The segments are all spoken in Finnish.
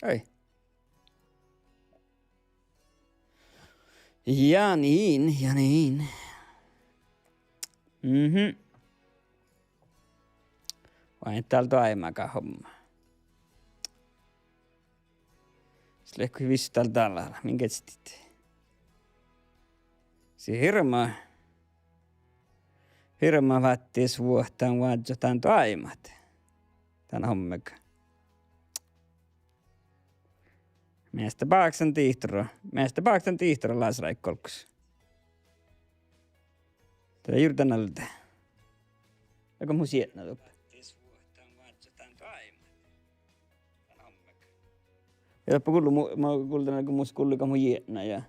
Oi. Ja niin. Vain täältä aiemmakaan homma. Sille kun vissi täältä alalla. Minkä sitten? Se hirma vattis vuohtaan vaadjotaan toimat. Tän hommega. Meistä paaksan tihtoro laasraikkolkus. Tätä juuri tänne alta. Aika mun sietnä tuppe. Joppa kullu mä kuultan kun mus kulluka mun jietnä ja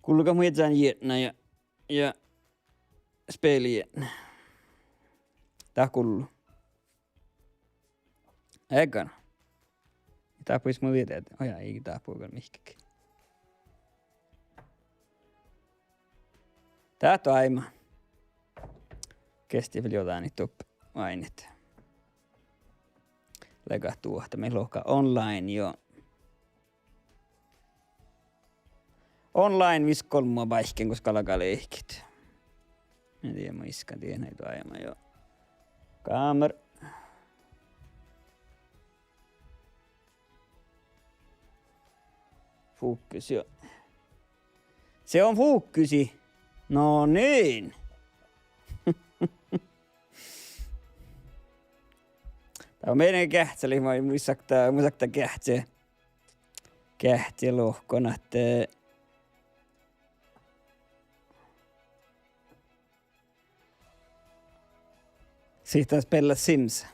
kulluka mun jietnä ja speli jietnä. Tää kullu. Eikä. Tää pois mun tietää, että oja ei tää puhukaan mihkäkin. Tää on aima. Kesti vielä jotain niitä ainit. Legahtuu, että meillä on online jo. Online viskolmua vaihken, koska alkaa leikit. En tiedä, mä iskan tiedä näitä aima jo. Kamer. Fokus jo. Se on fokusi. No niin. Tää on meidän kähtseli, mä musakta kähtsä lohkona, että siitä on spela Sims.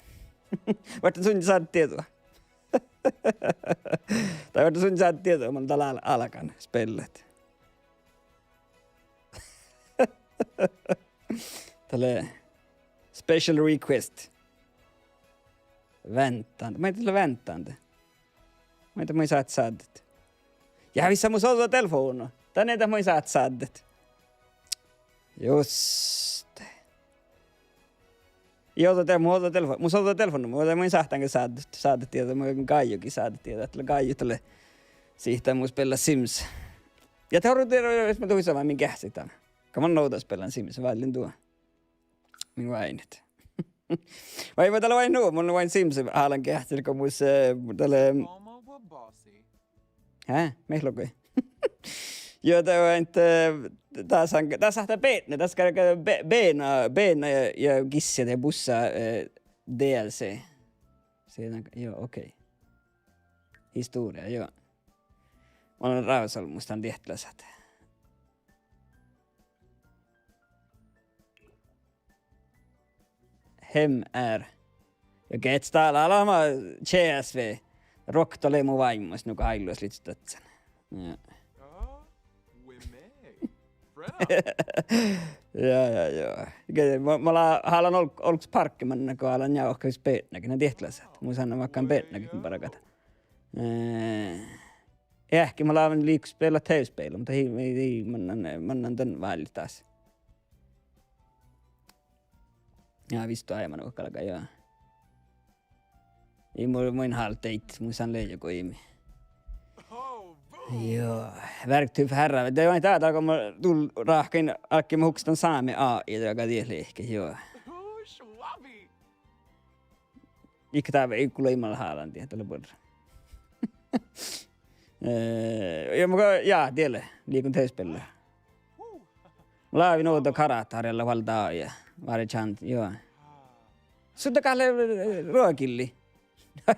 Varten sun saat tietoa. Tai varten sun saat tietoa, mä täällä alkan spellet. Tälle special request. Väntande. Mä ei tällä väntande. Mä ei tällä saat saadet. Ja vissa mun solta telefono. Tän ei tällä saat saadet. Just. Joo, tällä mun telefon. Mun solta telefono. Mä ei saatankin saadet tietää. Mä oon Kaijukin saadet tietää. Tällä Kaiju tälle sihtää mun spela Sims. Ja te horuu tiedä, jos mä tuin samaan minkä sitä. Mä noutas pelan Sims. Vaillin tuo. Minun ainit. Vai mä täällä vain nuo, mun vain Sims haalan kähteli, kun mun tälle... Meillä on joo, tää on, että tässä on Beena, tässä käy Beena ja Kissia ja Bussa DLC. Siinä, joo, okei. Historia, joo. Mä olen Rausallu, musta on tehtäläsät. Hem är. Jag kan inte ställa alla de CSV. Roktole mu vaimos, nuka hailus litstatsen. Ja. Ja. Mä haluan olks parkkimanna, kun haluan jauhkais peetnäkin. Ne tehtäläsät. Mun sanoo vaikkaan peetnäkin, kun parakata. Ehkä mä haluan liikus pelaa täyspeilu, mutta ei mannan tän välillä taas. Ja vistu aiemmin kun alkaa joo. Ei muin halteit, mun san leijo kuin imi. Joo, verktyy herra. Det var inte där kom tull rahkin alki mä hukstan saame AI joka tieli ehkä joo. Ikka tää ei kuule imalla haalan tie tällä puolella. Ja tielle liikun täyspellä. Mulla on noita karattarilla valtaa ja vari chant joo. Sutta kalle ruokilli.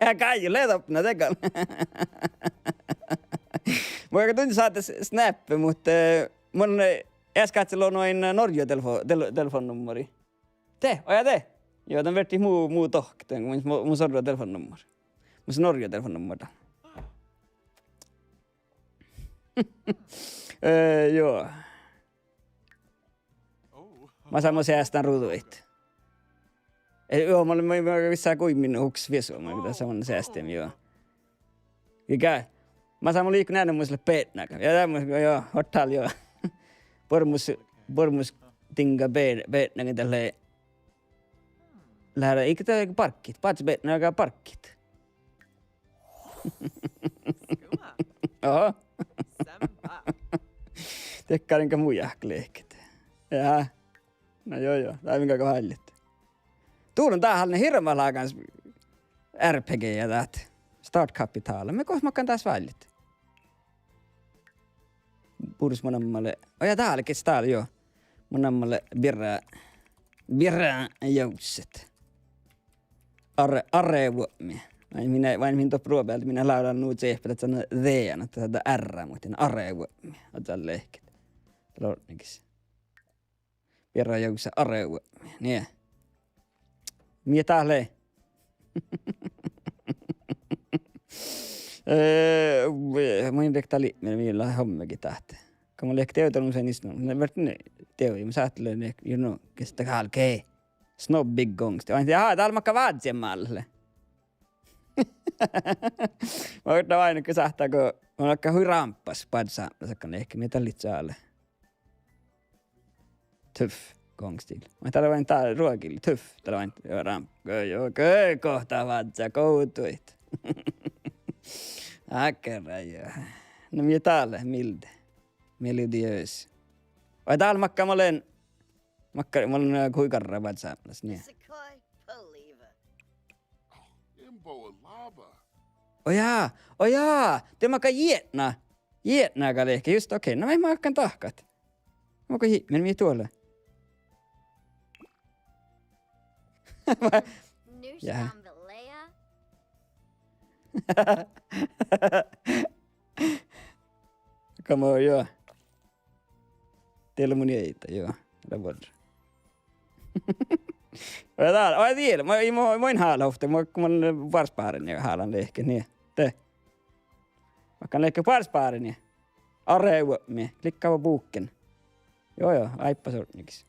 Ja Kaiju letopna tekal. Mä aika tunti saatte snappi, mutta mun äsken on noin Norja telefonnummeri. Oja te? Joo, tämän verti muu tohk, mun sorra telefonnummeri. Mun Norja telefonnummeri. Joo. Mä saan mun säästän ruutuit. Joo, mä olin vissaa kuin minun huks viesua, mä tässä on säästem, joo. Mikä? Mä saan mun liikun äänen mun sille peetnäkä. Ja tämmöisen, joo, hotal, joo. Pormus tinga peetnäkä tälleen. Lähdä, eikä tää parkkit, paats peetnäkä parkkit. Skuma. Oho. Sampa. Tekkarinka mujahkleekit. Jaa. No joo. Tai minkä kohdallit. Tuulun tähän ne hirveellä kans RPG ja täät. Start Capital. Me kohta makkaan taas vallit. Puhus mun ammalle. Oja täällä, kes täällä joo. Mun ammalle birra joukset. Arre vuomi. Vain minä probeelta, minä laulan nuut seehpät, että sanoo the, että tätä R, mutta arre vuomi. Otan lehket. Lornikis. Birra joukset arre vuomi. Niin. Mie täällä? Mä en tiedä, että millä on hommakin tähtä. Kun mä liekki teotelun sen istunut, mä vertin teoja. Mä saattelen, you know, kestä kalkee. Snob big gongsti. Mä tiedä, täällä makka vaatsien maalle. Mä yritän vain, kun sähtää, kun mä lakka hui ramppas padsaa. Mä sakkan ehkä mitä litsaalle. Tuff gongstil. Mä täällä vain täällä ruokille. Tuff. Täällä vain ramppa. Joo, kohta vaatsia, koutuit. Äkärä joo. No mitä täällä, miltä? Melodiös. Vai täällä makkaa mä olen kuikarra vatsaamassa, niin. Ojaa, te makkaa jietna. Jietnaakaan ehkä, just okei. No mä makkaan tahkat. Makkaa meni tuolle. Jää. Come on, joo. Teillä mun jäitä, joo. Älä vuodra. Oi tiedä, mä en haalahufta, kun mä olen varspaarin ja haalan lehke, niin. Te. Vaikka lehke varspaarin ja areuva mie, klikkaava buukken. Joo, aippa sortnikis.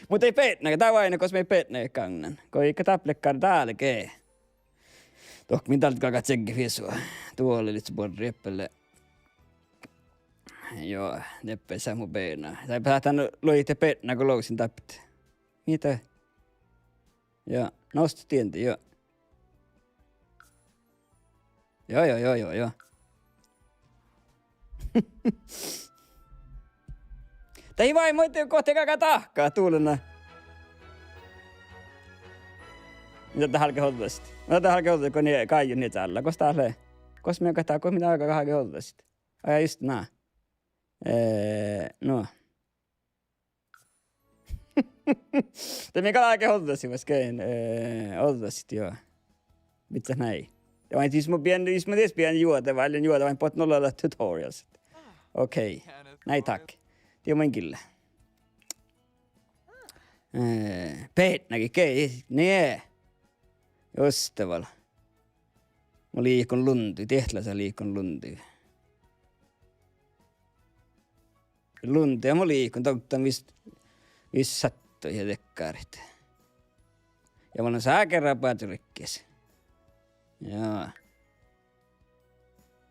Mut ei peetnä, tää vaina, koska me ei peetnä kannan. Kun ei taplekkaan täälläkee. Toh, min tältä kalkaa tsekki fiesua. Tuolla litsi borri eppelle. Joo, neppe saa mun peenaa. Tai päätän loitte peetnä, kun lousin tappit. Mitä? Joo, nostu tienti, joo. Joo. Tai vain muitte kohti kaka tahkaa tuulena. Mitä tähän halke hoitasit? Mitä tähän halke hoitasit, kun ne kaijun niitä alla? Kosta täällä? Kosta me kattaa, kun mitä alkaa halke hoitasit? Ai just nää. No. Te mikä halke hoitasit, vaskein? Hoitasit, joo. Mitä näin? Ja vain siis mä ties pian juota, vain pot nollalla tutorials. Okei. Näin tack. Tiedän kyllä. Peetnäkin, kei. Nee. Jostavalla. Mä liikun lunti. Tehtälässä liikun lunti. Lunti ja mä liikun. Totta missä sattui ja tekkaarit. Ja mä olen sääkerran päätyrikkeessä.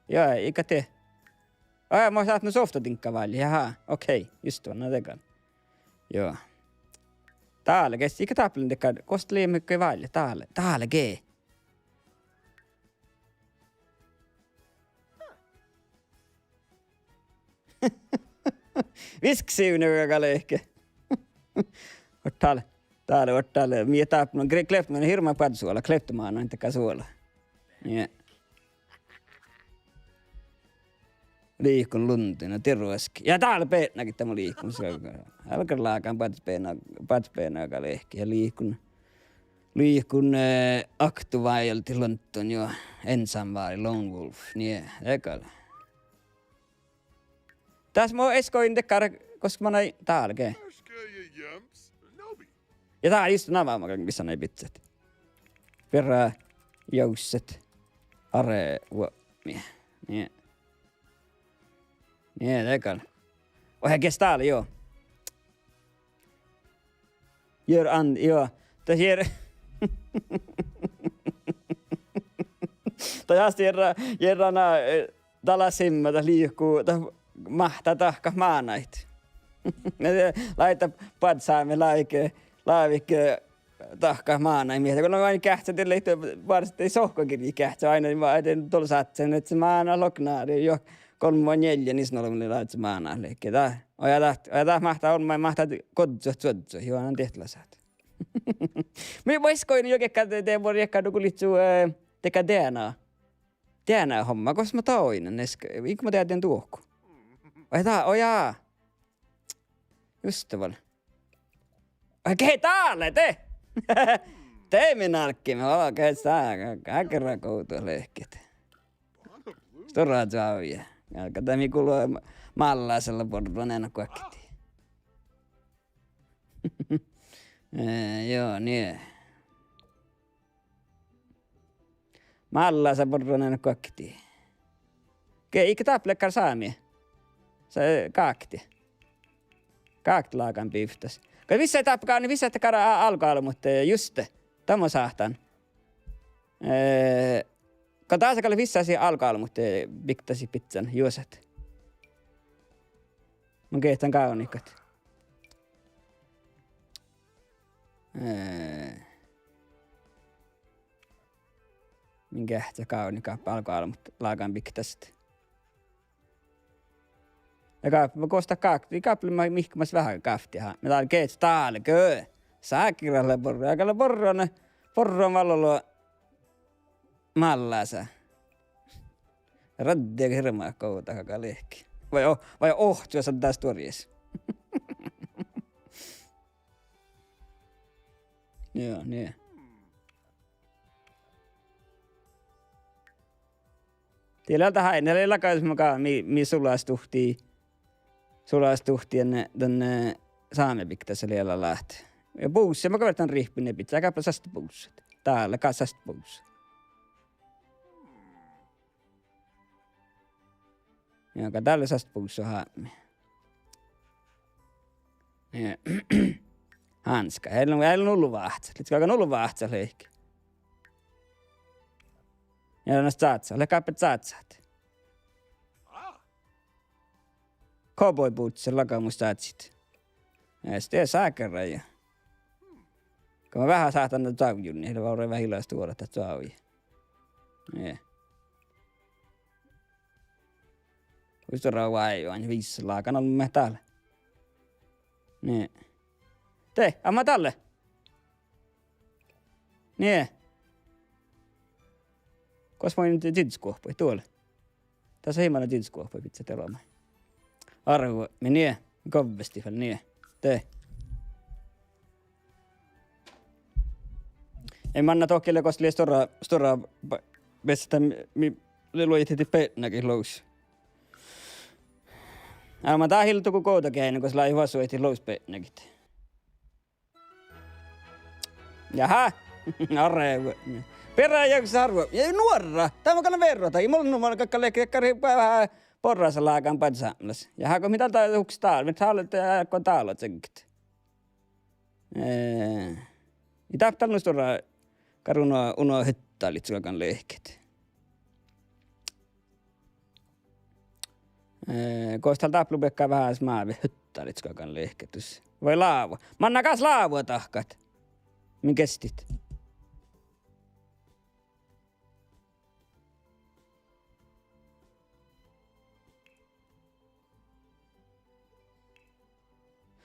Joo, eikä tee. Mä oon saattanut softatinkka väliin. Jaha, okei. Just tuon, tekan. Joo. Täällä, kes eikä tappelin tekaan. Kosta liimekköi väliin. Täällä, gee. Visksiivne kakale ehkä. Täällä. Mie tappelin. Kleptomaan hirmaa padsuola. Kleptomaan noin tekaan suola. Yeah. Liikun luntina, terveeski. Ja täällä peetnäkin tämä liikun. Alkaa laakaan patspeenaakaan lehki. Ja liikun aktuvailti lontton jo ensamvaari Lone Wolf. Niin, ekalla. Tässä mä eskoin tekkaan, koska mä näin täällä kee. Ja tää just navaamakaan, missä näin pizzat. Perää, jousset, are, uomia. Niin. Niin, tekalla. Ohe kes täällä, joo. Joo. Tässä asti järrana talasimma, tässä liikkuu, mahtaa tahka maanait. Laita padsaamme laavikke tahkaa maana miestä, kun on vain kähtsät, ellei varsin ei sohkokirji kähtsä aina, niin vaan eteen tuolla satsen, että se maana loknaari jo 3-4, niin sanoo, että laat se maana leikki. Ojata mahtaa on, mahtaa kodsot, juonan tehtävä saat. Minä voisikoin jokekkaan teidän vuori ehkä dukulitsuu teka DNA-homma, koska mä toinen, eikö mä tehdään tuohku? Ojaa. Just tavalla. Okei, täällä te! Te minäkin, me oikein saa kaiken koutua lehkit. Storaa saavia. Kato, mi kuuluu mallaisella porron en kuakkitiin. Joo, niin. Mallaisella porron en kuakkitiin. Okei, eikä tapplekkar saamia. Se kaakti. Kaakti laakan piftas. Kun missä ei tapkaa, niin missä ei takara alkoalu, mutta just tämä sahtan. Kun taas oli missä siihen alkoalu, mutta piktasi pizzan juoset. Mun kehtän kaunikat. Minkä ehtää kaunikaappa alkoalu, mutta laakan piktasta. Ja mä koostaa kaakti. Kaapli mä mihkumas vähän kaftia. Mä täällä keets täällä köö. Saakiralle porro. Ja kalle porron vallolo mallasa. Raddia hirmaa kouta kaka lehki. Vai ohtua sä tässä tuories. Joo, niin. Tiellä tähän ei lakais mukaan mi sulastuhtien tänne saamepiktässä liellä lähtee. Ja puussa, mä kavertan rihpinen pitää, käpä sästä puussa. Täällä, sästä puussa. Joka täällä sästä puussa haamia. Hanska, heillä on ollut vahtsat. Litsikaakaan ollut vahtsat leikki. Ja on saatsa, lekääpä saatsaat. Cowboy boots, lakamus saatsit. Ja sitten sääkärä. Kun mä vähän saatan näitä saavijun, niin heillä vaan vähän hiljaa tuoda tätä saavia. Kuinka rauhaa ei ole, niin 5 laakan ollut mä täällä. Niin. Te, amma tälle. Niin. Koska mä nyt tidskuoppui tuolla. Tässä on hieman tidskuoppui pitää telomaan. Arvo, me niin. Kovasti väl niin. Te. Ei manna tohkelle, koska liian stora vestä luojit heti pennäkin lous. Mä tää hiltu kun kouta käin, koska lai huosu heti lous pennäkit. Jaha, arvo. Perään jaksa arvo. Ja nuorra, tämä kannan verrota. Ei mulla numalla kakka lekkari vähän porrassa laakaan patsaamlas. Jaha, kun mitä tää huks taal? Mitä haluat kun taalot senkit? Ei taptanut stora karuna uno hyttaalit suokan lehket. Koostal taplubekkaa vähän smaavi hyttaalit suokan lehketys. Voi laavo. Manna kas laavua tahkat. Min kestit?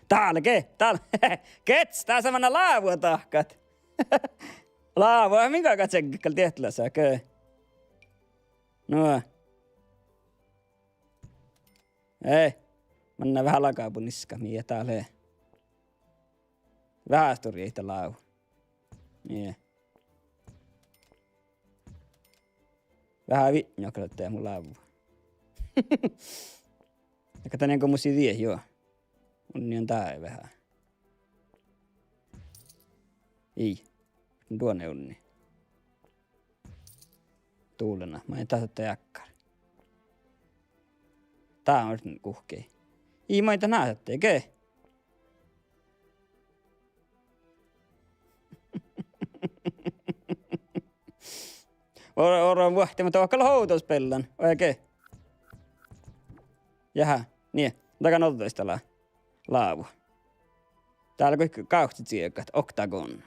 Täällä. Kets, tää samana laavua tahkat. Laavua, minkä katsekkal tiehtilässä, kö? No. Ei, mennään vähän lakaapun niska, miä täällä. Vähän storiita laavu. Niin. Vähän vitnjoklattaa mun laavu. Ja kato niin kuin musi vie, joo. Onni on tää vähän. Ei. Tuonne onni. Tuulena. Mä en taas ottaa jakkari. Tää on kuhkei. Ei mä en tänään ottaa, kei? Oran vuohtimatta vaikka houtospellan. Oikein. Jaha, niin. Takan otoista laavu. Täällä kun kauksit siekat. Oktagon.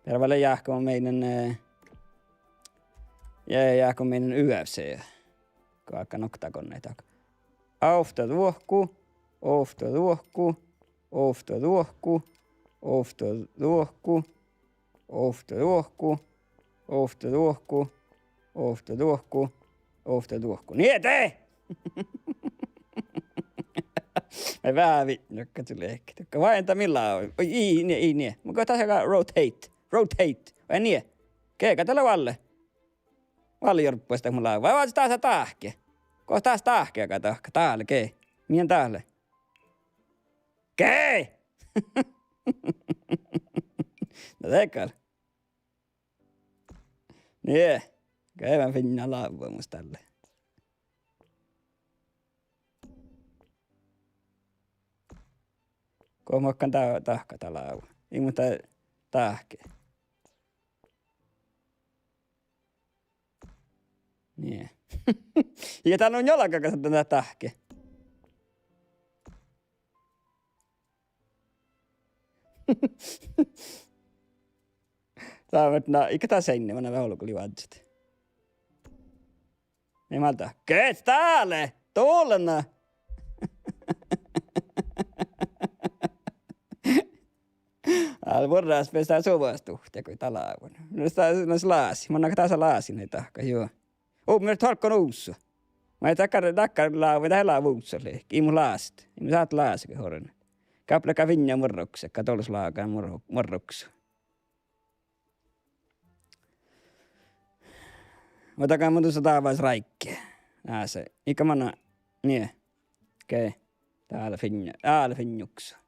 Terveelle jääkö meidän UFC. Kun aika noktakoneita. Aufta tuohku. Niin tee! Mä vähän vitnokka tuli ehkä. Vai entä millään on? Ei niin. Mä kohtaa sekä rotate. Vai niin? Keika tällä valle. Valjorppuista mulla on. Vai vaan taas tahke. Kohta taas tahke tahka. Täällä kei. Mien täällä? Kei! No tekal. Niin. Käivän finna laavua musta tälle. Kohmakkaan tahka talaavu. Ei muuta tahke. Niin. Ja täällä on jollakaan kanssa tätä tahke. Saavat ikä taas seinne, mä vähän olukuli vaatsit. Ei malta. Keet täällä! Tuolena! Älä vorraas pestää suvastuhtia, kun talaavun. No se laasi. Mä annan taas laasi näitä tahka, joo. Minä tarkkaan uussa. Mä ei takkar laavu, tähän laavuussa lehki. Ei mun laast. Ei mun saat laasikin horren. Kaplaka vinja morrokse, katolis laakaan morrokse. Otakaan mun tuossa taavais raikkeen. Se. Ikä manna, niin. Okei. Täällä finjuksa.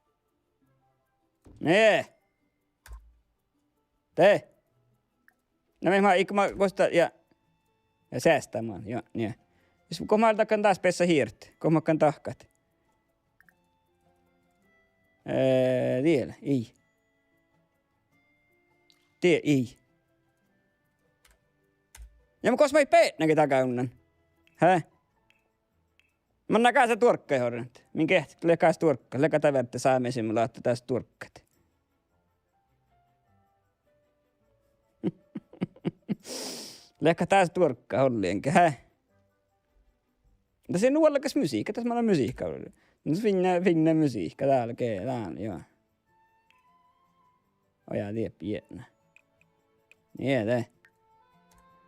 Nee. Tee. No mä ikä mä kosta ja säästämään, joo, niin. Kun mä takan taas pessä hiirtä, kun mä kan tahkat. Vielä, ei. Ei. Ja mä kos mä ei peetnäkin takaunnan. Häh? Mä näkään se turkka johonnet. Min kehti, lekas turkka. Leka tävärtä saamisiin, mä laattaa tästä turkkat. Leka taas turkka hollienkä, häh? Mutta se on nuollakas musiikka, tässä mä olen musiikka. Nyt finna musiikka täällä, joo. Oja, tie pienä. Niin,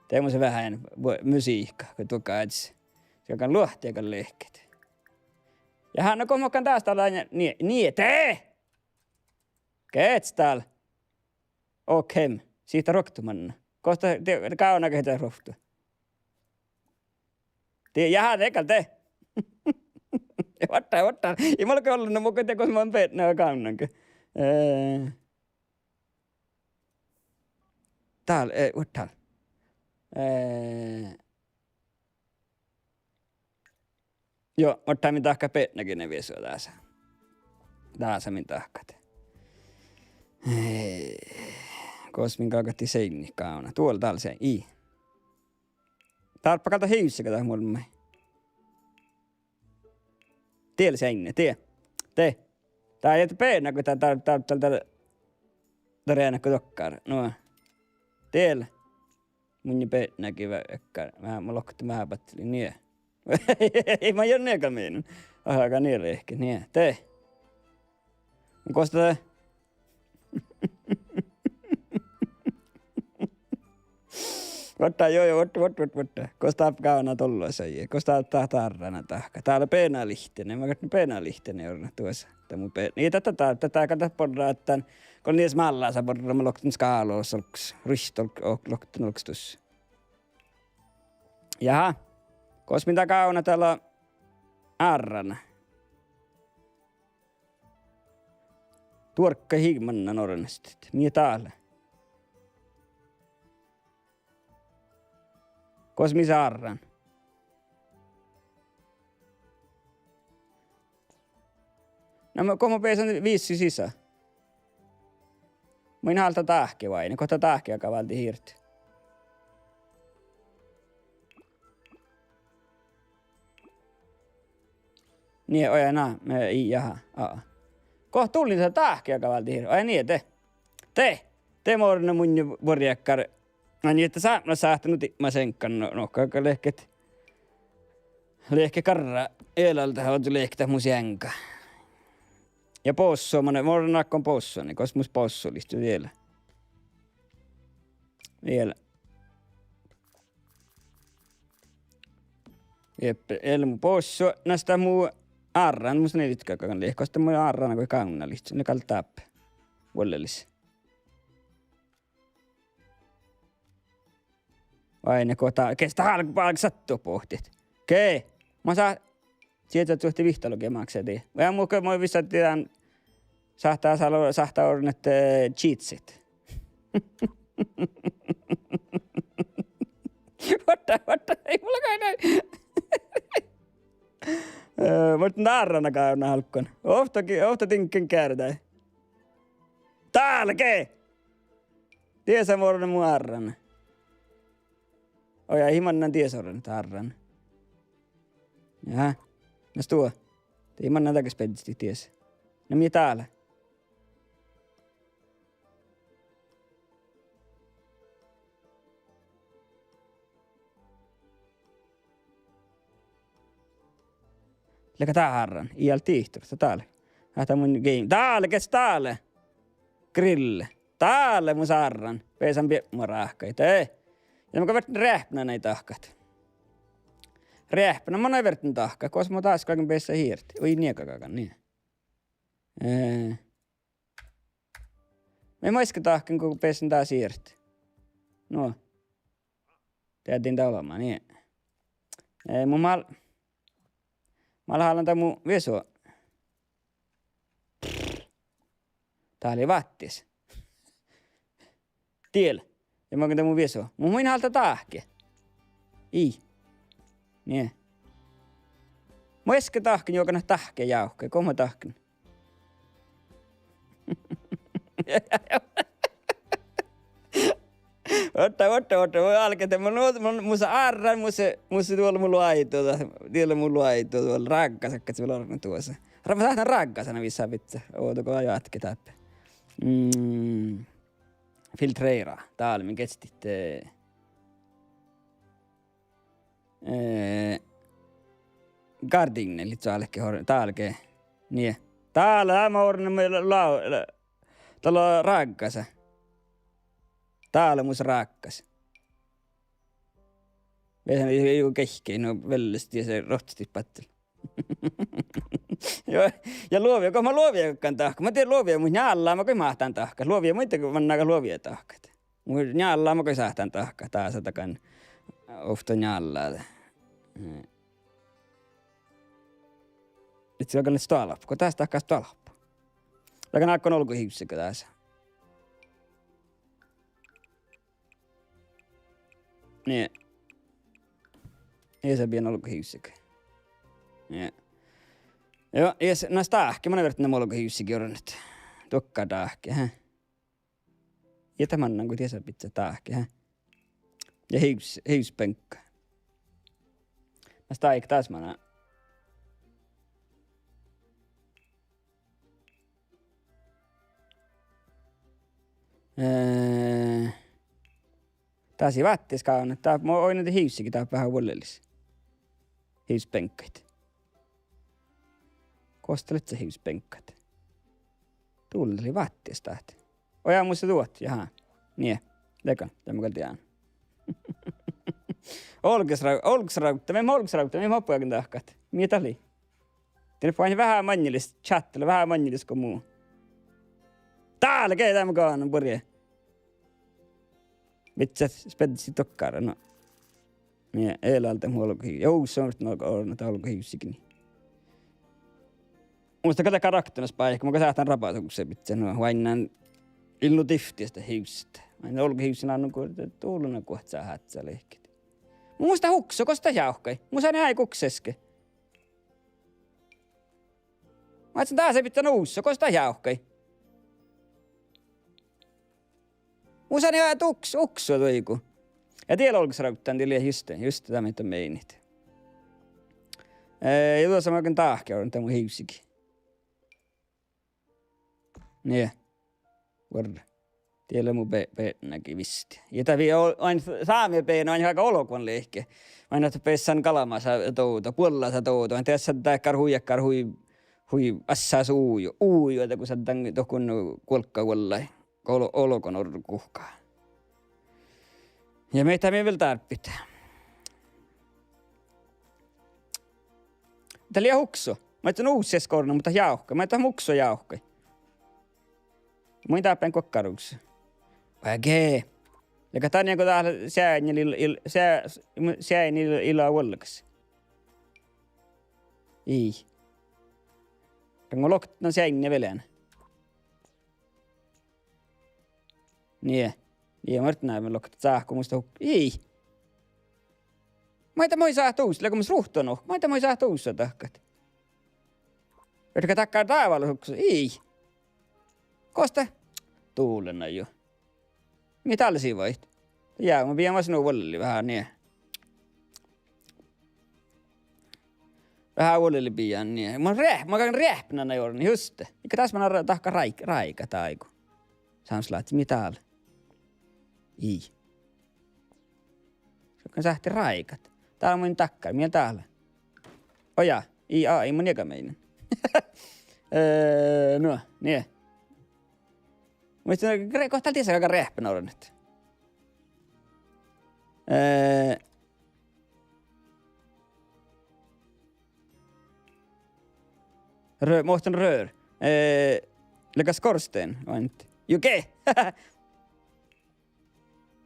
tee mun se vähän musiikka, kun tuo kaitsi. Se on luohtiakan lehket. Ja hän on kohmokkaan taas täällä, niin, tee! Keets täällä? Okei, siitä roktumanna. Kosta kauna kehitä rohtu. Jaha, tekal te. Ottaa. Ei mulla ollut, no mukaan te, kun mä oon peetnää kaunankin. Täällä, ottaa. Joo, ottaa min tahka peetnäkin ne viesua tässä. Tässä min tahkat. Kosmin kakatti seini kauna. Tuolla täällä se, Tarppa kalta hyysä, kato mulle. Tiellä seinne, Te. Tää ei peennä, kun täällä reennä, kun tokkaar. No. Tiellä. Mun ei peennäkin vähän. Mä lokkutti vähän pattelin, niin. Ei mä jo neekaan meinun. Aika niille ehkä, niin. Te. Kosta te. Ottaa ottaa. Kosta kauna tolloissa. Kosta tarrana tahka. Täällä peenalihtinen. Mä katson peenalihtinen on tuossa. Niin tätä kannattaa porraa, että kun niissä mallaa saa porraa, mä loktun skaaloissa, loktun olkstus. Jaha. Kos mitä kauna täällä arrana. Tuorkka higmanna nornastit. Mie täällä. Kos missä arran. No kun mä peisän viisi sisään. Mä en halta tahke vain, kohta tahke joka valti hiirty. Niin, oja naa, jaha, Kohta tuli se tahke joka valti hiirty. Oja niin, te. Temorna mun jo vorjakkar. Niin, että saamna saahtanut mä senkkan nokkaaka lehket. Lehke karra eelalta hautu lehketä mus jänkä. Ja posso, mä nakon posso, niin kos mus posso listu vielä. Vielä. Jeppe, elmu posso, nästä muu arran, musta ne lytkäkään lehkosta muu arrana kuin kaunalista, ne kaltaa vuolellis. Vai ne kota, kestä halkupaalk sattuu pohtit. Kee, mä saa, sieltä tuhti vihtalogia maksetiin. Vähän muuka moi vissatiin, sahtaa ornet cheatsit. Vatta, ei mulla kai näin. Mutta naarrana kauna halkkon. Ofta tinkken käärdäi. Taalkee! Tiesä muodon mun arran. Oja himannan tiesorran tarran. Jaha. Näs tuo. Himannan takas pedisti ties. No mitä täällä? Läkä tää harran. Iäl tiihturta täällä. Hätä mun game. Täällä kes täällä. Grille. Täällä mun sarran. Peesan piemmo rahkaita. Ei. Ja mä vertin rähpänä näitä tahkat. Rähpänä mä noin vertin tahkaa. Koska mä taas kaiken peessä hiirti. Oi niekakakan niin. Mä moiska tahkan koko peessan taas hiirti. No. Teetin tää olemaan niin. Ei mun Mä haluan tää mun vesua. Tää oli vattis. Tiel. Ja mä oon tää mun vesua. Mun muin halta tahke. Ii. Niin. Mä eske tahken jokana tahke jauhke. Koh mä tahken? Otta. Mä alkein. Musa arran, musa tuolla mun luaito. Tiellä mun luaito tuolla rakkasakka, että se on tuossa. Mä tahtan rakkasana vissaan vitsa. Ootako jatke täppä. Filtreera. Täällä min kestit. Gardigne lite alke har taalke. Niin. Täällä mä orne täällä rakkasa. Täällä mus rakkas. Vähän ei oo kehkein, no vellesti ja se rohtsti patteli. Joo, ja luovia, kun mä luoviakaan tahka. Mä tiedän luovia, mutta njaallaan mä kun mahtaan tahka. Luovia, muita kun mä naaka luovia tahkat. Mutta njaallaan mä kun saahtaan tahka. Taas takan ofta njaallaan. Nyt se on kannat staalappu, kun taas tahkaa staalappu. Lakan akkon olkuhiussikö taas. Niin. Ei se pian olkuhiussikö. Niin. Joo, jes, näis tahki. Mä vertin nämä olkuhiussikin on nyt. Tokkaa tahki, hä? Ja tämän on kun tiesä pitää tahki, hä? Ja hiuspenkka. Näis tahki taas mä näen. Taas ei vattis kauna. Tää on näitä hiussikin, tää on vähän vuolellis. Hiuspenkkaita. Kostelet sä hiuspenkkaita? Tuulle oli vattis tahti. Oja musta tuot, jaha. Niin, lekan, tämä kalti jään. Olksrautta, me hoppujakin tahkat. Mitä oli? Tänne paini vähän manjillista chattilla, vähän manjillista kuin muu. Täällä keitä mä kaana, purje. Mitsä spedsi tokkaara, no. Niin, eilalta mun olkohius. Jou, se on noita olkohiussikin. Musta kata karakteris paikka, mä saatan rapautuksen pitää, no vainnan illu tiftiästä hiussista. Aina olkohiussina on tuuluna kohta saa hätsää lehkit. Musta hukso, kosta jauhkai. Musta ne kukseske. Mä etsin taas ei pitää noussa, kosta jauhkai. Musa ne ajat uksua toiku. Ja tiellä olkos rauttaan tiellä just tämä mitä meinit. Ja tuossa mä oikein tahki on tämä mun hiussikin. Niin. Varra. Tiellä mun näki visti. Ja tämä aina saamia peena aina aika olokuvan lehke. Aina pessan kalamassa touta, puolella touta. Aina tässä täkkar hui assas uuju, että kun sä tämän tohkun kuolkkaa kuollai. Olokon kuhkaa. Ja meitä me vielä tarvitaan. Tää liian hukso. Mä et on uusi skorna, mutta jauhka. Mä et on mukso jauhka. Mä en tappeen kokkaruksia. Vägee. Ja tää on niinku täällä sääin illaa ollekas. Ei. Tää on loktan sääin velään. Niin. Niin, mä yritän näin lokta saahko musta ei. Mä ei saa tuussa, kun mä ruhtonut. Mä ei saa tuussa tahkat. Jotka takkaa taivaalla huksu. Ei. Kosta? Tuulena jo. Mitä tällaisia voit? Jää, mä vien vaan sinua vuolelle vähän niin. Vähän vuolelle pian niin. Mä käyn rähpänä juuri, niin just. Eikä tässä mä tahka raika taiku. Saanko laittaa, mitä täällä? Ei. Se sähti raikat. Täällä on mun takkar. Miel täällä? Oja. Ei mun eka meinen. No, niin. Muistin, kohta tiesä aika rähpänä on nyt. Muistan rör. Lägga skorsten. Okej.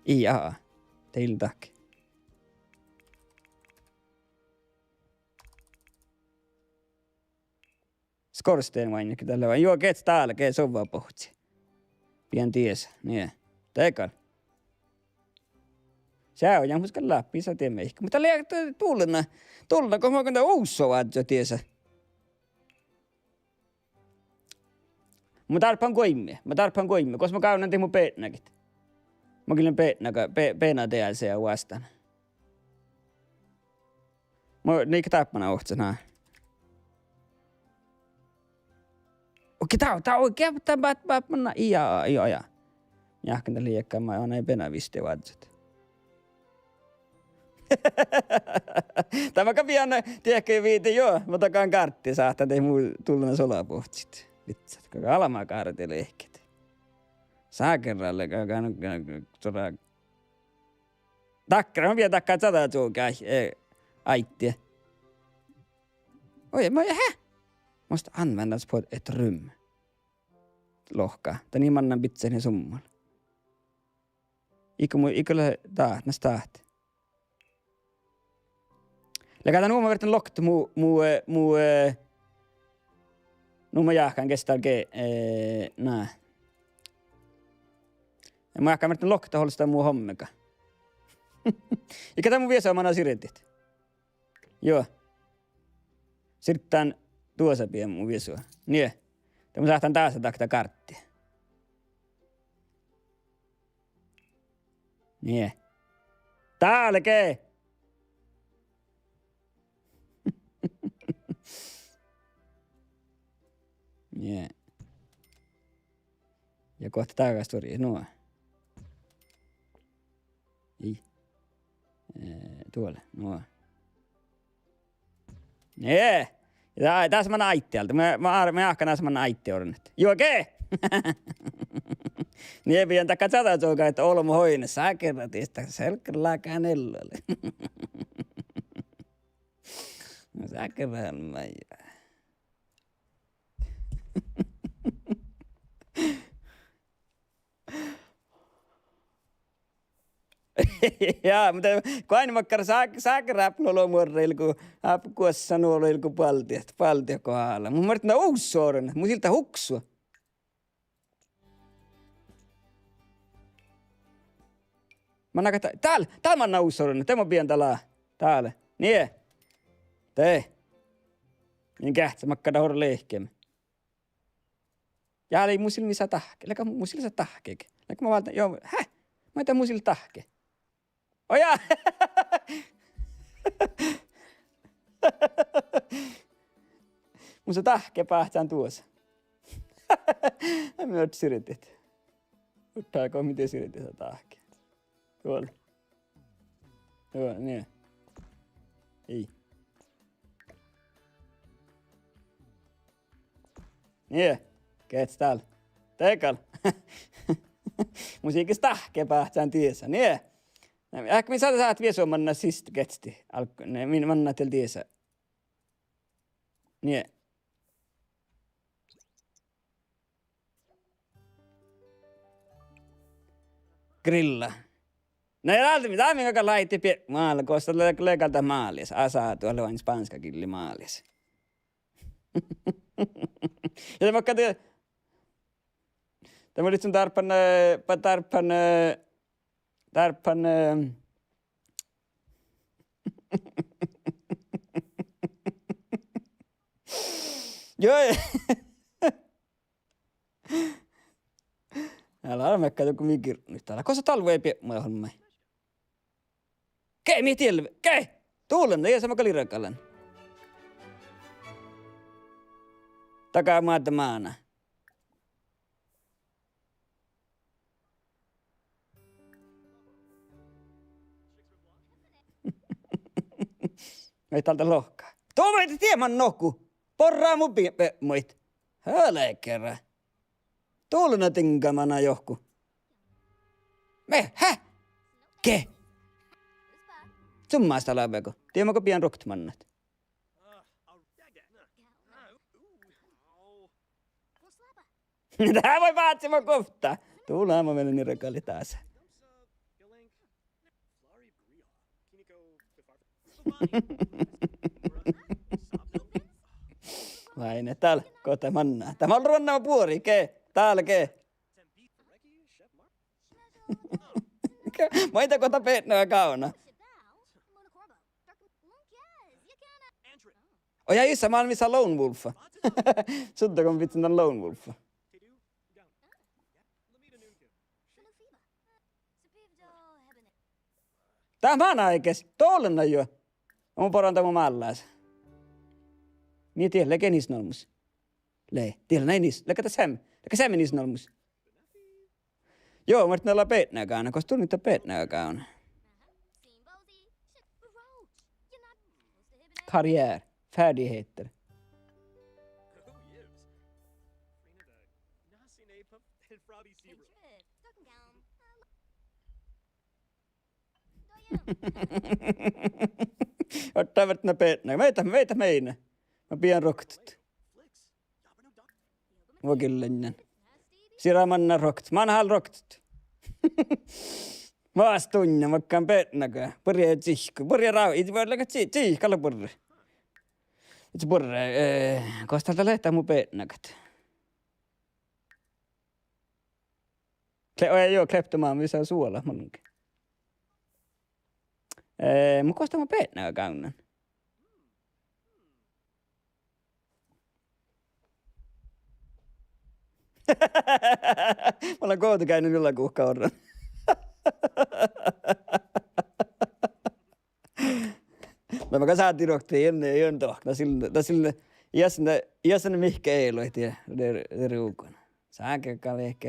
Ja, till tack. Skorsten vain tällä vaan. Joo, keet täällä, keet sovaa pohti. Pien ties, niin. Tekan. Se on ihan muskan läpi, sä tiedä meikkä. Mutta liian tullena, kun mä kantaa uussoa, että sä tiesä. Mä tarpaan koimme, koska mä käyn mun peetnäkit. Mä kyllä peena DLC vastaan. Mä niikä tappana ohtsana. Okei, tää on oikein tappana. Ia. Jahkan tää liikkään, mä oon ei penä visti vatsat. Tämä käviän, tiedätkö viiti joo, mä takaan kartti saattaa tei muu tullena solapohtsit. Vitsat, kaka alamaa kaartille ehkit. Saakerralle kaka soraa. Takkara, mä vielä takkaa 100 tuukaa aittia. Oj, mä måste användas på ett rum. Lohkaa. Tän niin mannan bitsen summalla. Ikulle taht. Lägga nu mä verran lokt nu mä jahkan kestää nää. Ja mä jahkan verran lokta holstaa muu hommeka. Ikä tää mun viesa omana sirjetit. Joo. Sirttään tuossa pien mun viesua. Niin. Tämä saattaa taas takta karttia. Niin. Tälkee! Niin. Ja kohta takaisin tori. Nuo. Ei. Tuolla. Nuo. Niin. Tässä mä naittialta. Mä ahkan tässä mä naitti ornet. Juokee! Niin pian takka 100 tuokaa, että olmo hoine. Sä kerrat istää selkärlää känellälle. Sä kerran mä jää. Jaa, mutta kun aina makkara saakerap nolomuorreilla, kun kuossa nuoloilla, kun paltia kohdalla. Mun mielestä on uussuoren, mun siltä huksua. Mä näkään, täällä mä annan uussuoren, te mä pian täällä. Niin. Te. Niin kähtsä makkada horre lehkeemme. Ja ei mun silmissä tahke. Läkä mun silmissä tahkeekin. Läkä mä valtaan, joo, mä etän mun silmissä tahke. Oja! Mun se tahke päähtään tuossa. Mä oot syrjitit. Tuttaako miten silitetään tahkia? Tuolla. Joo, niin. Ei. Niin. Keets täällä. Teikal. Musiikista tahke päähtään tiesä. Niin. Ehkä minä saat viesua manna sist ketsti. Minä manna teillä tiesä. Niin. Grilla. No ei alti mitään, minkä laitti maalla, koska leikalta maalis. Asaa tuolla on spanska killi maalis. Ja vaikka tämä oli sun tarpan joo. Älä ole mekkä joku mikir nyt täällä. Koska talve ei pidä mua hommai. Kei, mihin tielle? Kei! Tuulen, ei sama kalirakallan. Takaa maata maana. Ei täältä lohkaa. Tuo meitä tieman nokku. Porraa mun muit. Hölä kerran. Tuulena tinkamana johku. Hä? Ke? Summaista läpeko. Tiedätkö pian roktmannat? Tää voi vaatsima kohtaa. Tuulaa mä menen niin rekalli taas. Vain, täällä kohta mannaa. Tämä on rannama puori, ke? Täällä ke? Moita kohta peetnöä kauna. Oja isä, mä oon missä Lone Wolfa. Suttako vitsin tän Lone Wolfa? Tää mä aikes. Tuollena jo. On poranta mun mallas. Mie tiedä, leke niis nolmus. Tiedä näin niis. Leke säm niis nolmus. Joo, mä ollaan peetnää kaana, koska tunnit on peetnää kaana. Karriär. Färdigheter. Ottavat ne peetnää. Meitä meinä. Mä pian roktut. Vokillinen. Siramanna rokt. Mä oon hal roktut. Vaastunja, vaikkaan peetnäkö. Purje tsihku. Purje rau. Itse voi läkä tsihkalla purre. Itse purre. Kostalta lehtää mun peetnäkät. Joo, kleptomaan, missä on suola munkin. Mun kosta mun peetnäkö kaunan. Mä olen kohta käynyt jollain kuukauden. No mä saatiin rohtiin ennen ei ontoa. No sille jäsen mihkä ei ole tiedä. Ruukon. Saakka ehkä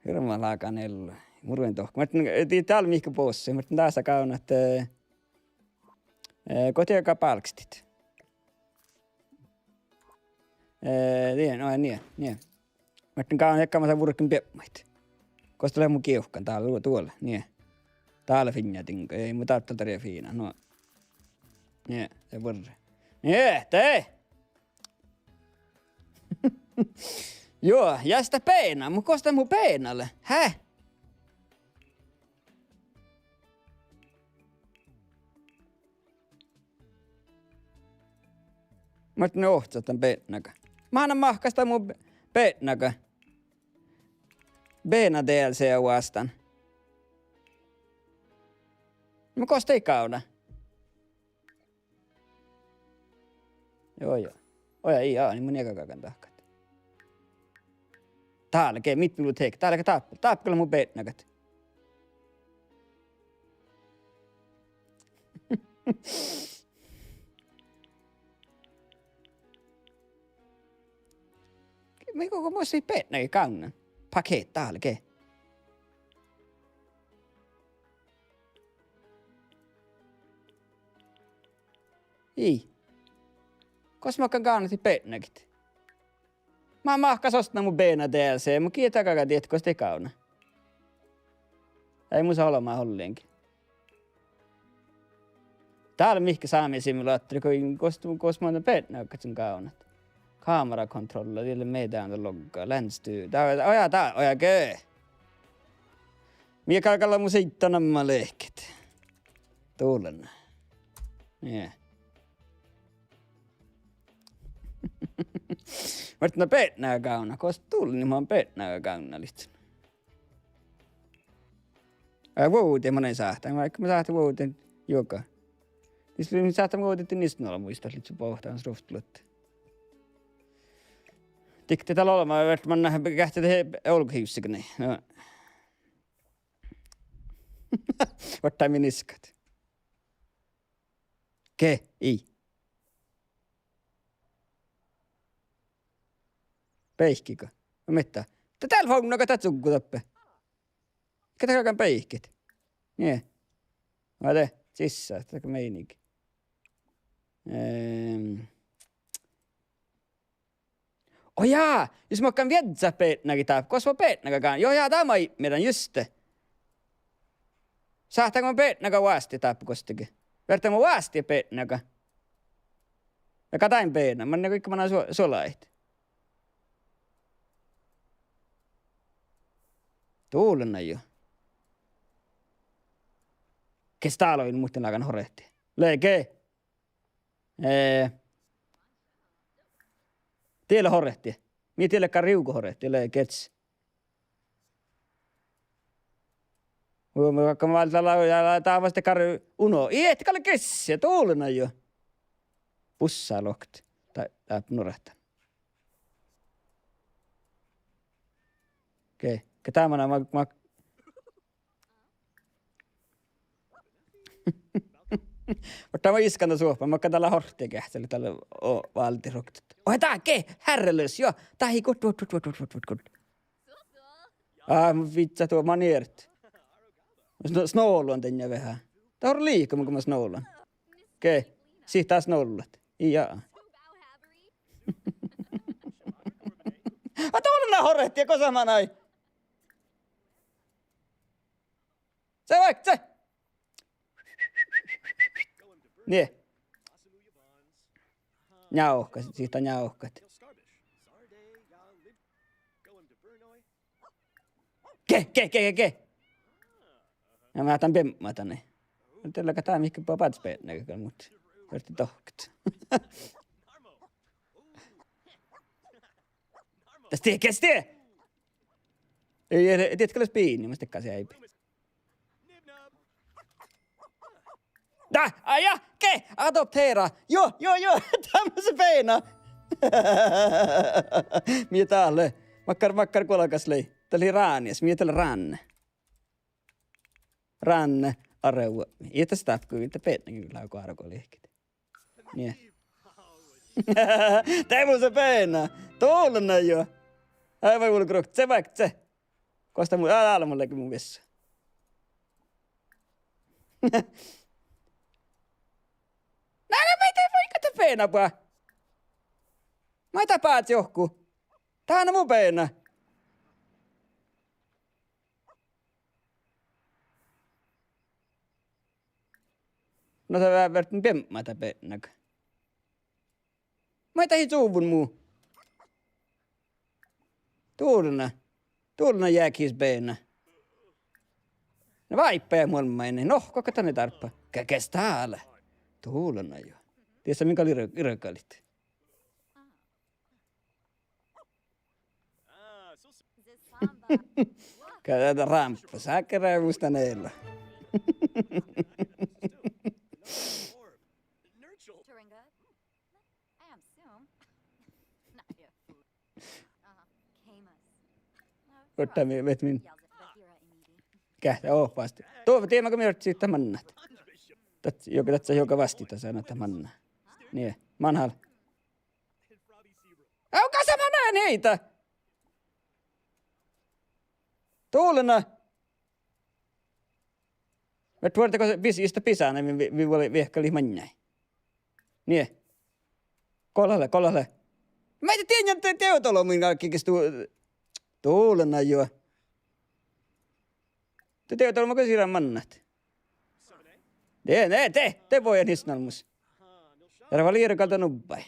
hirveän laakaan ellu. Murven tohko. Mä tiedän täällä mihkä possi. Mä tiedän taas kauna, että kotiaika palkstit. Niin. Mä tiedän kauna ehkä mä saan vurkin piemmait. Koska tulee mun kiuhkan täällä tuolla. Niin. Täällä finjatinko. Ei mun tarvitse tarjoa fiina. No. Niin, se vurre. Niin, tee! Joo, ja sitä peenaa. Mun kosta mun peenalle. Häh? Mä oon ohtsat tän peenäkö. Mä annan mahkasta mun peenäkö. Beena DLC vastaan. Mä kosta ei kauna. Joo. Oja ei niin mun ekakakan tahkat. Täällä kei mit minut heik. Täällä taappilla mun peenäkät. Mä koko muistin peenäkin kannan. Paket täällä kei. Ei. Kos mä kan kaunati peennäkit. Mä mahkas ostaa mun beena DLC, mun kiitä kaka tiet, kos te kauna. Ei mun saa olemaan ollenkin. Täällä mihkä saamia simulaattori, kos mä oon peennäkät sun kaunat. Kamerakontrolla, till meidän logga, länsstyy. Tää oja köö. Mie kalkalla mun seittanamma lehket. Tuulen. Yeah. Vart no peetnää kauna, koska tuulin, niin mä oon peetnää kauna lihtsän. Vuoteen monen saahtaan, vaikka mä saahtaan vuoteen joka. Niin saahtaan vuoteen niistä nolla muistaa, että se pohtaan sruftlutte. Tikti täällä olemaan, että mä nähdään kähtää olkohiussikin niin. No. Vattaa miniskat. Ei. Peihkikö? No mitä? Täällä fauna katat sukkutappe. Ketä kalkan peihkit? Nie. Mä te sisään, että meininki. Jaa, jos mä oon viedzä peetnäkin tää, koska mä peetnäkäkään. Jaa, tämä ei meidän juste. Saahtaanko mä peetnäkä vaasti tääpä kostikin? Vertaan mä vaasti peetnäkä. Ja katain peetnä, mä kaikki mä näin solait. Tuulena jo. Kes täällä on muuten aikaan horehti? Leike. Tiellä horehti. Mie tielläkään riuku horehti, leikets. Vaikka mä laitetaan vasta karju uno. Iet kalle kessiä, tuulena jo. Pussaa lokt. Tai nurehtaa. Okei. Tämä on mä... Mutta mä iskanta suopaa. Mä tällä hortia kähteli tällä valtiroktet. Tää herrelös jo. Tää ei kut. Vitsa tuo manierit. Snowlu on tänne vähän. Tää on liikaa, kun mä snowlan. Siitä taas snowlat. Jaa. Tuolla horehtia, kosa mä näin. Se vaikka se. Nie. Njauhka, siitä on njauhkat. Ke. Ja mä otan pemmata ne. Tällä kataa mihinkä papats peennäköön, mutta verti tohkat. Tästä tie. Ei, tiedätkö olis piini, mä stekkaan se äipi. Adoptera! Jo! Tämmösen peena! Mie täällä? Makkar kolakas lei. Täällä oli raanias. Mie täällä ranne. Areu. Ei tässä tapku, että peetnäkin kyllä on arko lehkit. Nie. Tämmösen peena! Tuolena jo! Aivan ulkrok. Se vaikka se. Kosta mun, älä mullekin mun vessa. Peenapaa. Mä tapaat johku. Tää on mun peena. No se vähän vertin pemmata peenäkö. Mä tahi suuvun muu. Tuulna jääkis peena. No vaippeja muolmainen. No, koko tänne tarppa. Käkäs täällä. Tuulna jo. Tiedätkö, minkä oli irrokalit? Käydään ramppa. Sä kerää musta neillä. Ottaa vet min. Kähtä vasti. Tuo tiedätkö minä siitä mannat. Joka tässä joka vastita sanoo, että manna. Niin, manhal. Auka sä mä näen heitä! Tuulena! Mä tuoritako se visistä pisään, niin vi voi viehkali mannäin. Niin. Kollalle. Mä en tiedä, että teotolo minä kaikki tuulena jo. Te teotolo mä kysyä mannat. Te voi nisnalmus. Järä valiiri kalta nubbai.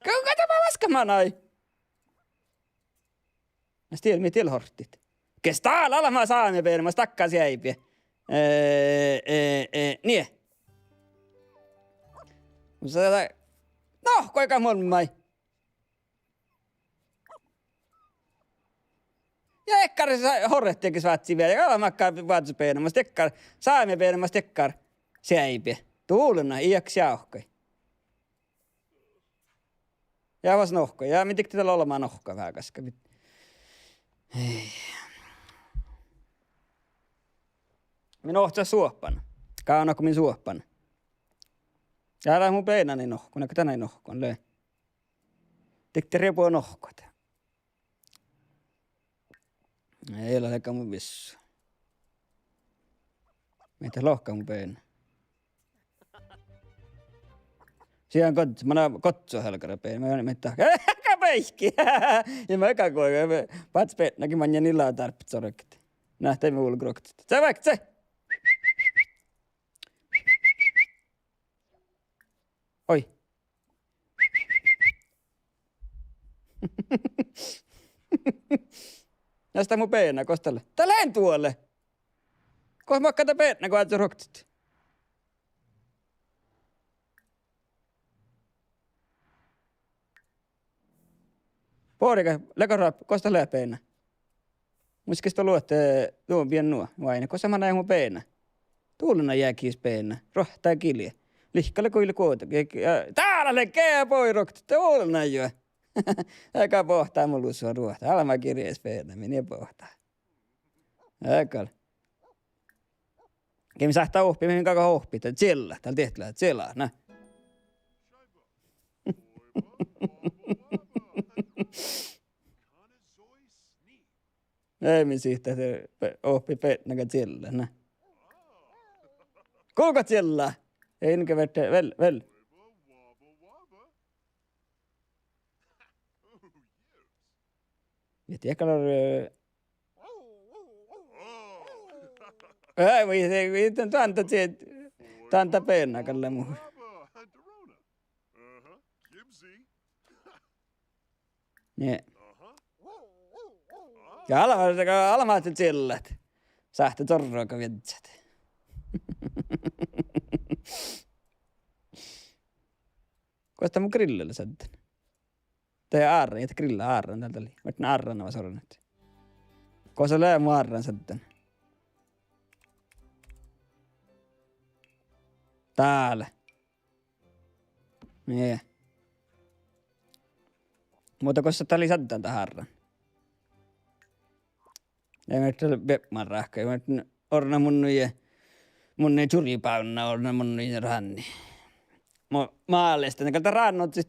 Kuinka tämä vaskamaan ai? Mä tiedän, mitä teillä horttit. Kes täällä alamaa saame peille, mä takkaan jäipiä. Niin. No, kuinka molmai. Ja ekkar horrettiakin svatsi vielä. Ja alamakkaan vaatsupeena. Mä stekkar, saame peille, mä stekkar jäipiä. Tuulena, iäks jauhkoi. Ja vas nohko. Ja mitikti tällä olemaan nohka vähän kaska. Ei. Minä ohtsaa suoppan. Kauna kun minä suoppan. Ja älä mun peinäni nohko. Näkö tänään nohkon löi. Tikti repua nohkot. Ei ole eikä mun vissu. Meitä lohkaa mun peinä. Siihen kotso. Mä näen kotso helkara peinä. Mä jonin mitään. Äkä peikki. Ja mä eka kuinka. Pats peinäkin mä njan illaa tarpit sorokit. Nähtei me ulkroktit. Se vaikka se. Oi. Näistä mun peenä kostalle. Tää lähen tuolle. Koh mä oon peenä, kun aatsu roktit. Poorika, lekoraap, kosta lää peenä. Muskista luotte tuon pien nuo. Vaine, koska mä näin mun peenä. Tuulena jääkiis peenä. Rohtaa kilje. Lihkalle kuille kuota. Täällä lekee poirokti. Tuulena jo. Eikä pohtaa mun lussua ruohtaa. Älä mä kirjees peenä. Minä pohtaa. Eikä. Kemi sähtää ohpi. Mihin kaka ohpi. Tsilla. Täällä tehtävää. Tsilla. Nä. Ei min siitä oppi pennäkä tsilla. Nä. Kuulka tsilla? Ei niinkä vette. Väl. Ja tiekalla ei voi tanta pennäkälle muu. Niin. Ja alamaat tsillat. Sähtä torroaka vetsät. Kosta mun grillillä sätten. Tai aarran, jätä grilla aarran täältä oli. Mä etän aarran vaan sorran nyt. Kosta lää mun aarran sätten. Täällä. Niin. Mutta koska tää oli sätten tää aarran. Ei mä täällä Beckman rahka. Mä etän orna mun ei churipaunna orna mun ei ranni. Maalesta, ne kalta rannot siis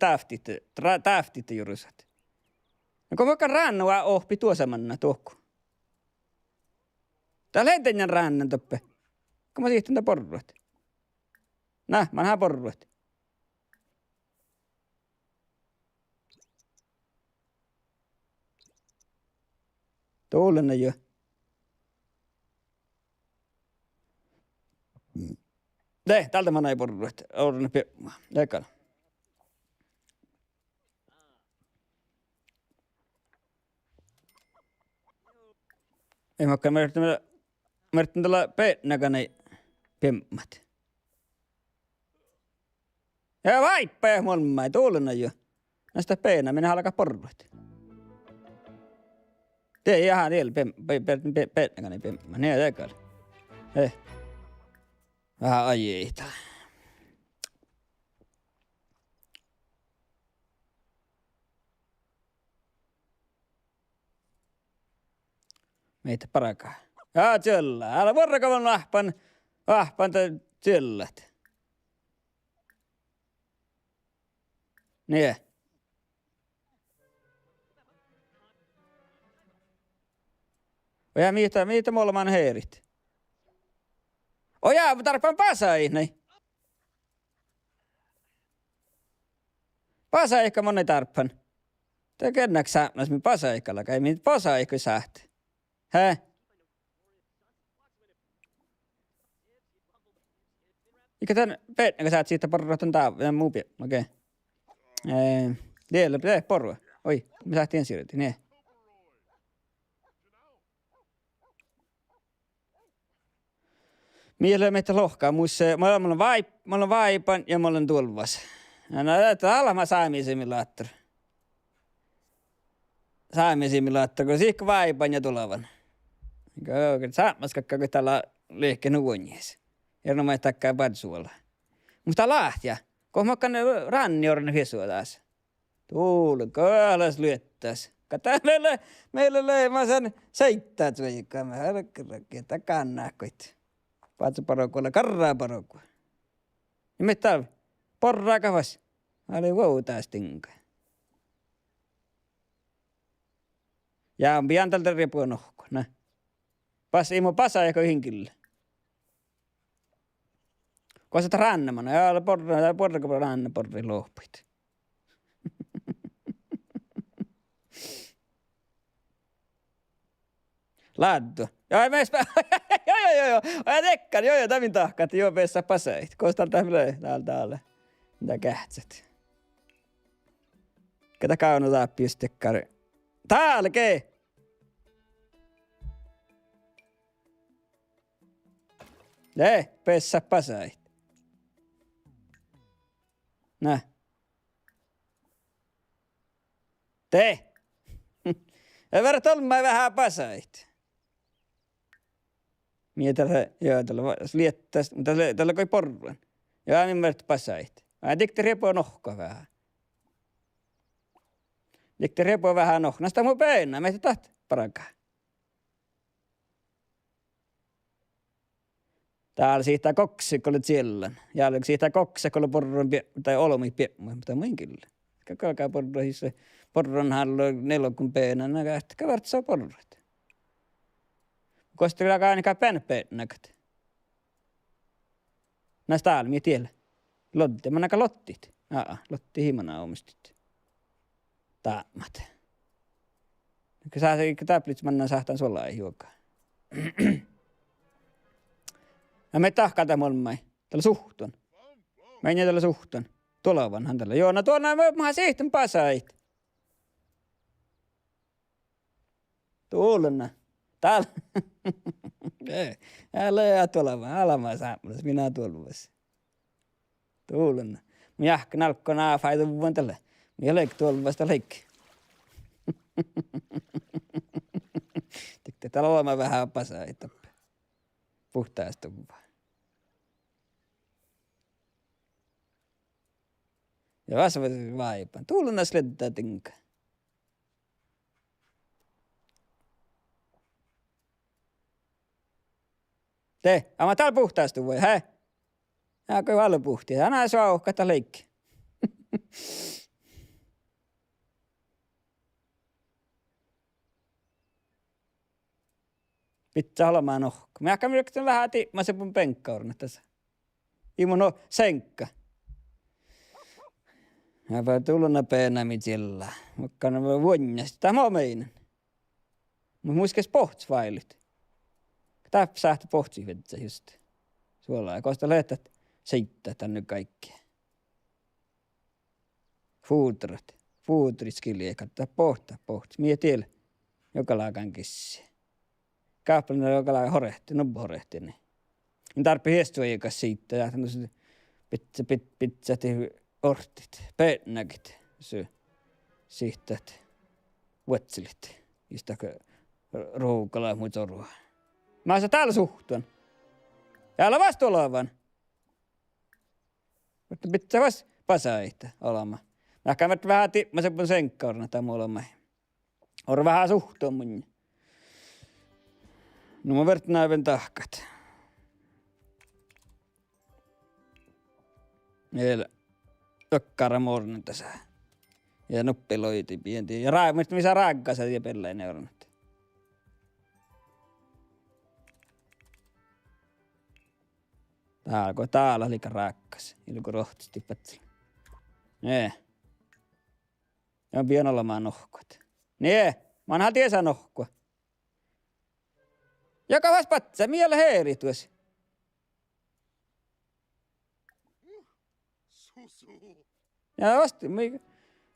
täftit jurusat. No kun vaikka rannua ohpi tuosamanna tuokku. Täällä ei teidän rannan toppe. Kun mä siihtin tää porruat. Näh, mä nähdään porruat. Tuulena jo. Täältä mä näin porruat. Oudun pepmaa. Lekana. Ei mä määritin tällä peenäkäni pemmat. Ja vaippa ja molma ei tuulena jo. Näistä peenä minä alkaa porruat. Tee ihan niillä peenäkäni pemmat. Niin lekana. Vähän ajeita. Meitä parakaa. Jaa, tjöllä. Älä vorrakavan ahpan tjöllät. Niin. Ja mitä molemmat heerit? Ojaa, tarpeen pasai, näin. Pasaikka moni tarpeen. Te kennäks säännäs min pasaikkalla, kai min pasaikka sähti. Hä? Ikä tän peetnäkä säät siitä porrotan tää muu pie, okei. Tiellä pitää porua. Oi, me sähti ensi yritin, nee. Mielellä meitä lohkaa muissa. Mä olen vaipan ja mä olen tulvas. No täällä mä saamisimmilaattori. Saamisimmilaattori, kun siikka vaipan ja tulevan. Saammas kakkaa, kun täällä liikkeen nuonjes. Erinomaisesti takkaa padsuolla. Musta lahtia. Kun mä oon ranniorinen hisua taas. Tuuli, kaalas lyöttäis. Meillä leima sen seittäät veikkaa. Mä hälkkäräkkiä takaan nähkoit. Patsu parokuolla, karraa parokua. Ja me täällä porraa kavas. Mä olin voutaa stinka. Ja on pian tältä ripua nohko. Nä. Imu pasa eikä hinkille. Kosa rannamana. Ja porra ranna porri lohpuit. Laddu. Joo, meespä. Joo. Oja tekkan. Joo, tämän tahkat. Joo, peessä pasait. Koostaan täältä alle. Mitä kähtsät. Ketä kaunu taappius tekkari. Täällä kee. Peessä pasait. Nä. Te. Ja verrat olemme vähän pasait. Mie tällä liettäis, mutta tällä koi porruan. Ja niin verrat pasait. Mä tikti repoa nohka vähän. Tikti repoa vähän nohka. Nästä mun peinä, meitä taht parakaa. Täällä siitä koksikolle tsillän. Jälleen siitä koksikolle porron tai olmi piemmä, mutta muin kyllä. Kalkaa porrohissa porron hallo nelokun peenä, näkä vartsaa porrot. Kosta kyllä ainakaan pänpeenäkät. Näistä täällä, mie tiellä. Lotti, mä näkä lottit. Lotti himana omistit. Taammat. Kun sä täplits mennään sähtään sulla ei juokaan. Ja me tahkaa tämän molemmai. Tällä suhton. Mä en tällä suhton. Tulevanhan tällä. Joo, no tuolla mä sehtän pasait. Tuulena. Täällä. Älä jää tulevan. Älä mä saamassa. Minä tulvassa. Tuulena. Mä jahka nalkko naafaitu vuon tällä. Mä leik tulvasta leikki. Tikte täällä olemme vähän pasaita. Puhtaasta kuvaa. Ja vasvasi vaipan. Tuuluna sleddaa tinka. Te, amma täällä puhtaasta voi, hä? Jääkö paljon puhtia? Anna sua uhkata leikki. Pitää olemaan nohko. Mä ehkä myrkitän vähän tiimmaisen mun penkkaurna tässä. Imo no senkka. Mä vaan tulluna peenämi sillä. Mutta ne voi vuonnasti. Tämä on meidän. Mutta muiskes pohtsvailit. Tää sähti pohtsi vedessä just. Suolla ja kosta lehtät seittää tänne kaikkea. Fuutrat. Fuutriskilje. Kattaa pohti. Mie tiellä. Joka laakan kissiä. Kaapelina joka lailla horehti, nubbo horehti. Niin tarpii hiestua eikas siitä. Ja tämmöiset pitsät ortit, peenäkit, sihtät, vuotsilit. Istaka ruukala ja muut orua. Mä sä täällä suhtuun. Ja älä vastu olevan. Mutta pitää vas pasaita olema. Mä ehkä vähän tiimmaisen senkkaurna tai mulla. On vähän suhtuun mun. No mä vert näivän tahkat. Meillä tokkara mornin tässä. Ja nuppiloiti pienti. Ja missä raakkaset ja pellein euronnut. Täällä oli rakkas. Ilko rohtisti patsilla. Nee. Ja on pian olemaan nohkot. Nee. Manhan tiesä nohkua. Joka vas patsa. Miellä heeri tuossa. Ja vasti.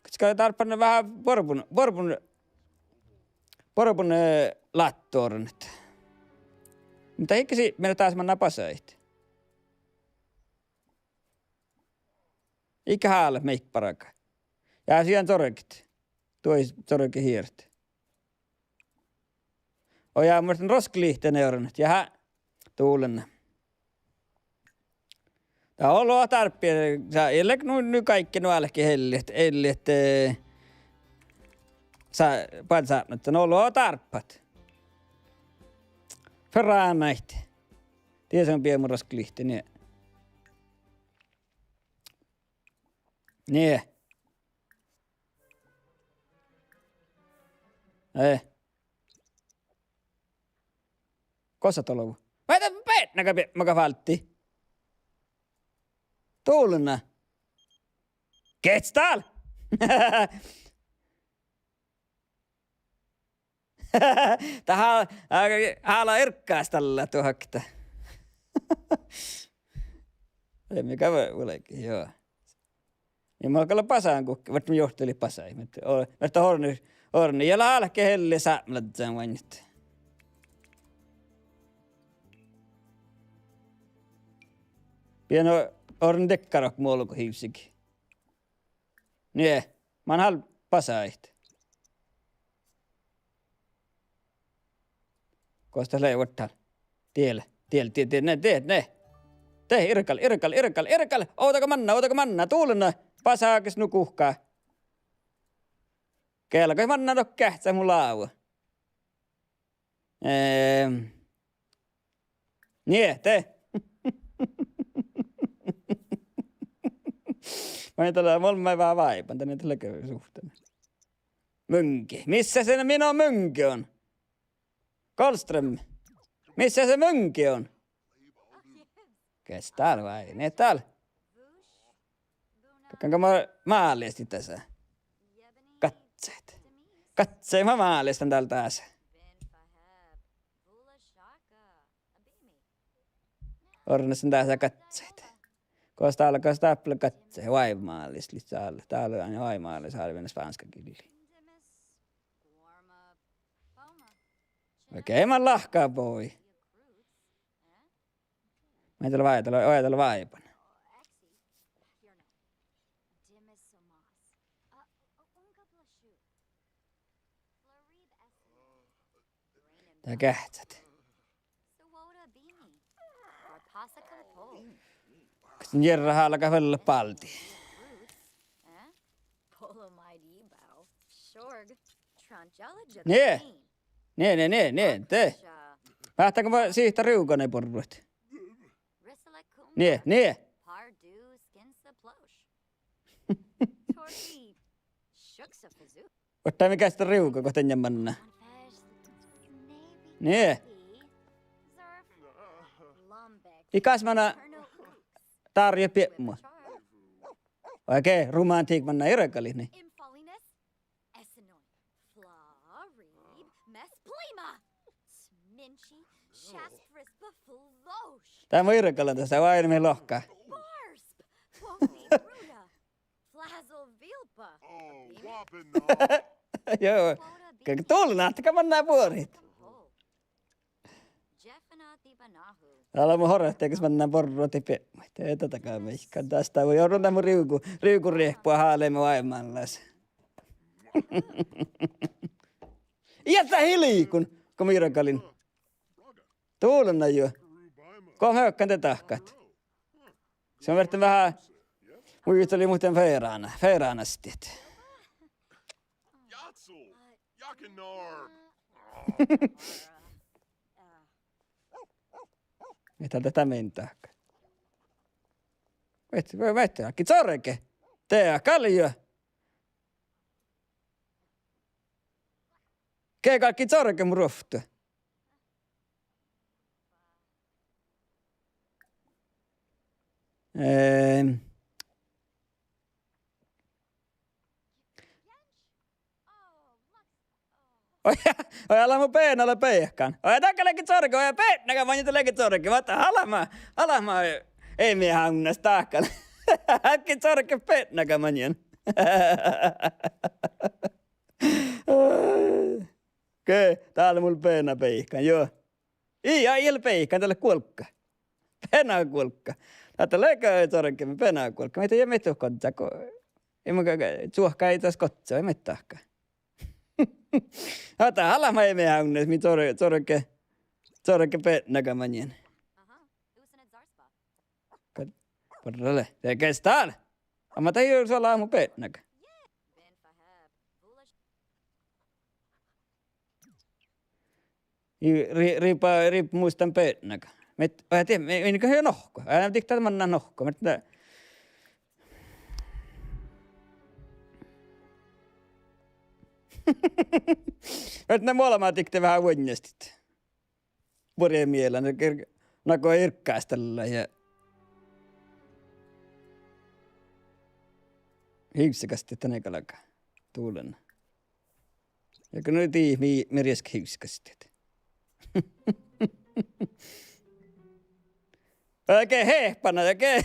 Koska tarpeen vähän porpun lattoornet. Mutta hikkisi meillä taas mennä pasait. Ikä häällä meik paraka. Ja siihen torkit. Tuois torki hiirti. Ojaa muistan roskliihteen euronnet. Ja tuulenna. Tää on ollut tarppia. Sä elek nu kaikki nuollekin helli, että sä pansaan, että ne on ollut tarppat. Ferraan näitä. Tiesä on pieni roskliihti, niin. Niin. Ei. Kossa tolovu. Mä et päät näkä valtti. Tuulena. Kets täällä? Tähän haala erkkaas tällä tuhakta. Ei mikä voi olekin, joo. Ja mä alkaa pasaan kukki, vaikka mä johteli pasai. Mutta horni ja laalke helle säämlätsään vannit. Pieno horni dekkarok muolko hiipsikin. Nie, mä oon hal pasait. Kosta leivot täällä. Tielle. Ne. Tee, irkal. Ootako manna, tuulena. Pasaakis nukuhkaa. Kelkoi manna no kähtsä mun laua. Nie, tee. Mä en tällä molemmai vähän vaipan tänne tällä suhteen. Mönki. Missä se minun mönki on? Kolström. Missä se mönki on? Kes täällä vai? Ne täällä. Kakkanko mä maalistin tässä? Katseet. Katseen mä maalistan täällä taas. Ornestin tässä katseet. Koska alkaa stappilla katseen vaimaallislit täällä. Täällä on aina vaimaallis halvina spanska kieli. Okei, mä lahkaa poi. Mä en tällä ajatella vaipan. Tää kähtsät. Kun Jerra alkaa välillä palti. Nee, tee. Lähtääkö mä siitä riukonen porruit? Nee. Ottaa mikä sitä riuko, kun tänne mennään. Nee. Ikas mä tarja piemmua. Oikein, romantiik mennä irkali, niin. Tää on irkalla tässä, vai enemmän lohkaa. Joo, kaikki tuolla nähtäkö mennään vuorit. Täällä on mun horrehteekas mennään porruoti piemmua. Ei tätäkään meikään. Tästä voi jouduta mun riukuriehpua haaleemme vaimanlas. Jätä hiljaa, kun mä irkalin. Tuulena jo. Kom hökkän te tahkat. Se on verran vähän. Muisteli muuten feeraanasti. Mitä tätä mentahka? Vette, äkki sorke. Tee kaljo. Kee kaikki sorke mun roftu. Oi ala mun peenalle peihkan. Oi takalekin sorki, oi peennakaan vaan niitä leikit sorki. Vata alama ei mie hannas taakkaan. Häkki sorki peennakaan manjen. Okei, täällä mulla peena peihkan, joo. Ei peihkan, täällä kuolkka. Peena kuolkka. Tätä leikkaa sorki, peena kuolkka. Mä ei tiedä metu kotsa, kun ei mä suohkaa ei taas kotsa, ei mettahkaan. Hata alama ei mea unnes, mi sorke peennakaan manjen. Porralle, se kes täällä. Amma tajuu suola aamu peennakaan. Riip muistan peennakaan. Mä tiedän, ei niinkö hyvä nohko. Älä tiktaa manna nohko. Nyt ne molemmat tikte vähän uudestit. Purjeen mielellä. Ne nakoo irkkaistella ja hiuksikasti tänne kalakaan tuulen. Ja kun nyt ei merjesk hiuksikasti. Oikein hehpana, oikein.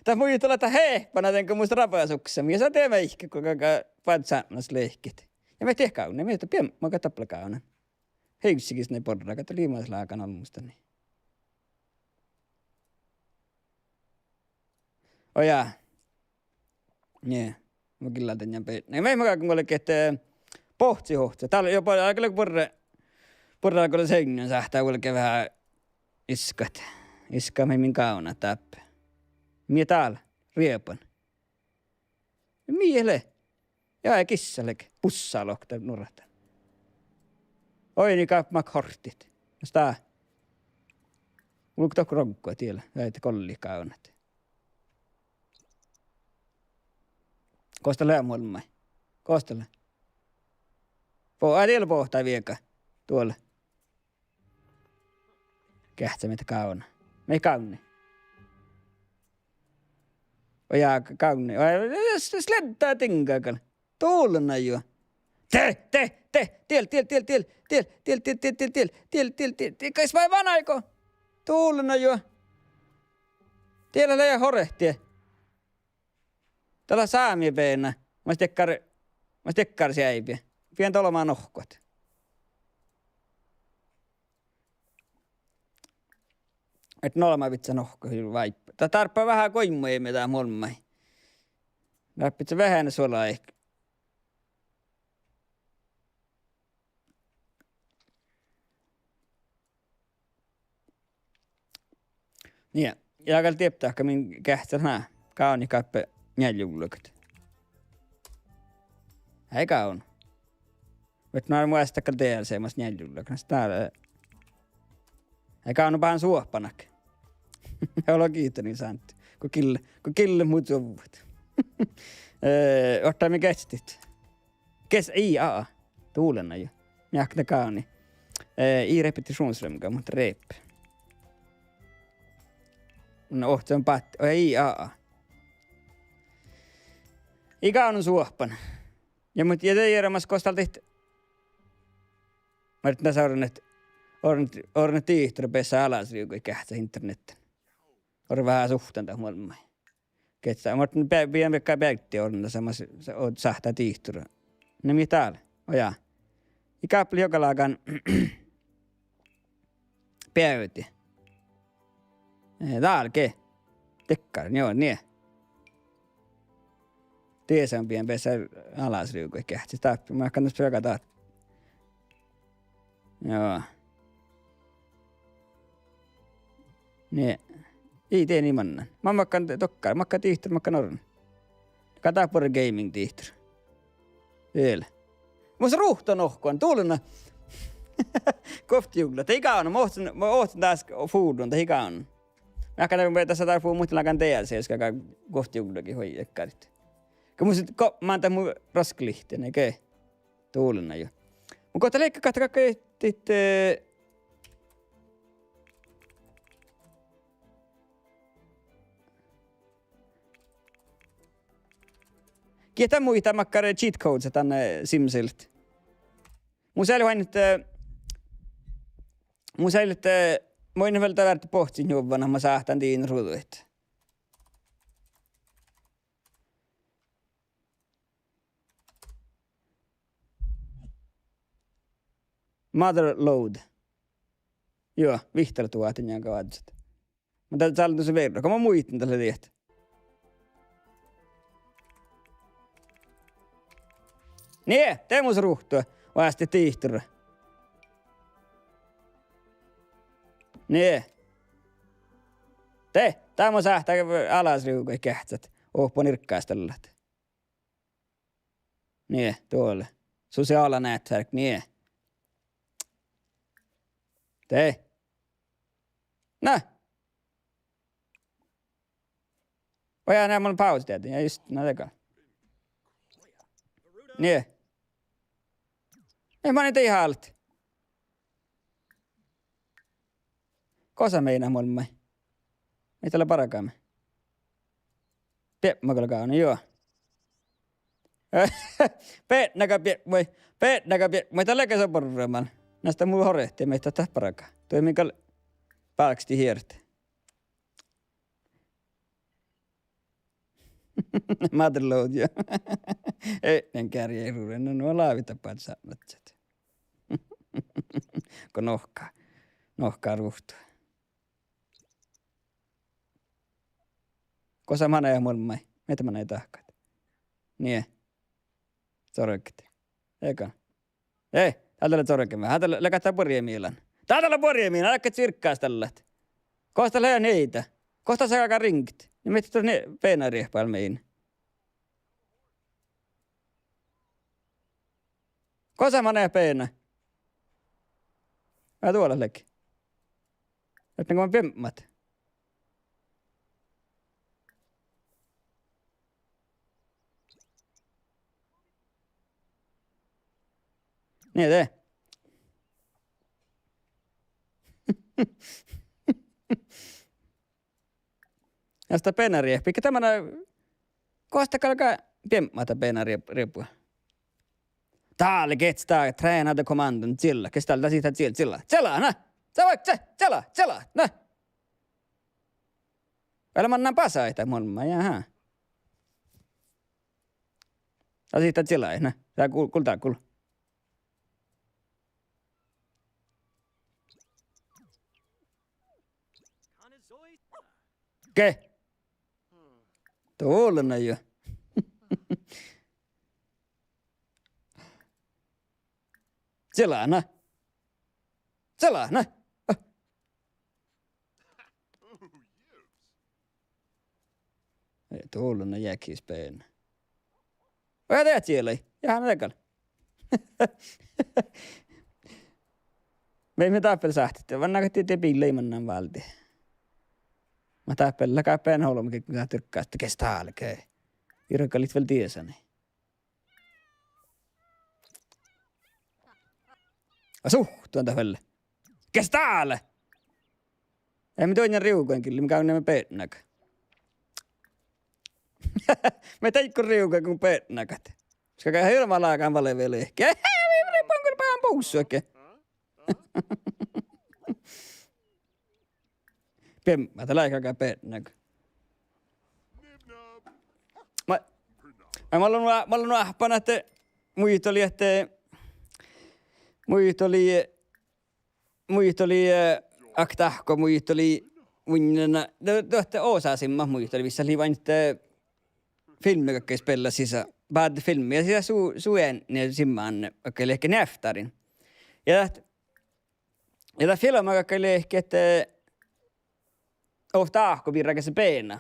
Tämä muistuu olla hehpana, tenko muista rapasuksia. Mies on teemä ihke, kun patsaannas leihkit. Ja me tiedä kaunen, me tiedä, mä katsotaan kaunen. Hiuksikis ne porraa, kato liimaislaakan olmusta. Ojaa. Niin, mä kyllä tänään peitän. Mä ei mäkään kun ollekin, että pohti hohti. Täällä jopa aika porraa kun seinän sähtää ollekin vähän iskat. Iskaa min kauna täppä. Mie täällä, riepan. Miele. Ja kissallekin, pussaa lohta nurrata. Oi niin kaupmak hortit. Jos tää. Mulla on tokko ronkkoa tiellä, jäitä kolli kaunat. Koostella mulle. Koostella. Tiellä pohtaa vieka. Tuolla. Kähtsämetä kauna. Me ei kauni. Ojaa kauni. Släntää tinkaakaan. Tuulena jo. Tiel. Kais vai vanaiko? Tuulena jo. Tiellä leijä horehtie. Tällä saamia peenä. Mä stekkar säipiä. Pien tolomaan nohkot. Et nolma vitsa nohko hyl vaippa. Tää tarppaa vähän koimmoja mitä molmai. Läppitsä vähän suolaa ehkä. Niin, ja kyllä tiedä, että min kähtsä nää. Kauni kappe njäljullukat. Ei kaun. Vet mä muista kyllä teillä semmoista njäljullukat. Täällä. Ei kaunu pahan suohpanak. Olo kiittoni santti. Kun kille muut sovuvat. Ottaa me kestit. Ei tuulena jo. Mjäktä kauni. I repetitionsrumka, mutta rep. No, se on patti. Ei Ikä on suohpan. Ja mut jätejärjemässä kostal tehty. Mä nyt näsauran, että orne tiihtori pessä alas riukui kähtsä internetten. Ori vähän suhtanta huolimai. Ketsä. Mä nyt pian vekkaa päitti orne samassa sahtaa tiihtori. Ne mi täällä. Ojaa. Ikäppeli joka laakan päyyti. Täällä ke. Tekkar, joo, niin. Tiesän pian pessä alas riukui kähtsä. Tappi. Mä kannattais pyökä taat. Joo. Niin. Ei tee niin mannan. Mä makkaan tokkaan. Makkaan tiihtori, makkaan orne. Katapuri gaming tiihtori. Vielä. Musta ruhto nohkoon. Tuulena. Koftijuglat. Ikä on. Mä ohtsin taas foodun. Ikä on. Mä katsoin, että tässä tarvitsee muistellakaan DLC, jos käy koftijuglakin hoijakkarit. Kun mä antaa mun rasklihteen, eikä tuulena jo. Mun kohta leikka kahta kakkaittit. Kiitä muita makkare cheat codes tänne Simsilt. Mun säilyt moin vältä värti pohtin juovana mä saahtan tiin ruuduit. Mother load. Joo, vihtar tuotin ja kaadset. Mä täytyy saada se verran, kun mä muistin tällä liettä. Nee, tee mun ruhtua. Vaasti tiihtyä. Nee. Tää mun sähtää alas riukoi kähtsät. Ohpo nirkkaistella. Nee, tuolle. Sosiaala näyttää, nee. Tee. Nää. Vai nää mun pausi tietenkin. Ja just, nää tekaan. Nee. Ei mä niitä ihan alti. Kosa meinaa mulle. Ei tällä parakaamme. Piepmakalla kauni, joo. Peetnäkä piepmoi. Peetnäkä piepmoi. Tällä kesä porreemaan. Näistä mulla horehtii meitä tähän parakaa. Toi minkä palksti hiertä. Motherload, joo. En kärjä ruuden. No nuo laavitapaat saanat. Kun nohkaa ruhtua. Kosa mana ja mulmai. Meitä mana ei tahkat. Nie. Sorkit. Eikä. Ei, täältä ole sorkimia. Täältä läkättää porjemiilan. Täältä ole porjemiilan. Älä tsirkkaas tällat. Kohta lää neitä. Kohta saa aika rinkit. Ja meitä tuossa ne peenariehpail mein. Kosa mana ja peena. Mä tuolla leki. Että kun mä piemmat. Niin tee. Ja sitä penariä. Pikkä tämmönen. Kosta kalkaa piemmata penariä riippua. Täällä kestää treenata kommandon sillä. Kestää siitä sillä. Sillä, nä. Sä voit sillä, nä. Vielä mannan pasaita mulma, jaha. Ja siitä sillä, nä. Tää kultaa. Ke? Tuolla jo. Selana. Ei tuolla jäkispeen. Vad teet siellä? Jahan näkään. Me emme tappel sähtitte, vaan näkötti te pilleimannan valti. Mä tappel läkäpeen holmikin, kun sä tyrkkää, että kestää alkee. Irkalit vielä tiesäni. Tuon tähvelle. Kestää ale! Ei me toinen riukoin kyllä, mikä on nämä peetnäkö. Me teikko riukoin kuin peetnäkät. Koska käy hirma laakaan valeveli ehkä. Ei kyllä pään puussu oikein. Mä tällä eikä peetnäkö. Mä olin ahpana, että muit oli aktahko, muit oli munnena. Tuotte osasimma muit oli, missä oli vain filmi, joka spela sisä. Bad filmi, ja siellä suen ne simmaan, joka oli ehkä näftarin. Ja tämä filmi, joka oli ehkä, että ofta ahko virrakesi peena.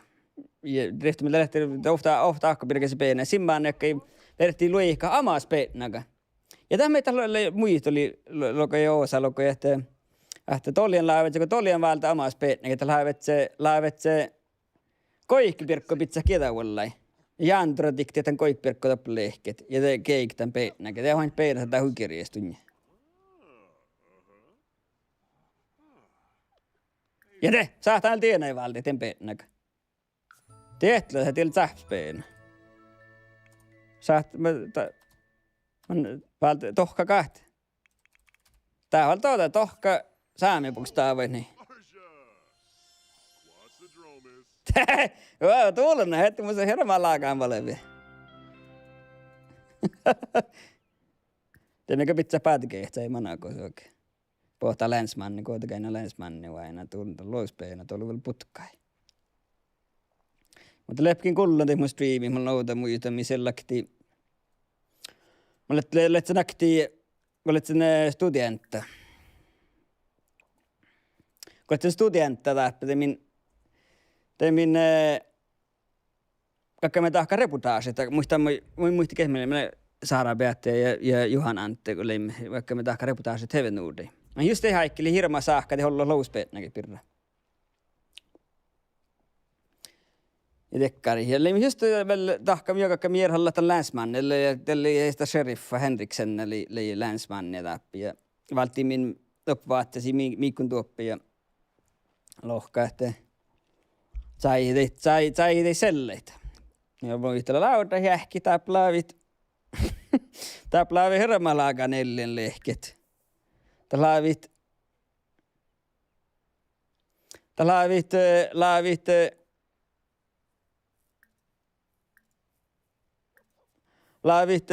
Ja driftimillä lähti ofta ahko virrakesi peena. Simmaan, joka vertiin luihka amas peenaga. Ja tämä meitä muist oli lokoja osa lokoja, että toljen laivat, kun toljen valta amas peenaga, että laivat se koikkipirkko pitää ketävuollai. Ja antro dikti, tämän koikkipirkko toppelehket. Ja te keik tämän peenaga. Ja vain peenaga tätä huikirjeestunja. Ja te, saattaa tienä valta, tämän peenaga. Tehtlä, että teillä sähspeen. Saat tohka kahti. Tää on tohka saamipuks taavai niin. Joo, tuulen heti mun se hirveän laakaan valevia. Tiedänkö pitää päätäkin, että se ei manako se oikein. Pohtaa länsmanni, kuitenkin länsmanni vai aina tuntuu loispeina, tuolla vielä putkai. Mutta lepkin kullan tehdä mun striimi, mulla nouta muita, missä lakti. Mä olet se nakti, olet sen studentta. Kun olet sen studentta läppä, temin kaikki me tahka reputaasit. Muisti kehmille, Saara Beatte ja Juhan Antte, kun leimme, vaikka me tahka reputaasit heven uudin. Mä just ei haikkeli hirma saakka, te olla louspeetnäkin pirra. Ja tekkari. Ja leimme just tahka joka mierhalla tämän länsmannelle ja tälle sitä sheriffa Henriksen eli länsmanne läpi. Ja valtiin min uppvaattesi miikun tuoppi ja lohka, että sai ei selleitä. Ja voi yhtälä lauta jähki taplaavit. Taplaavi hirmalaaga nellen lehket. Laavit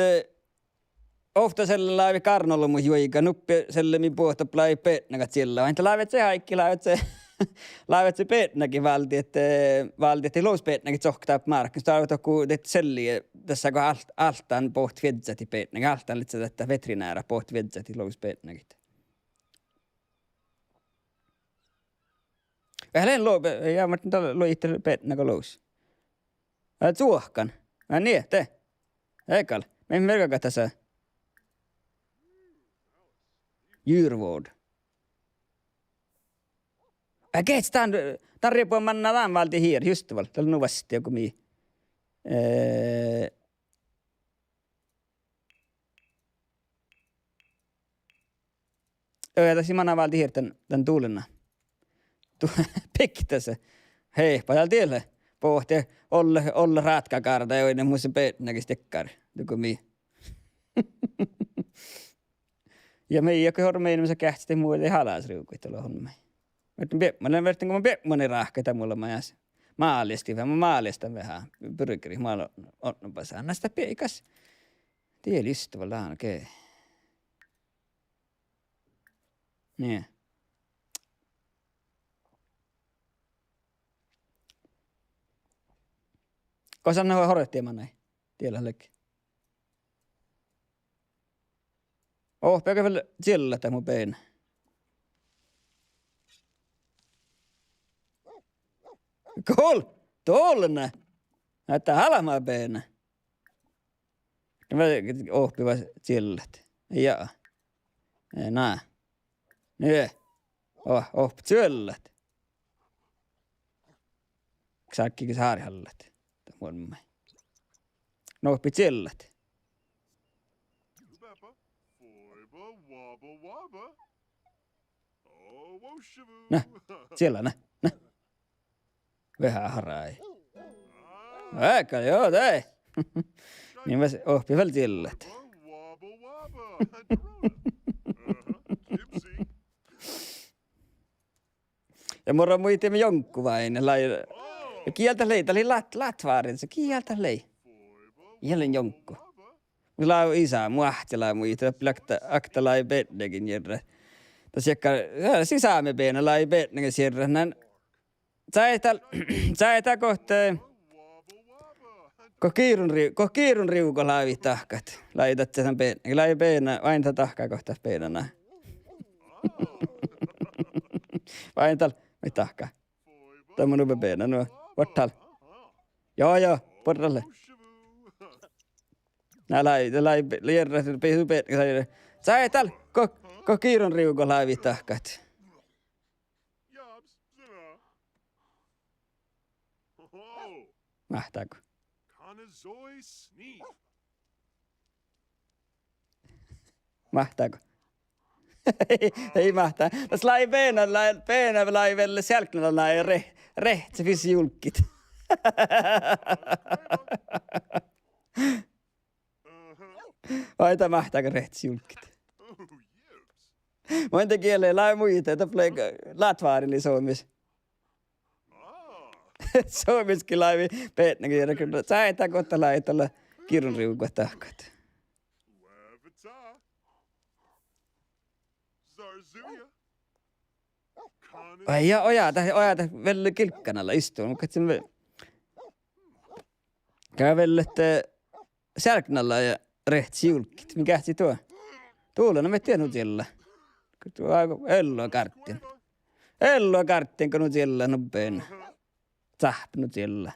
ofta selle laavi karnolla mun juika nuppi selle mi puhta plai petnakat sillä. Vain laavet se haikki, laavet se petnakin valti, että luus petnakin tsohtaa markkin. Laavet joku selliä tässä kun altaan poht vedzati petnakin. Altaan litsa tätä veterinäära poht vedzati luus petnakit. Älen loope, ja mä itse petnako luus. Suohkan. Niin, te. Ekal. Me ei merkaka tässä. Djurvård. Keets, tän riippuen manna tämän valti hier, just val. Tällä on vasti joku mii. Tässä manna valti hier tän tuulena. Piktäse. Hei, täällä tielle. Pohti olla ratkakarta, joiden muissa petnäkin stekkari. Joku mii. Ja me ei jokin hormein, missä kähtsi muuta ei halasriukuit olla hommai. Mä olen vertin, kun mä pekmonen rahkeita mulla majas. Mä maalistan vähän. Pyrkiri, mä onnonpa saada sitä peikas. Tieli ystävällä okei. Niin. Kosan ne horrettiin mä näin. Tiellä lekki. Pekä vielä siellä tämä mun peinä. Cool! Tuollena! Näyttää halamaa peinä. Oppiva siellä. Jaa. Nää. Nyt. Oppi siellä. Saakkikin saarihallat. Tämä no oppi siellä. Nä, siellä nä. Vähän harai. Aika joo, tei. Niin mä oppi vielä siellä. Ja moro muitimme jonkku vain. Kieltä lei, tää oli latvaarin, se kieltä lei. Jälleen jonkku. Mulla on isä, muahtila muita, akta lai bednekin järre. Tässä jäkkä, sisäämme peenä lai bednekin järre. Sä kohta, kun kiirun riuko laivi tahkat. Laitat sen bednekin, lai peenä, vain ta tahkaa kohta peenänä. Vain tal, mit tahkaa. Tämä on upe peenä, no, vattal. Joo, porralle. Nää lai järre, peisu bednekin. Sä ei tal, kun kiirun riuko laivi tahkat. Mahtaako? Mahtaako? Ei mahtaa. Tässä lai peenä laivelle sälknällä lai rehtse vissi julkit. Tämä mahtaako rehti julkit. Monta kieleen lai muita, että tulee latvaarili suomis. Suomiskin laivi peetnäkin, ja kyllä sä ei takota laitella kirun riukua tahkat. Ai ja ojata vielä kilkkanalla istuu, mutta kävellette särknalla ja rehti julkit. Mikä se tuo? Tuolla no me tiedän siellä. Tuo on Elloa karttiin, kun siellä nopein. Sähpnut siellä.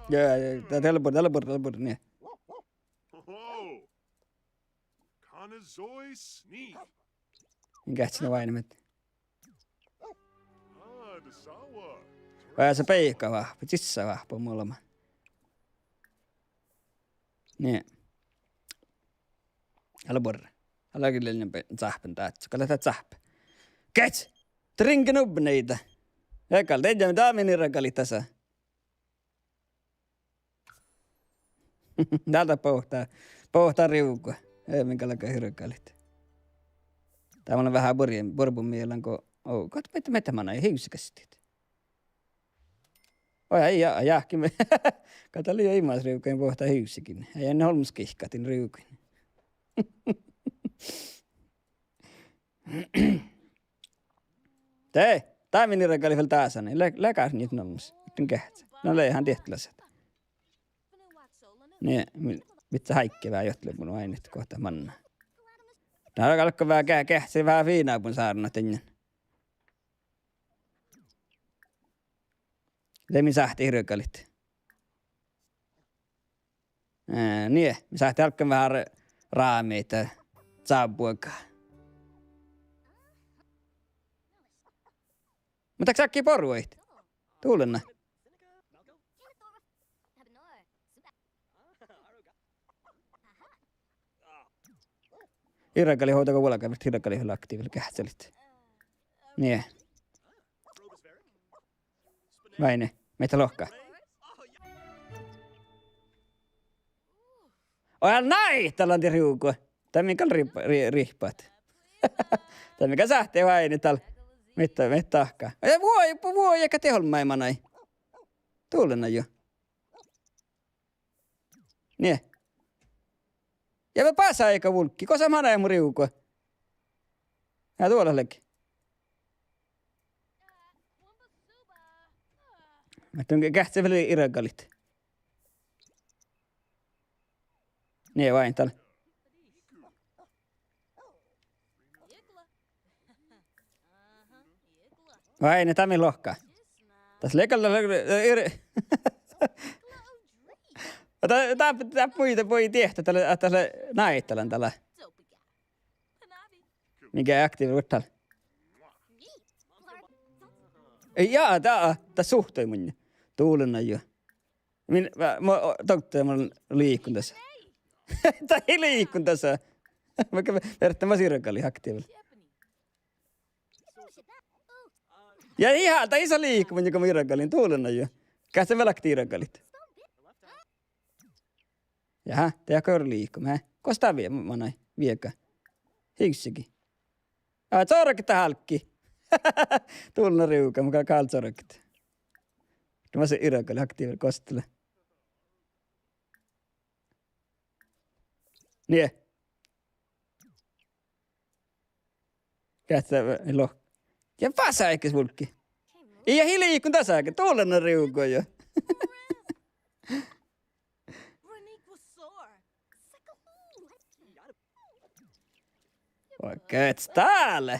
Ja, teleport, niin. Mikä sinä vainimet? Vai se peikka vahva, sissa vahva molemmat. Niin. Älä kyllä sähpän tähtsä. Kalla sähpä. Kets! Trinken upp niitä. Ekal, teidän mitä meni rakali tässä. Täältä pohtaa riukua. Ei minkälainen hirkalit. Tää on vähän borbun mielän, kun... Katso, mitä mä näin hiusikästi. Oi, ei jahki me. Kato liian imasriukoin pohtaa hiusikin. Ei ennen holmuskihkatin riukoin. Tää meni rakali vielä taas, niin läkäs niitä nommas. Nyt kähtsä. No leihän tehtäläset. Niin, mitä häikkiä vähän johtele mun ainetta kohta manna. Tää alkaa vähän kähtsä vähän viinaa mun saarnat ennen. Lemi sähti hirkalit. Niin, me sähti alkaa vähän raameita saapuakaan. Mutta säkki poruit? Tuulenna. Hirkali hoitako vuolakävät hirkali hyllä aktiivilla kähtselit. Niin. Vaine, meitä lohkaa. Ojan näin, tällä on riukua. Tämä minkä rihpaat. Tämä mikä sähtee vaine tällä. Mitä tahkaa. Voi, eikä teholmaa näin. Tuulena jo. Niin. Ja me pääsään eikä vulkki. Kosa mä näin mun riukua. Ja tuolla leki. Mä tuon kähtsä vielä irakalit. Niin vain tällä. Vai ne tämän lohkaa. Tässä lekalla Tää voi tehtä tällä näittelen tällä. Mikä aktiivinen täällä? Jaa, tää suhtoi mun. Tuulena jo. Mä totta liikun tässä. Tää ei liikun tässä. Mä verran mä sirkali aktiivilla. Ja ihan, tää iso liikkuminen, joka mä irrakalin tuulena jo. Käsä vielä aktiirakalit. Jaha, tää on liikkumaan. Kostaa vie, mä näin, viekö. Hiksikin. Tsorokit halkki. Tuulena riuka, mukaan kaltsorokit. Mä se irrakali aktiivilla kostele. Niin. Käsä lohka. Ja pääsääkes vulkki. Ja hiljikun tasaakin, tuollainen riuku jo. Oikein, et täällä.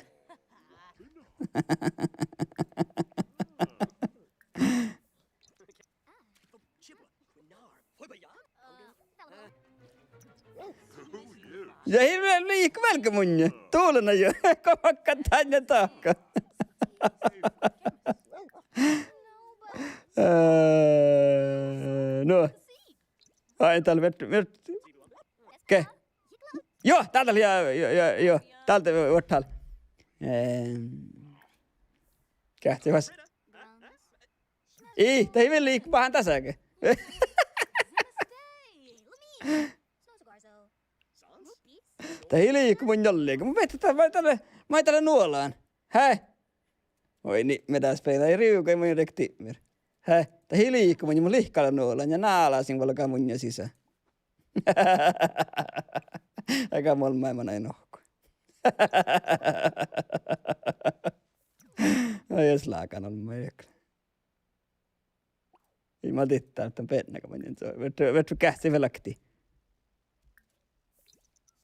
Ja hirveän liikku välkä munja. Tuulena jo. Komakka tänne taakka. No. Ai täällä Ke? Joo, täältä oli, joo, täältä ottal. Kähti vas. Ei, tää ei vielä liikku pahan tässäkin. Tää ei liikku mun jolliin. Mun vettä mä tälle nuolaan. Häh? Oi niin, me tässä peilaa ei riuka, ei mun rekti. Häh? Tää ei liikku mun lihkalla nuolaan ja naalasin valkaa mun ja sisään. Aika mulla maailman ei nohku. Ai jos laakan on meikö. Ei mä tittaa, että on pennäkä mä niin se on. Vetty kähti vielä akti.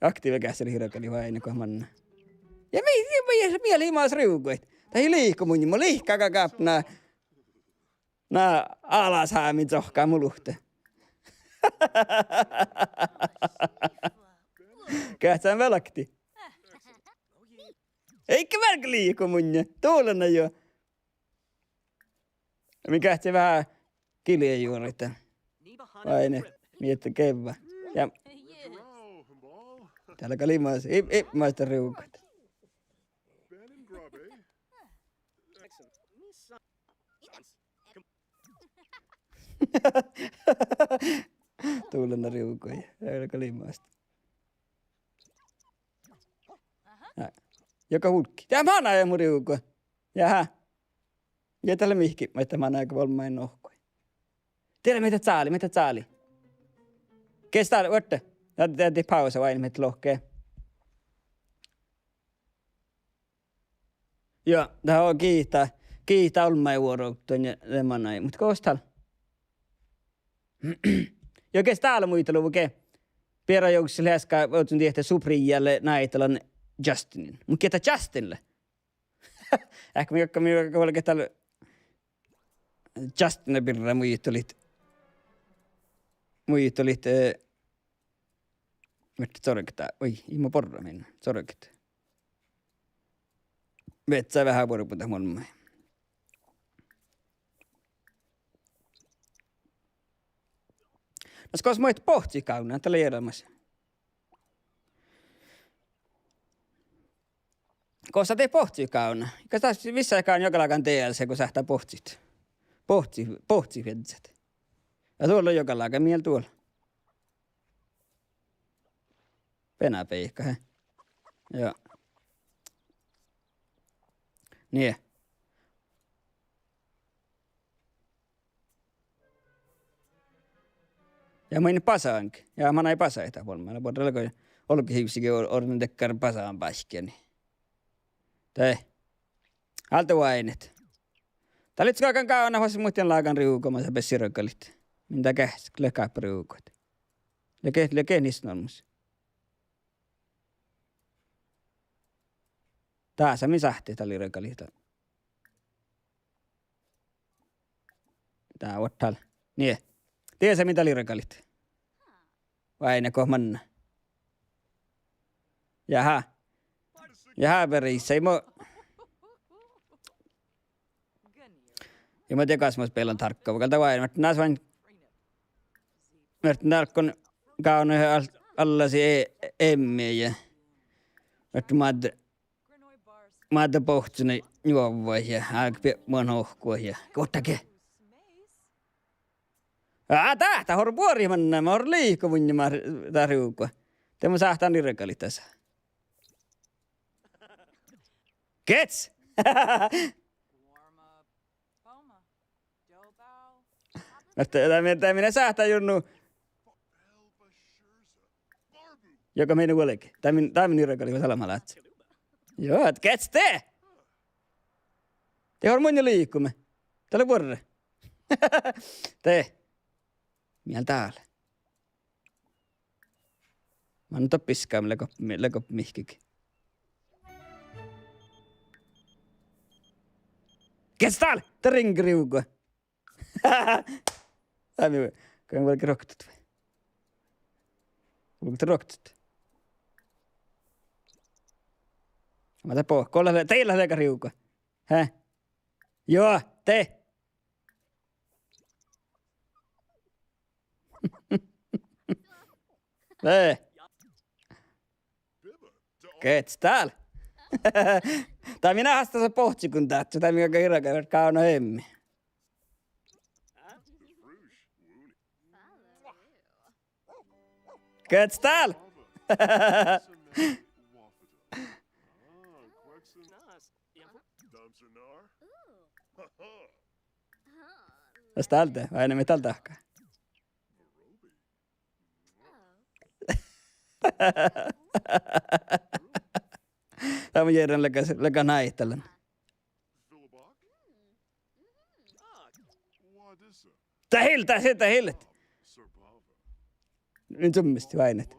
Aktiivi kähti hirkali vai ennen kuin manna. Ja mieli himaas riukoit. Tai ei liikku mun, mä liikkaa kakap nää alas häämin sohkaa mun luhte. Kähtsään velakti. Eikä välkä liiku munne. Tuulena jo. Me kähtsään vähän kiljen juurita. Aine. Miettä kevää. Ja täällä kalimaas. Ei maista riukot. Tuulena riukoja. Täällä kalimaasta. Joka hulkki. Tää mä annan mun riukoa. Jaha. Ja tällä mihki. Mä että mä annan aika valmain nohkoi. Tiedä mitä saali. Kestää, otte. Täytyy pausa vain, mitä lohkee. Joo, tää on kiittää olmain vuorouktoon ja lemanai. Mut koostal. Jo kestää muita luvuke. Pierä jouksille häskaa, ootsun tiehtä Suprijalle näitelan Justinin. Mut ketä Justinille? Ehkä minä olemme täällä Justinille pirra muijit olit Mette sorkita. Oi, ima porra mennä. Sorkita. Vetsää vähän porputa molemmai. No skos moit pohtii kaunaa tällä järjelmässä. Koska te pohtii kauna. Kas missä aikaan jokalakaan DLC, kun sähtää pohtit. Pohtii vetsät. Ja tuolla on jokalakaan miel tuolla. Penäpeikka, he. Joo. Niin. Ja mä en pasaankin. Ja mä näin pasaita polmalla. Podella kun olkihivsikin on tekkar pasaan paskiani. Tai altuainet. Talit kaakan kauna hosi muuten laakan riukomassa pessirökalit. Mintä käs lekap riukot. Leke nisnormus. Taas mi sahti tali rökalita. Tää ottal. Niin. Tiesä mitä lirakalit. Vai ne kohmanna. Jaha. Jaha perissä. Ei mä tekas mä pelan tarkkaa. Vaikka vain. Mä näis vain. Mä nälkon kauna allasi emmiä. Mä pohtsinut juovua ja alkoi mun hohkua ja kohtake. Tähtä hor puori manna. Mä hor liikuvun ja mä tarjukua. Te mä sahtaan irrekali tässä. Kets! Tämä minä sähtää junnu. Joka meidän kuolekin. Tämä minä irrekali kun salama lähtsä. Joo, et kets te! Te hor mun jo liikumme. Tällä vuorre. Te. Miel täällä. Mä nyt on piskaa lekop mihkikin. Kes täällä? Tää ringriukua. Kai mä roktut vai? Voiko roktut? Mä tää poh. Teillä on riukua. Häh? Joo, te. Kets täällä. Tai minä haastan se pohtsi kun tähtsä, tai mikä kirjakäyvät kauna emmi. Kets täällä. Jos täältä, vai enemmän täältä tahkaa. Tämä on järjen lega näittelen. Tää hillet. Nyt tummisti vainet.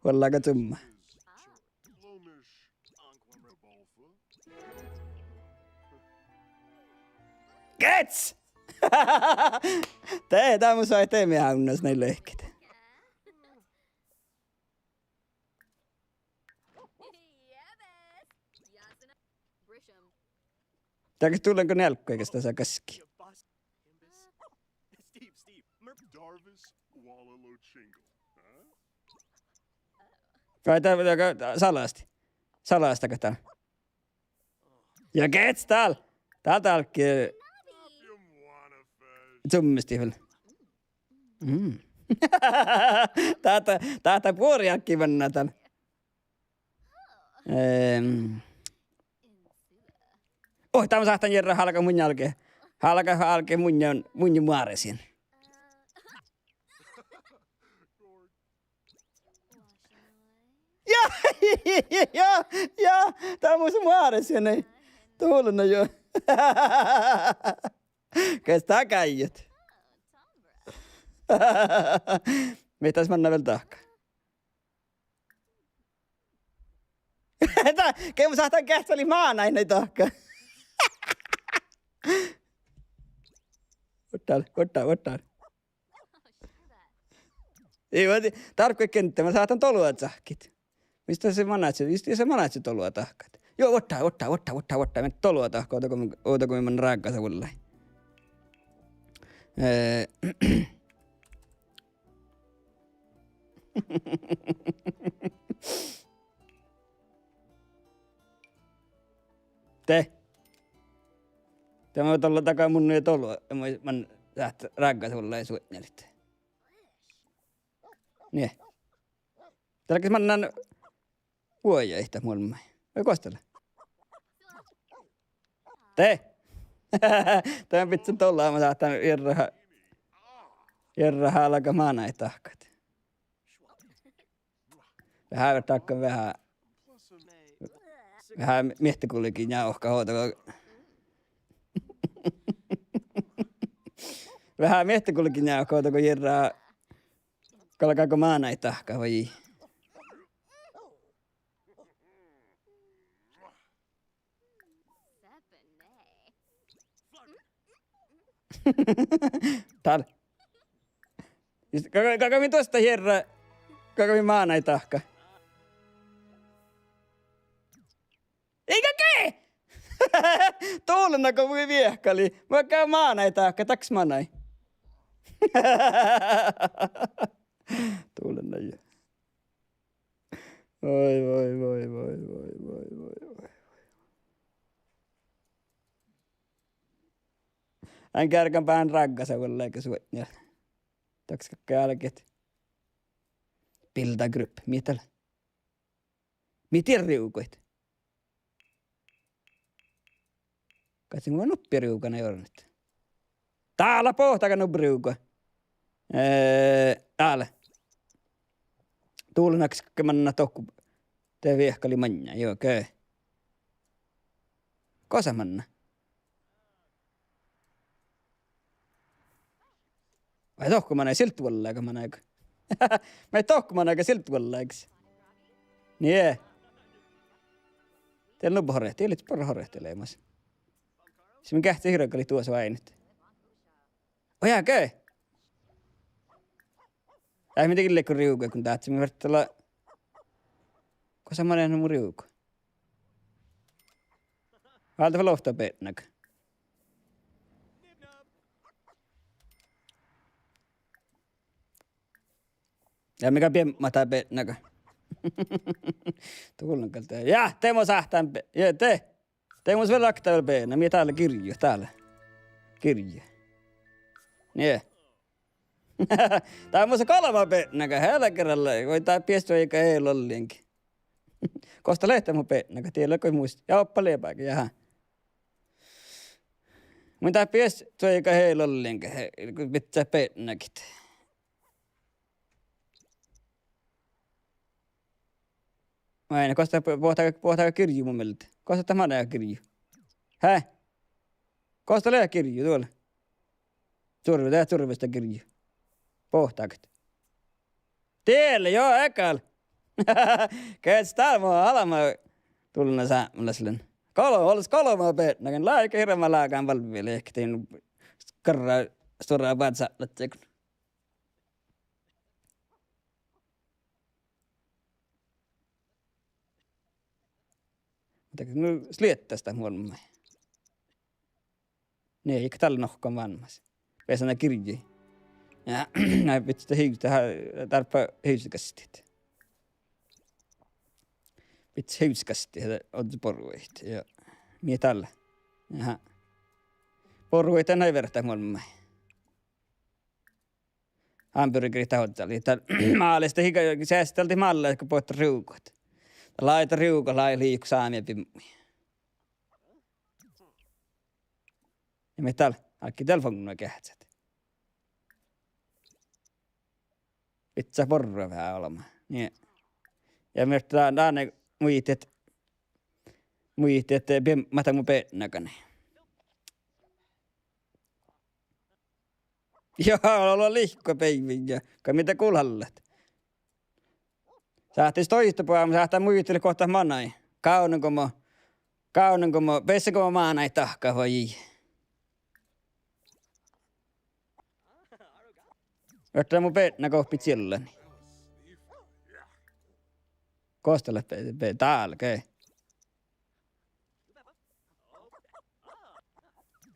Huollaanko tumma? Kets! Tää mun sai teemme haunas näin lehkit. Tääkin tulenko nälkko eikä sitä saa käski? Vai tää salasti? Salastako tää? Ja Kets täällä? Täältä alkki tummisti vielä. Täältä puoriakki mennä täällä. Tää on sahtan järjellä halka mun jälkeen. Halka alkeen mun maaresin. Ja, tää on mun maaresin ei. Tuulena jo. Kestää käijät. Mitäs mennä vielä tahkaa? Kei mun sahtan kähtseli maanain ei tahkaa. Ottaa. Ei vati, tarkkoja kenttä, mä saatan tolua tahkit. Mistä se manatsi tolua tahkat? Joo, ottaa. Mä tolua tahka, ootako mä mennä raakkaasa mulle. Tämä on tuolla takaa mun ja tolua. Mä lähtä raakkaasa mulle ja suetnelit. Niin. Tälläkäs mä annan vuojaihta mulle. Vai kostella? Tämän pitsin tollaan mä saatan järraha alkaa maanai tahkat. Vähän miehtikullikin jauhka hoitako. Vähän miehtikullikin jauhka hoitako järraha. Kalkaako maanai tahka vai? Täällä. Kakamin tosta herra. Kakamin maanai tahka. Eikä kee! Tuulennako voi viehkali. Mä käyn maanai tahka. Taks maanai. Tuulenna jo. Voi. Hän kärkän pään raggasa volla eikä suetnia. Taks kakka alket. Bildagrupp. Mitäl? Miten riukoit? Katsin kun nuppiriukana jornit. Täällä pohtaka nuppiriukoa. Täällä. Tuulenaks kakka manna tohku. Tee viehkali manja. Joo, köy. Kosa manna. Vai tohku manna siltu vallaika mannaika. Mä ei tohku mannaika siltu vallaiks. Nie. Teillä nubba horehti. Teillä porra horehteleemas. Se min kähti hirveäkali tuossa väinyt. Ojaa, köy. Ei mitenkin leikku riukoja, kun tahtsi. Mä verrat olla. Kosa mä olen mun riuko. Valtava lohtaa peetnäkö. Ja mikä piemmata peetnäkö. Tuulunkalta. Ja, Teemo sähtään. Ja, te. Teemo vielä laktaa vielä. Mie täällä kirjo, täällä. Kirjo. Nie. Tää on musta kolma pennäkä. Häällä kerralla. Voi tää piestu eikä ei lollienkin. Kosta lehtä mun pennäkä. Tiedä kun muista. Ja oppa liepääkin. Jaha. Mun tää piestu eikä ei lollienkin. Kun pitää pennäkit. Mä en, kosta pohtaa kirju mun mielestä. Kosta tämä näe kirju. Hä? Kosta lää kirju tuolla. Turvista kirju. Pohtaakit. Tielle, joo, äkäl. Käets täällä mua alama tulna säämällä silleen. Olis kolmaa petnäkin. Laika hirveän lääkään valmiille. Ehkä tein karraa storaa päät No sliettää sitä huonommin. Niin, eikä tällä nohkaan vanhas. Pesänä kirjii. Ja näin pitää tarpaa hyysikästi. Pitää hyysikästi, että on poruit. Ja mie tällä. Jaha. Poruit näin vertaa huonommin. Hamburgerit hotelli. Maalista säästelti maalla, kun poitta riukot. Laita riuko, lai liiku saamia pimmui. Ja me täällä, kaikki telefonilla kähtsät. Pitää porrua vähän olemaan. Niin. Ja myös tää ne muitet, mä tämän mun pennäkäni. Joo, ollaan lihkko peivin ja kai mitä kulhallat. Sähtis toista puolella, sähtää muittele kohta manai. Kaunanko mo, pessäkö mo maanai tahkaa vai? Jotta mun pennä kohpit silläni. Kostele täällä, kei.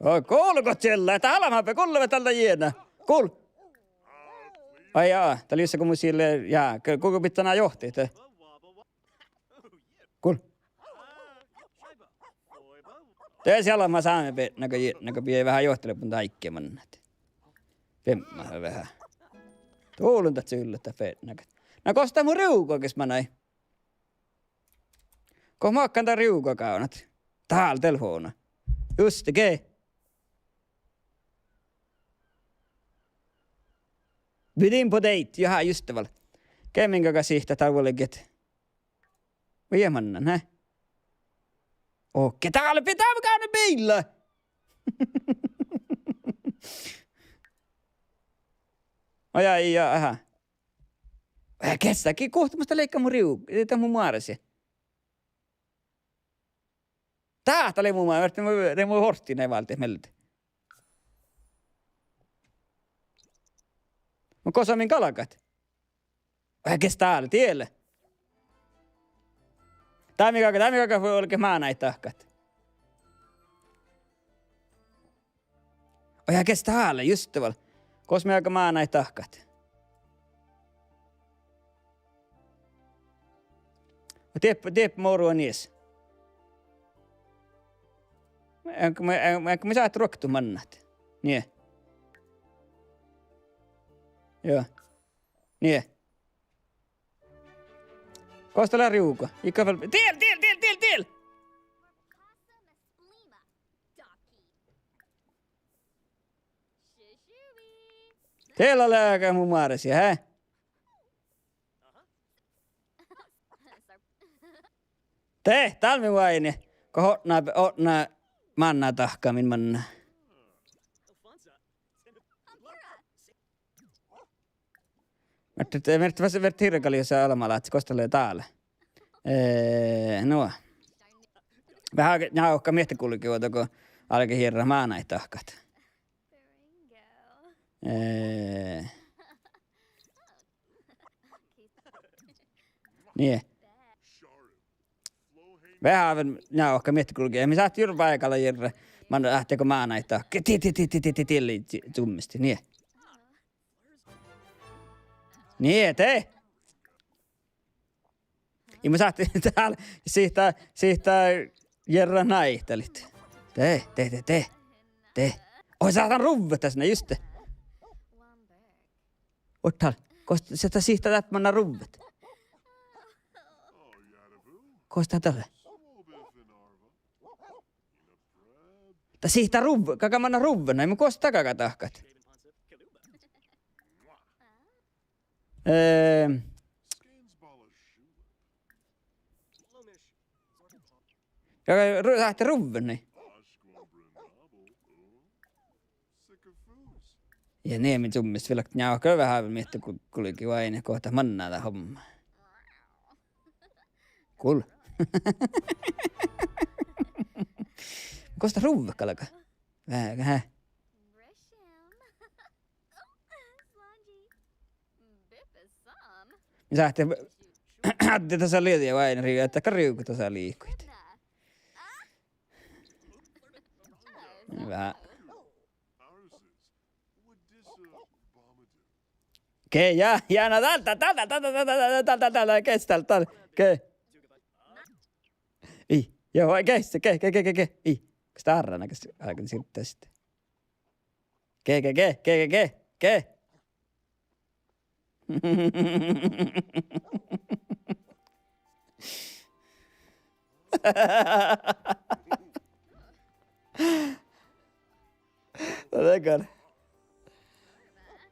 Oi, kuulukot siellä? Täällä mä kuulemme tältä jienä. Kuul. Ai jaa, täällä jossakin mun sille, jaa, kuinka pitää nää johti, te? Kuul. Tee siellä mä saamme näkö pie vähän johtele, mutta aikkia mannat. Pemmähän vähän. Tuulun tätä syllättä näkö. No kostaa mun riukoa, kes mä näin. Kun mä oon tää riukoa kaunat. Täällä telefona. Just kei. Bydin på dejt, jaha just det väl. Käminkäkä sihtä tauolleget. Viemannan, hä? Okei, täällä pitää käydä meillä. Ai, aha. Kestäkin kohtamasta leikkaa mun tää mun maarasi. Täältä oli mun maarasi, ne mun hortti ne valti meiltä. Mä kosamin kalakat. Kes täällä, tielle. Tää mikä voi olla mä näitä tahkat. Oi, kes täällä, just tavalla. Kos me aika mä näitä tahkat. Tiep morua nies. Enkä me saat ruoktu mannat. Nie. Joo. Nie. Kostella riuko. Ikäväl. Tiel! Teillä lääkä mun maarasi, hä? Te, talmi vaini. Ko hotnaa manna tahkaa min manna. Märtä vasta vert hirkali, jos alamalla, että se kostelee täällä. No. Vähän jauhka miehtikulki vuotta, kun alkoi hirra maanai tahkat. Niin. Vähän jauhka miehtikulki. Ja me saat juuri paikalla hirra. Mä lähteekö maanai tahkat. Tilli tummisti, niin. Niin, te. Ja mä saatiin täällä siitä Jerra näihtelit. Te. Oi saatan ruvveta sinne just te. Ottal, kosta sitä siitä täpmänä ruvvet. Kosta tälle. Ta siitä ruvve, kakamanna ruvvena, ei mun kosta takakatahkat. Lähti ruvveni. Ja Niemin summista vielä njaa vähän miettä, kun kulikin vain kohta mannaa tää homma. Kul. Kosta ruvvekalaka. Vähän. Sä lähti tässä lietiä vain, että karjuuko tässä liikuit. Vähän. Okei, jää, no täältä, kes täältä, ke. Joo, kes, Kas tarrana, kas aikan siirtää sitten. Ke. Tekan.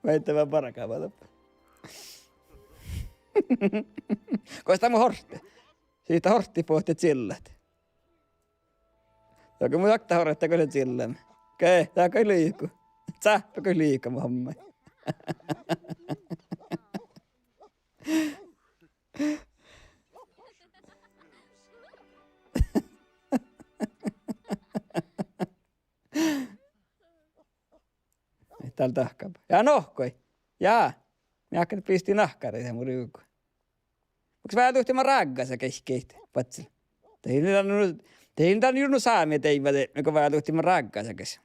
Väittävää parakaa loppu. Koista mun horste. Siitä hortti pohti chillat. Joku mun jakta horretta kyllä chillam. Okei, tää on kyllä liiku. Säppä kyllä liikaa mun homma. Täällä tahkaa. Ja nohkoi. Jaa. Minä hakkaan pisti nahkari se mun riuku. Onks vähän tuhtima raggasa keskeitte? Patsilla. Tein tän jurnu saamia teivät, mikä vähän tuhtima raggasakas.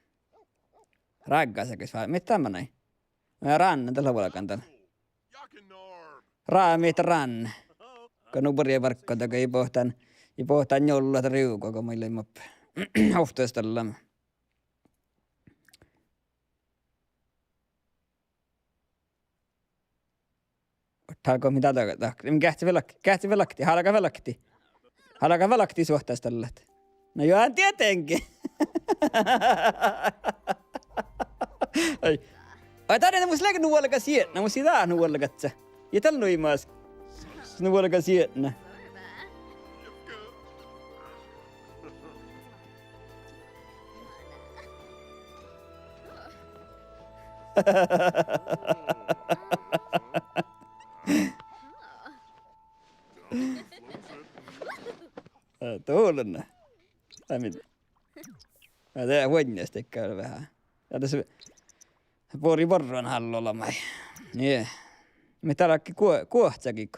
Raggasakas vai? Mitä tämä näin? Mä rannan tällä vuolakan Raamiit ranne. Kun nupuria varkkoita, kun ei pohtaan jollua riukua, kun meillä ei moppe. Ohtoistellaan. Ottaako mitä tahti? Kähtsi velakti. Halaka velakti suhtaisi tällä. No johan tietenkin. Ai tänne mun lägga nuolaka sietna, mun sitä nuolakatsa. Ja tällä noimaas nuolaka sietna. Tuulunna. Tai mitä? Mä tein huonjasta käydä vähän. Ja tässä puoli vorron hallolla mai. Niin. Me tälläkin kuohtsakin.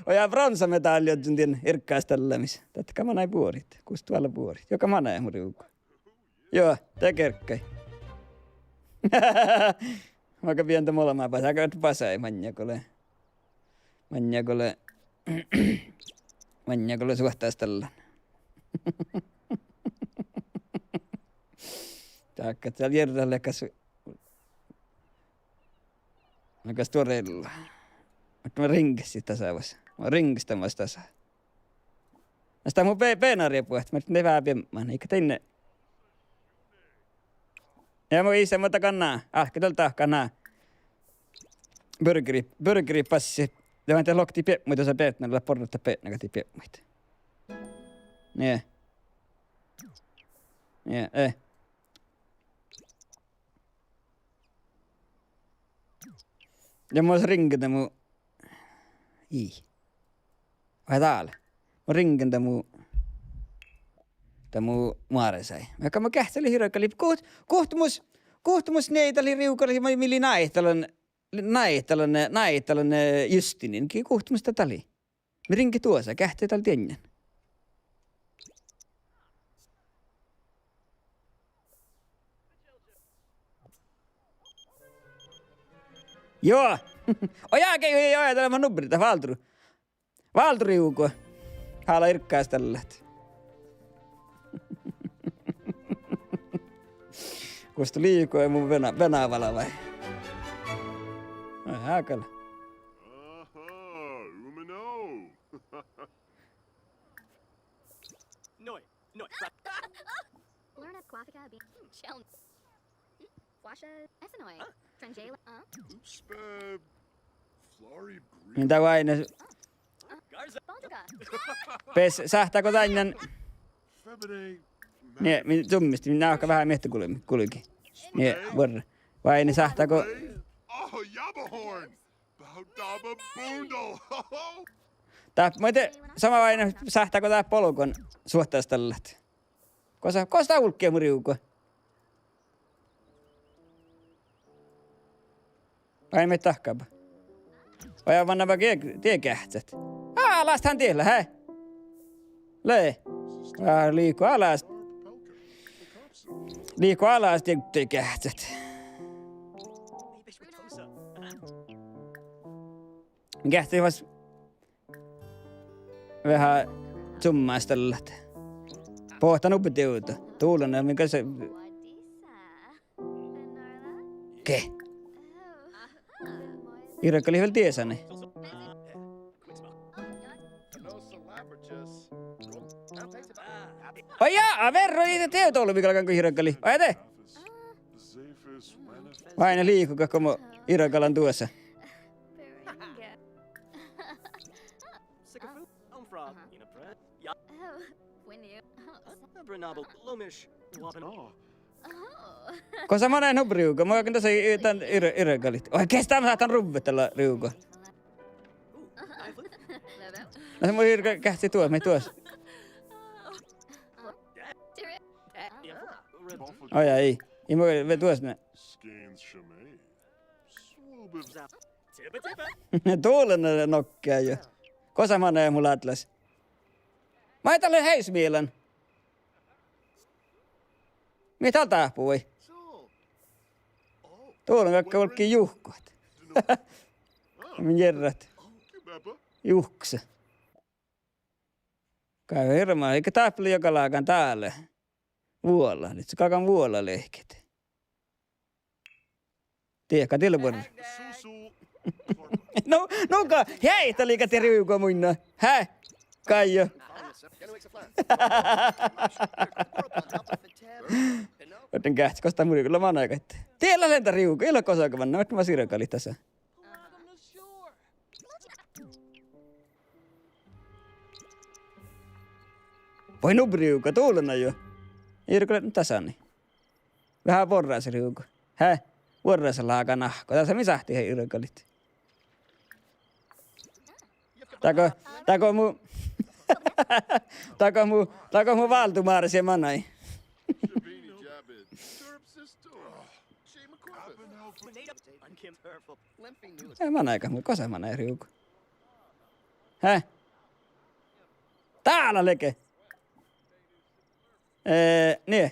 Oja bronsametalli on tien irkkaistellamis. Tätä mä näin puorit. Kus tuolla puorit. Joka mä näin mun riukku. Joo, tää kerkkai. Mä pientä molemmat pasai. Aika pasai Manjakolle suhtaistellaan. Taakka täällä Jerralle kas torella. Mutta mä rinkäsin tasavassa. Mä rinkäsin vasta tasa. Mä sitä mun peenaria puhut. Mä ne vähän piemmaan. Eikä teinne. Ja mun isä mä takanaa. Tältä takanaa. Burgeri passi. Ja mä tein lokti piemmuita sä peetnällä porrutta peetnäkäti piemmuita. Niin. Niin, Ja mä ois rinkitä mun... Vai täällä? Mä rinkitä mun... Tää mun maaresai. Mä kähteli hirveäkali. Kohtumus neitali riukali, milli näittalan justinin. Kohtumus tätä oli. Mä rinki tuossa, kähteli täällä tienjän. Joo! Ojake, täällä mä nubrita, valtru. Valturiuko. Haala irkkaistället. Kustu liikoo ja mun venävala vai? Ai häkällä. Learn at Quafica be shell. Flasha Essenoi. Trangela. Flori Mitä vaine? Baltica. Pes, sähtääkö tänne? Febide. Niin, summisti. Minä ehkä vähän miettä kulikin. Niin, vuorre. Vai ne sähtääkö? Oh, Yabahorn. Baudaba Boondle. Tää, mä ite, sama vaine sähtääkö tää polkon suhteessa tällä. Kosta ulkkeen mun riuko. Vai me tahkaapa. Vai vanna vaan tiekähtsät. Alastahan tiellä, hei. Lee. Liiku alas. Liiku alas tiekähtsät. Kähti vas vähän summaistella. Pohtan upetiuta. Tuulena, minkä se... Ke? Irakka oli vielä tiesani. Ai jaa, verro niitä teot ollut mikä kuin Irakkali. Ai te? Vai ne liikuka, kun Irakkalan tuossa. Kosa mä näin riuko, mä oikein tässä tämän Irakkalit. Oi kestää mä saatan rubbetella riuko. No se mun Irakka kähti tuossa, me tuossa. Ai ei. Ei mä tuossa ne. Ne tuulen ne nokkia jo. Kosa mä näin mulla atlas. Mä ei tälle heismiilan. Mitä taapui? Tuolla on kaikki olkkiin juhkuat. Min jerrat. Juhkse. Käy hirmaa, eikä taapeli joka laakan täällä. Vuolla, nyt se kakan vuolla lehket. Tiedätkö, tilpun. Nuka, hei, tää liikä te riuko muina. Hä? Kaijo. Otin kähtsi, kosta muu kyllä man aikatte. Tiellä lentä riuko, ilo kosakavan, no mä sirkali tässä. Voi nubriuko, tuulena jo. Irkule tasani. Vähän vorraisi riuko. Hä? Vorraisi laaka nahko. Tässä misahti hei irkalit. Tako mu valtumaarisia manai. Ei manaika, mutta kosa manai riuko. Hä? Täällä leke. Niin.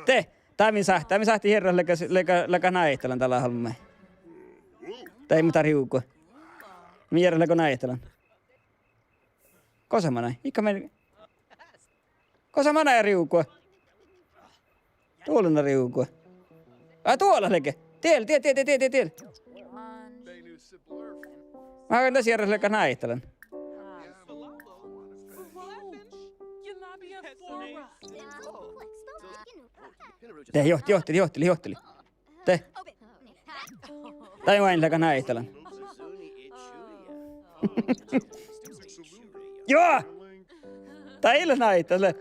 Te. Tämä sahti herran leka näihtelan tällä halmeen. Tai mitä riukua. Minä herran leka näihtelan. Kosa mä näin. Kosa mä näin riukua. Tuolla riukua. Tuolla leke. Tiel. Mä haluan tässä herran leka näihtelan. Te johteli. Te. Tai vain läkä näihtelan. Joo! Tai illa näihtelan.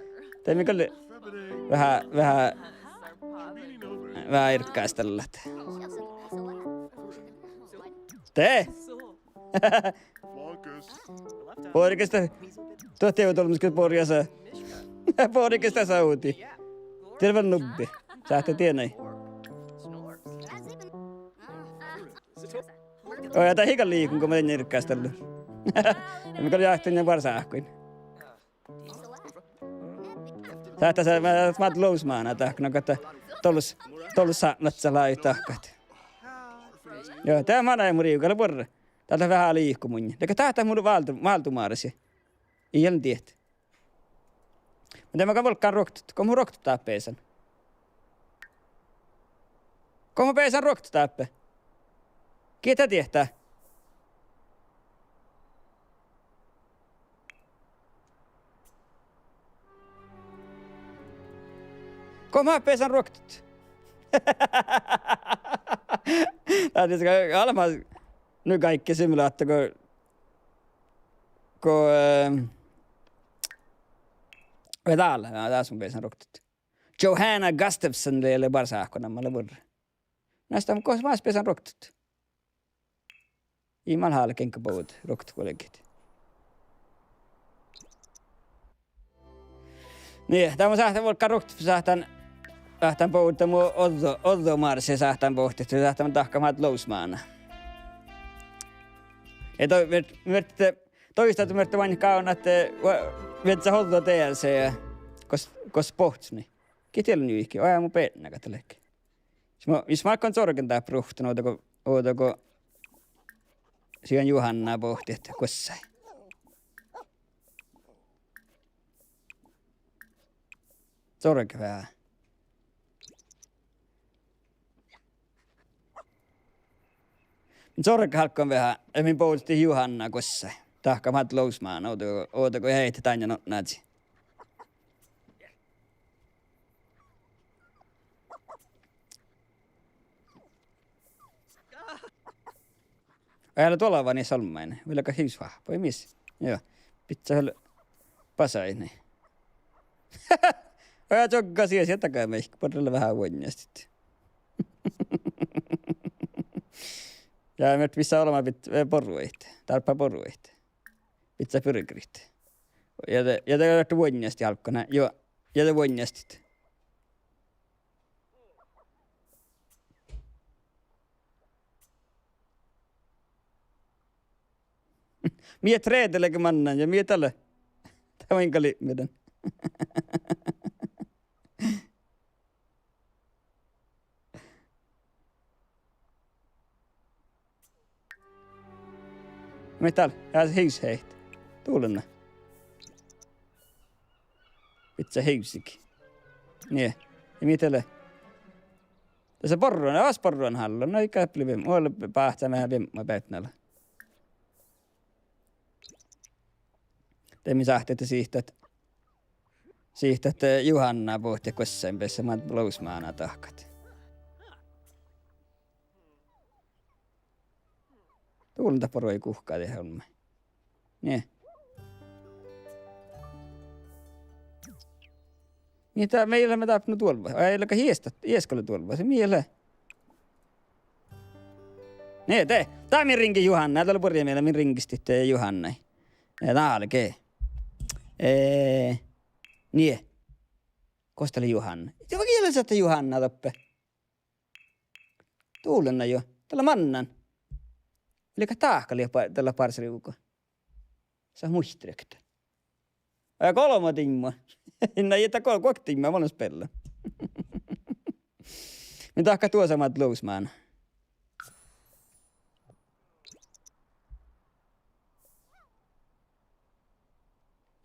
Te mikä oli vähän irkkaistella. Te. Porikesta. Tuotti ei tullut miskä porjassa. Porikesta sauti. Terve nubbi. Saatte tienai. Oi, tää hikan liikun, kun mä tein irkkaistellut. Ja mikä oli jahtunut varsaahkuin. Tähtä sä maat lousmaana tahkana, että tollus saanat sä lai tahkat. Joo, tää mana ei muriukalla porra. Täältä vähän liikku mun. Eikä tähtä mun valtumaarasi. Ei jälleen tiedä. Mutta mä volkkaan roktut. Kun mun roktut tappeesan. Kun mun peesan roktut tappe. Ketä tietää? Kun mä peesan roktut. Tää on tietysti almaa nyt kaikki simulaatto, kun täällä, taas mun peesan roktut. Johanna Gustafsson leille barsahkona mä levurra. Näistä on kohta maas peesan roktut. Imal haale kenkä puhut roktut kollegit. Niin, tämä on sähtän volkkaan roktut, sähtän puhuttu mun Oddo Marsi sähtän pohtit, sähtän tahkamaat lousmaana. Ja toista, että mörtte vain kauna, että vetsä Oddo TLC, kos pohtsni. Kitellä nyihki, oja mun pennä katselekki. Jos mä alkaan sorkentaa pruhtun, ootako siihen Juhannaa pohti, että kossai. Sorke vähän. Sorke halkkoon vähän, ja min pohti Juhannaa kossai. Tahkamaat lousmaan, ootako heitä tanja notnaatsi. Älä tuolla vaan niin salmainen. Vieläkö hius vahpoi missä? Joo. Pitää olla pasainen. Älä joggaa siihen sieltä käy meikki. Podella vähän vuonnjasti. Ja me pitää olemaan poruitte. Tarpaa poruitte. Pitää pyrkritte. Ja te olette vuonnjasti halkkona. Joo. Ja te vuonnjasti. Mie treetelekö mannan ja mie tälle. Tämä on kali meidän. Me täällä. Ja se hius heitä. Tuulenna. Pitää hiusikin. Niin. Ja mie tälle. Tässä porruan. Avas porruan hallon. No eikä äppli vimma. Olle päähtää mehän vimma päytnällä. Teemme sähteitä siitä, että Juhannaa pohti kossain pessä maat lousmaana tahkat. Tuulta poro ei kuhkaa tehdä olemme. Niin. Mitä meillä me taapnu tuolva? Eiläkä hieskolle tuolva, se miele. Niin, tää min rinki Juhanna. Täällä porja meillä min rinkisti Juhanna. Ja tää alkee. Niin. Kosteli Juhanna. Ja vaikka kielen saatte Juhanna toppe. Tuulenna jo. Tällä mannan. Elikkä taahkali tällä parseliuko. Se on muistrekta. Ja kolma timma. Inna jätä kolme timma, mä olen spella. Min tahka tuo samat lousmaan.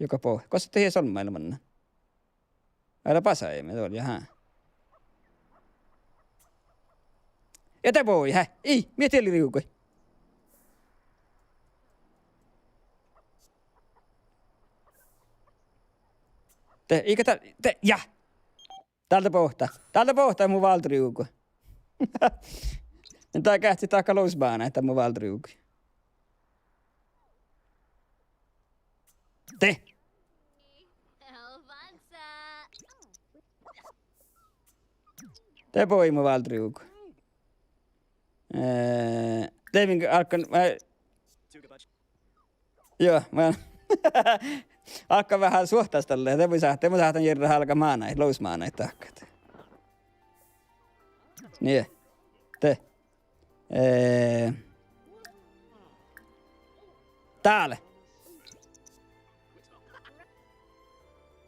Joka pohja. Koska te hies on maailmanna? Älä pasa ei me tuolla, jaha. Ja te voi, hä? Ei, mieti eli riukui. Eikä ja! Täältä pohtaa mun valtriuku. Tää kähtsi taakka lousbaana, että mun valtriuku. Te! Te voi mun valtriuku. Teemin alkan... Joo, mä... Alkaa vähän suhtaisi tälleen. Te mun saatan järjellä halka maanai, lousmaanai tahkat. Niin. Te. Täällä.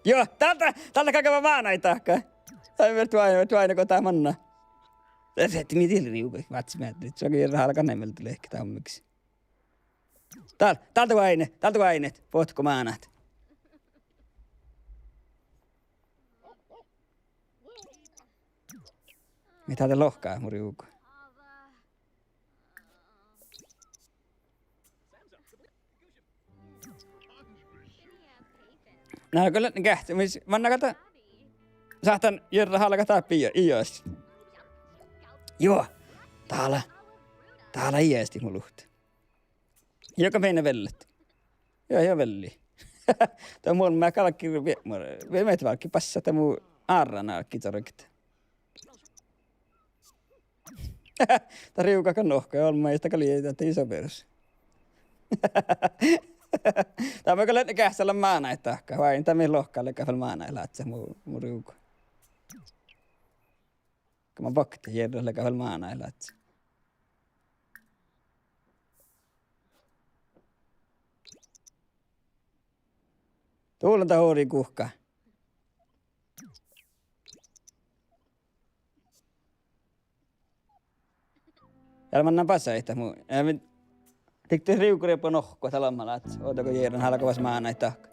Joo, täältä käkevä maanaitahka. Tai tuaina kun tää manna. Se etti mitillä riukai. Vatsi määtti. Se onkin rahalla kanemmelta lehki tammiksi. Täältä kun aineet. Potko maanat. Mitä te lohkaa mun riuku? Nää kyllä kähti. Manna kata. Saatan Jerra halka tappi ios. Joo. Täällä iästi mun luhti. Joka meinä vellet. Joo velli. Tää on mä kalkki meitä valkki passa tää mun aarrana kitorokit. Tää riukakan nohka on meistä kaljeita iso perus. Tää on kyllä kähsällä maanaitahka. Vain tää meidän lohkaalle kähvällä maanailaatsä mun riuku. Kun mä bakti Jerralle kähvällä maanailaatsä. Tuulen tää huori kuhka. Täällä mennään pasaita muu. Tikti riukuriapu nohko talammalla, että ootako Jeeran halkavas maanaitahka.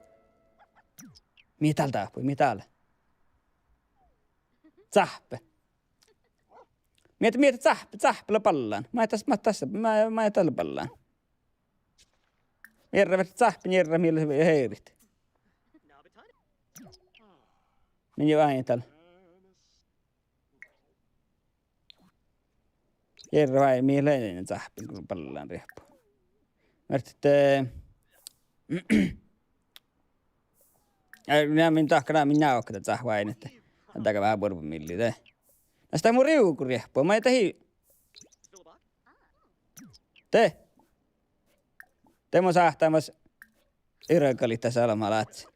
Mii täällä taapui, mii täällä? Sähpä. Mieti sähpällä pallaan. Mä ei tällä pallaan. Jerra vettä sähpän, Jerra millä heirit. Niin jo vähän täällä. Jerra vai mieleinen sähpän, kun pallaan riippuu. Mä min tahkana minä oon tätä sähväinettä. Antakaa vähän porpun milliä tää. Sitä mun riuku riippuu. Mä ei tähi. Te mun sähtämäs yrökalit tässä alamalla lätsi.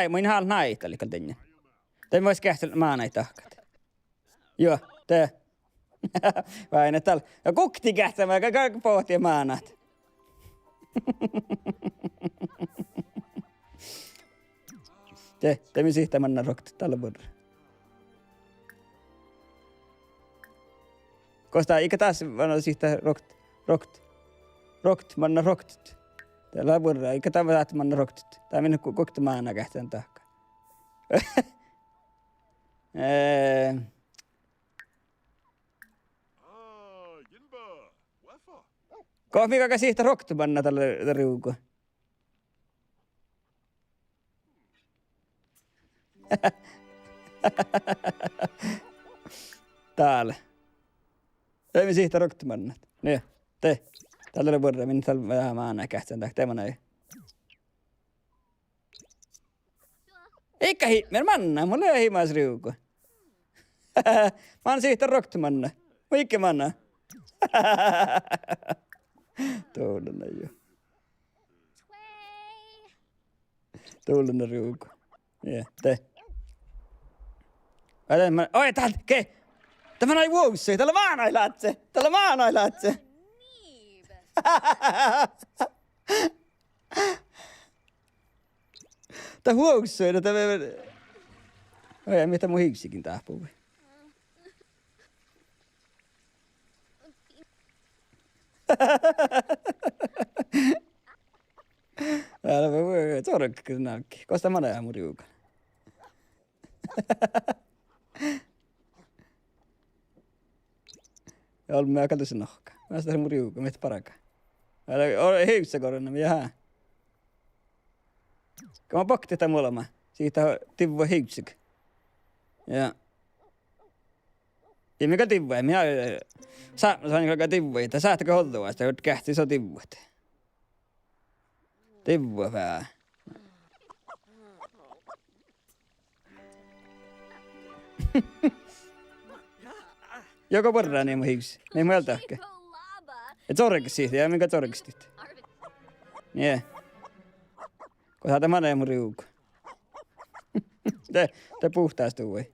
Mä inhaan naita liikaa tänne. Te vois kähtellä maanaitahkat. Joo, te. Vain täällä. Ja kukti kähtämään, kaikki pohtii maanat. Te min sihtä manna rokt tällä vuodella. Kosta ikä taas manna sihtä rokt manna roktit. Tällä vuodella ikä taas vaat manna roktit. Tää minä kukti maana kähtään tahka. Yinba. Wefa. Kohmi kaka sihtä rokti manna tällä riuku. Täällä. Ei sihtä rokti manna. Niin, te. Tällä vuodella minä tällä vähän maana kähtään tahka. Te manna ei. Eikä meidän manna, mulla ei ole himas riuku. Mä oon siitä roktumanna. Mikä manna? Tuuluna jo. Tuuluna riuku. Joo, te. Oi, täältä, ke? Tämä näin vuosi, tällä maanailaatse. Tää huoksoi, tää oi, mitä mun hiksikin taapuu. Täällä voi sorkki nalkki. Kosta mä näen mun riukan. Ja olemme mä katsoin nohka. Mä sitä mun riukan, mitä parakaan. Älä hiiksä korona, mitä hää. Kun mä pakti tätä molema, siitä tivua hiiksik. Ja mikä tivua, minä saan kalkaa tivua, että saattako hollua sitä, kun kähti se tivuut. Tivua vähän. Joko porraa niin mun hiiksi, niin mun jältä ehkä. Et sorkis siitä, ja minkä sorkis siitä. Niin. Kun saata manee mun riuku. Te puhtaasti voi.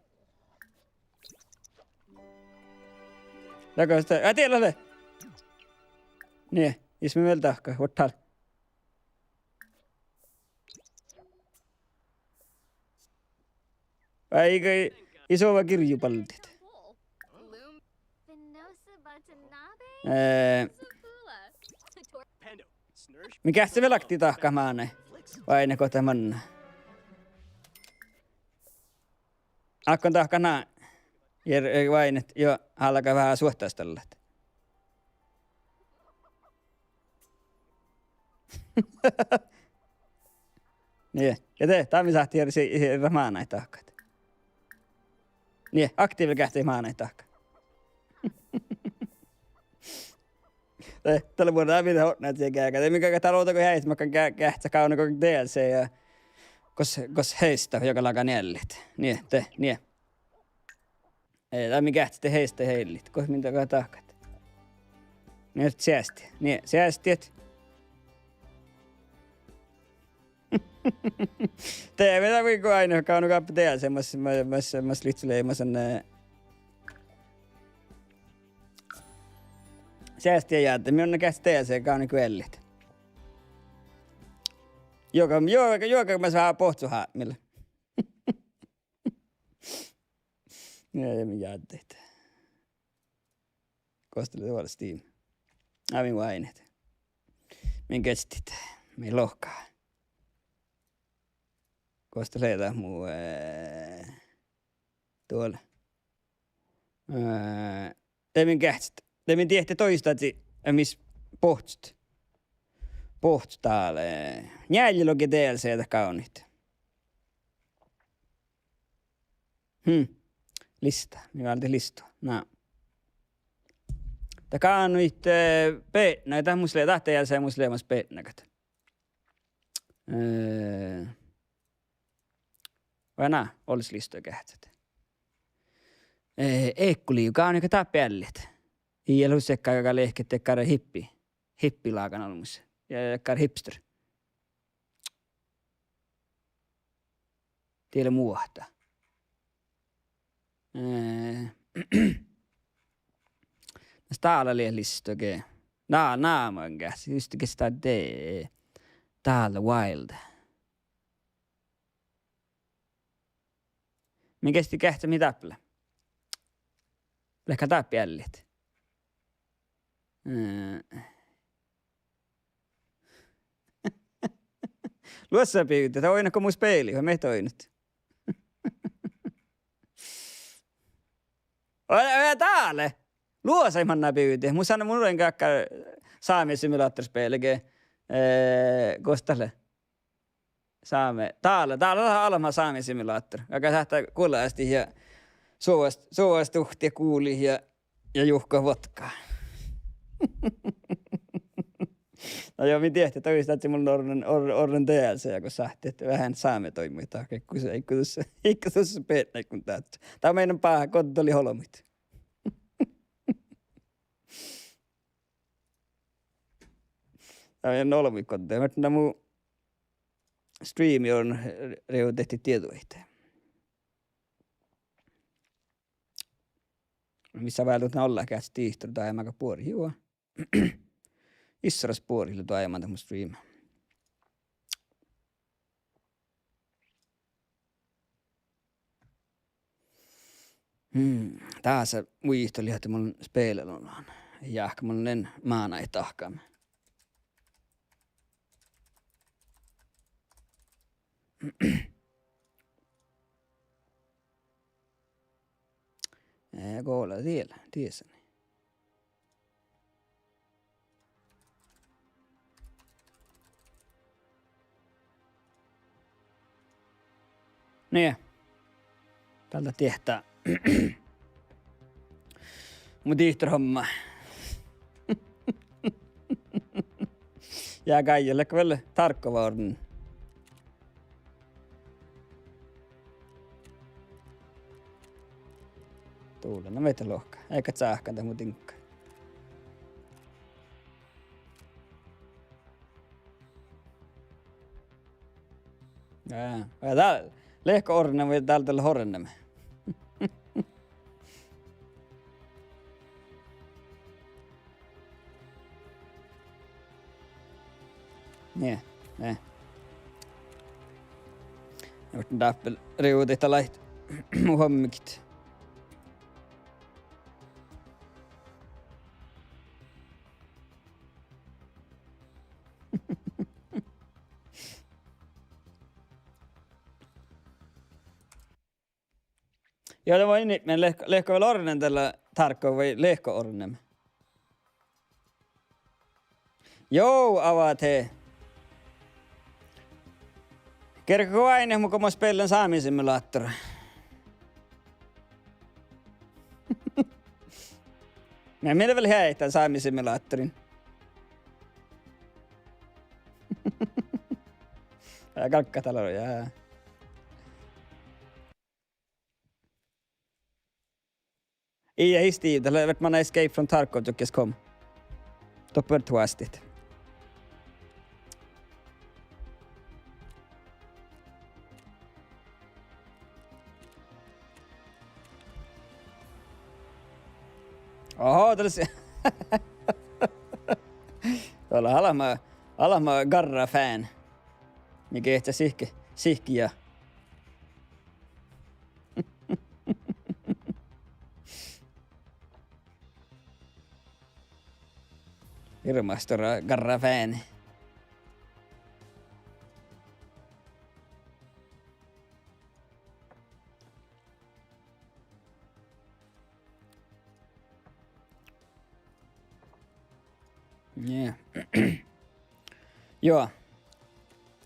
Joko sitä, tiedä le. Niin, jos me meillä tahkaa, ottaa. Eikä iso va kirjupaltit. Loom. Venosa Watanabe? Ää, Pando. Snursh. mikä se velakti tahkamaan? Vai ne kohta manna? Akkon tahkana. Vain, että jo alkaa vähän suhtaistella. Niin, ja te, tämä sahti järjestää maanai tahkat. Niin, aktiivilla kähtee maanai tahka. Tällä vuonna mitä hotnaat siihen käykää. Te mikä taloutta kun häistä, mä kähtsä kauna koko DLC ja kos heistä joka laga nellit. Niin, te, niin. Ei, tämä mikä te heistä heillit, kos minkä kai tahkat. Niin, säästi. Niin, säästiet. Tee mitä kuin aina kaunu kappa tehdä semmoista litsuleimasen säästiä jäätä. Minä on käsi tehdä se kaunu kuellit. Joka mä saa pohtuhaa millä. Ei me jääteitä. Kosteli tuolla Steam. Minun aineet. Min kestit. Min lohkaa. Kostelee taas muu tuolla. Temin kähtsit. Temin tiehti toistati, miss pohtst. Pohtst täällä. Njäljilogi DLCtä kaunit. Lista. Minä oltiin listua. No. Tää kaunuit peetnä. Tää muslee tahte jälseen musleemas peetnäkät. Vai nää, olis listoja kähtsät. Eikkuli, joka on joka tapellit. Iäl husekka, joka lehket tekkare hippilaakan olmus. Ja tekkare hipster. Tiedä muuhta. Täällä liian listoja. Nää mä on käsi. Just kestää dee. Täällä wild. Min kesti kähtä mi täppälä. Lehkä täppi ällit. Luossa pyytä, tää oinako mun speili, vai me toinut. Täällä! Luossa ihan nää pyytä. Mun sanoo mun olen kakka saamien simulaattorspeilike. Kostalle. Saame. Täällä on alma saamien simulaattor. Joka sähtää kuullaasti ja suovast uhtia kuuli ja juhka vodkaa. No joo, minä tiedän, että toista, että mulla on orren DLC, kun sähti, että vähän saame toimii takia, kun se ikkä tuossa peetnä, kun täytyy. Tämä on meidän päähän kontoli holomit. Tämä on meidän holomit kontoli. Mä tänä mun streami on reutettu tietoihin. Missä väältä olla käsi tiihtori tai ajan puori. Joo. Issaras puorille tuo ajamaan tämän stream. Taas muistoli, että mun speilellä on. Ja ehkä mun en maana ei tahkaamme. Kolla tiesäni. Niin. Tältä tehtää. Mun tiihtorhomma. Jää Kaijelle kyllä tarkka varten. Tuulena meitä lohkaa. Eikä sähkäntä mun tinkka. Täällä lehko ornemme ja täältä horrennemme. Niin, ne. Nyt dappel riutit lait mun hommikit. Joo, det var inne, men lehko väl ornen tällä tarkko vai lehko ornem? Joo, avaat he. Kerkko aina, mukaan mä spelen saamisimulaattori. Mä menen vielä häitä saamisimulaattorin. Kalkkatalo, jaa. I Steve, det har varit man Escape from Tarkov tyckes kom. Toppar tvåstigt. Oho, det är tuolla alama garra fan. Mikä ehtä sihkiä. Hirmastora garra fan. Yeah. Joo.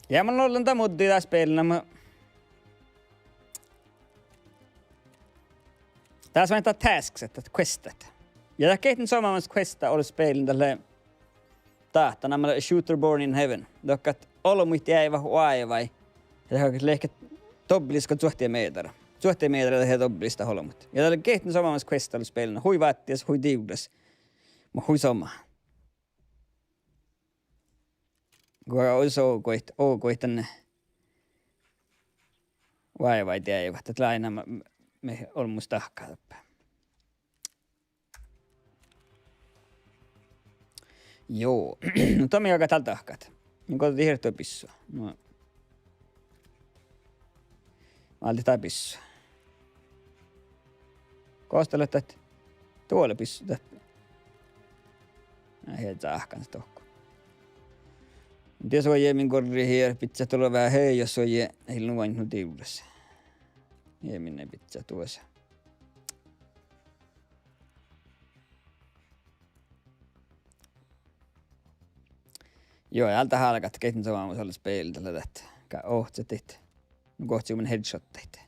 Ja mä ollaan tamuttiin tässä pelillä. Tässä on tasks, että questat. Ja tämä kehtin suomalaisesta questa olisi pelin tälle tahtana. Mä olen Shooter Born in Heaven. Dokkat olmuitti jäivä huaivai. Ja tämä on ehkä tobblisko suhteen meetara. Suhteen meetara he tobblista holmut. Ja tälle kehtin suomalaisesta questa olisi pelin. Hui vaattias, hui diudas. Mä hui soma. Kuka olisi ookoit tänne vaivait jäivät. Että aina me olmus tahkaa tappaa. Joo. No Tomi aika tältä tahkat. Niin koetettiin hirttyä pissua. No. Mä oltiin tää pissua. Koostelet, että tuolle pissu. Mä heitä ahkan se tohko. Ties voi jää min korri hier. Pitää tulla vähän hei, jos on jää. Ei luvan nyt tiudessa. Jää minne pitää tuossa. Joo, ja alta halkat kehtin saamaan olla speiltä tätä. Ohtsetit. No kohti mun headshotteita.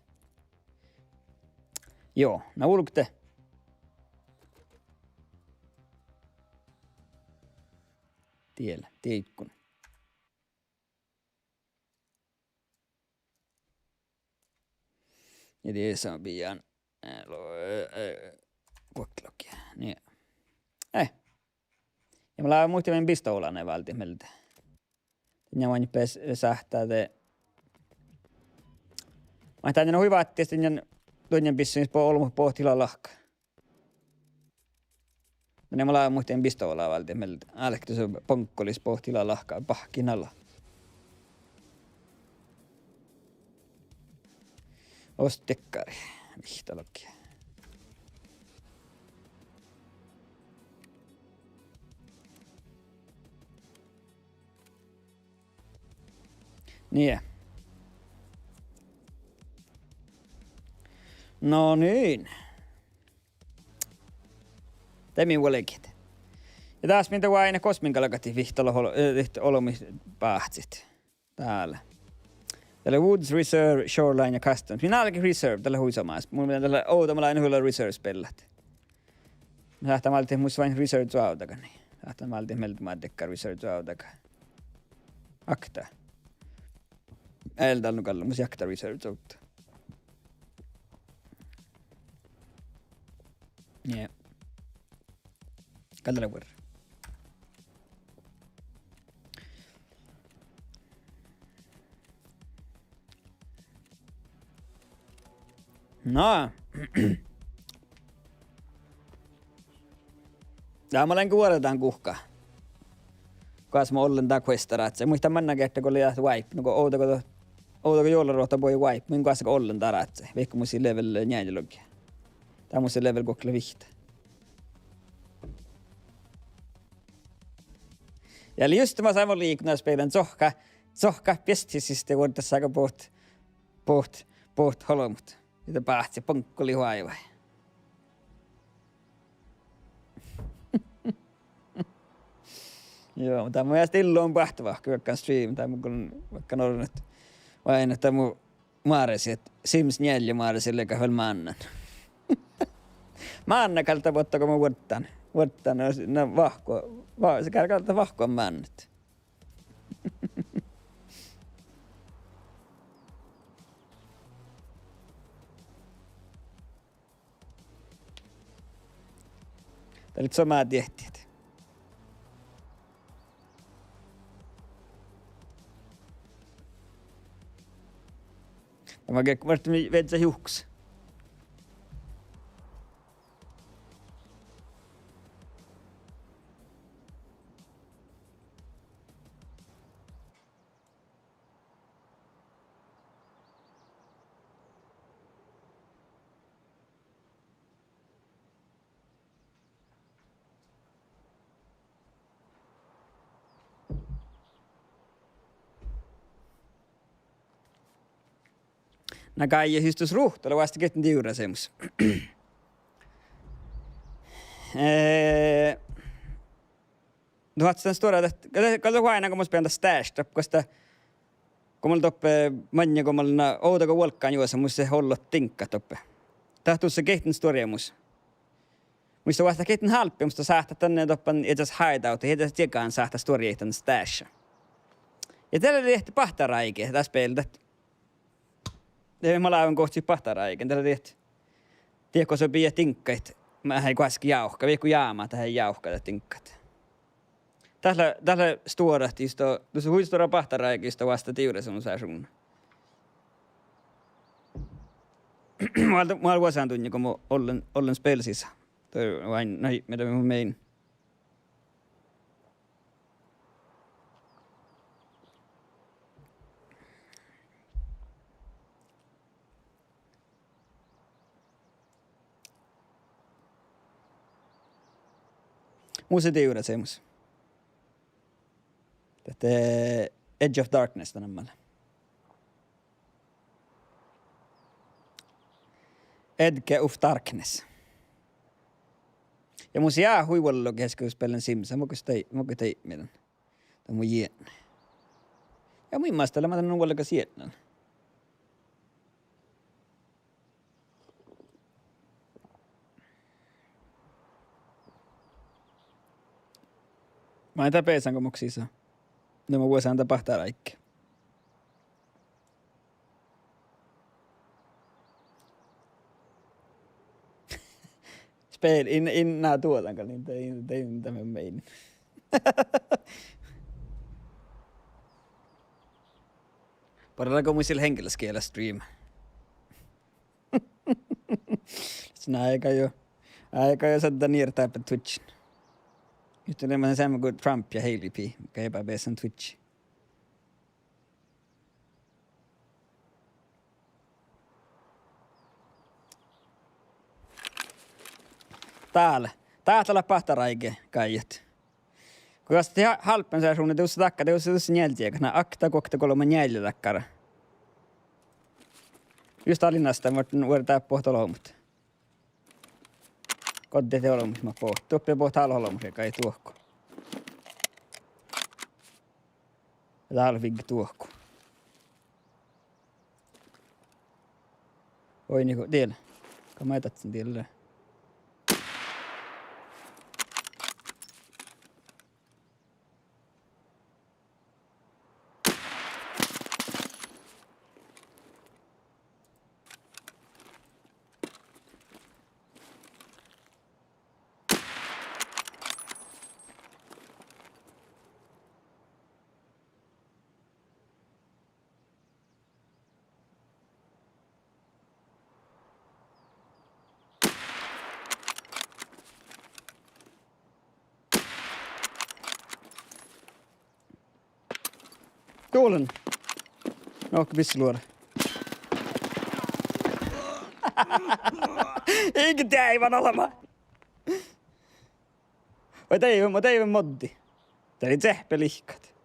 Joo, no ulkte. Tiellä, tiikkun. Ja det är pian kokklokia. Niin. Ja mä laivan muhtimen pistoolanne välttämättä. Ja mä pääs sähtää te. Mä tämän on hyvä, että sitten toinen pissin olmu pohtilla lahka. Ja mä laivan muhtimen pistoolaa välttämättä. Älkää se ponkkolis pohtilla lahkaa pahkinalla. Ostekkari. Vihtalokia. Niin. No niin. Temi huolikit. Ja taas mitä kun aina kosminkalakati vihtalo olomis pahtsit. Täällä. Tällä Woods Reserve, Shoreline ja Customs. Minä ainakin Reserve tällä huisamaas. Mulla pitää tällä outomalla aina hyöllä Reserve-spellat. Mä lähtää maltiin musta vain Reserve tuautakaan. Niin. Lähtää maltiin meiltä maaddekkaan Reserve tuautakaan. Akta. Äältä on kalla, musta jakta Reserve tuauttaa. Jee. Kallalla vuoro. No. Tää mä olen kuoretaan kuhkaa. Kas mä ollen tää questarat. Se muistaa mennäkin, että kun oli wipe. No kun ootako ootako jollaruota voi wipe. Min kanssa ollen taratse. Veikko musi level njäänilogia. Tää musi level kokle vihtä. Ja eli just mä sain liikunnallispelin sohka pestisistä vuodessa aika poht holomut. Mitä päästi ponkkoli huaivai. Joo, mutta mun mielestä illo on pahtava, kun stream. Tai mun vaikka on ollut vain, että mun maaresi, että Sims 4 maaresi leikkaa mannan. Manna kalta vuotta, kun mä vuottan. Vuottan, no vahko. Se kalta vahko on mannut. Tää oli samaa tehtiä. Mä vartin vetsä hiuks. Nää kai histus ruhtalla vasta kettin tiurasemus. Tuhat sen stora, että kato aina kun mä späntä stashta, koska kun mulla toppe manja, kun mulla ootako volkkaan juossa, musta se hollot tinkka toppe. Tahtuu se kettin storemus. Musta vasta kettin halppi, musta saahtaa tänne toppan etäs hideout, etäs tjekaan saahtaa storieitän stasha. Ja tällä tehty pahtaraike tässä peiltä. Mä laivan kohti pahtaraike, tällä tehty. Tiedätkö se pidä tinkkait, mä hän kuitenkin jauhka, viekku jaamaa tähän jauhkata tinkkat. Tällä stuorahti, tuossa huistora pahtaraikista vasta tiuressa on sun. Mä olen vuosaan tunnin, kun mä olen spelsissä. Toi vain näin, mitä mä mein. Musta tiurat semmois. Tätä Edge of Darkness tänämmällä. Edge of Darkness. Ja mun jää huivulla keskuspelän Simsa. Mä kun tei mitään. Tämä mun jännä. Ja mun mielestä mä tämän huolella jännän. Mä en tää peesän komuksissa. No mä voisin antaa pahtaa raikki. Spel, in nää tuotankaan, niin tein tämän meinin. Parallako mun sillä henkilöskielä stream. Sinä aika jo saada niirtää Twitchin. Nyt on mä samma kuin Trump ja Hailey P, mikä epäbeesan Twitch. Täällä pahtaraike kaijat. Kun jos te halpen saa suunnan tuossa takka, tuossa njältiä, kun nää akta kokta kolma njäljiä takkara. Just alinnasta vuodetaan pohtolohmut. Kodde te olemus mä pohti. Tuoppe pohti halholomus, joka ei tuohku. Ja täällä viggi tuohku. Oi niinku, tiellä. Kun mä etat sen tiellä. Tuolen. No, pisseluora. Eikä tää aivan olemaan. Mä teivän moddi. Tää oli tsehpelihkat.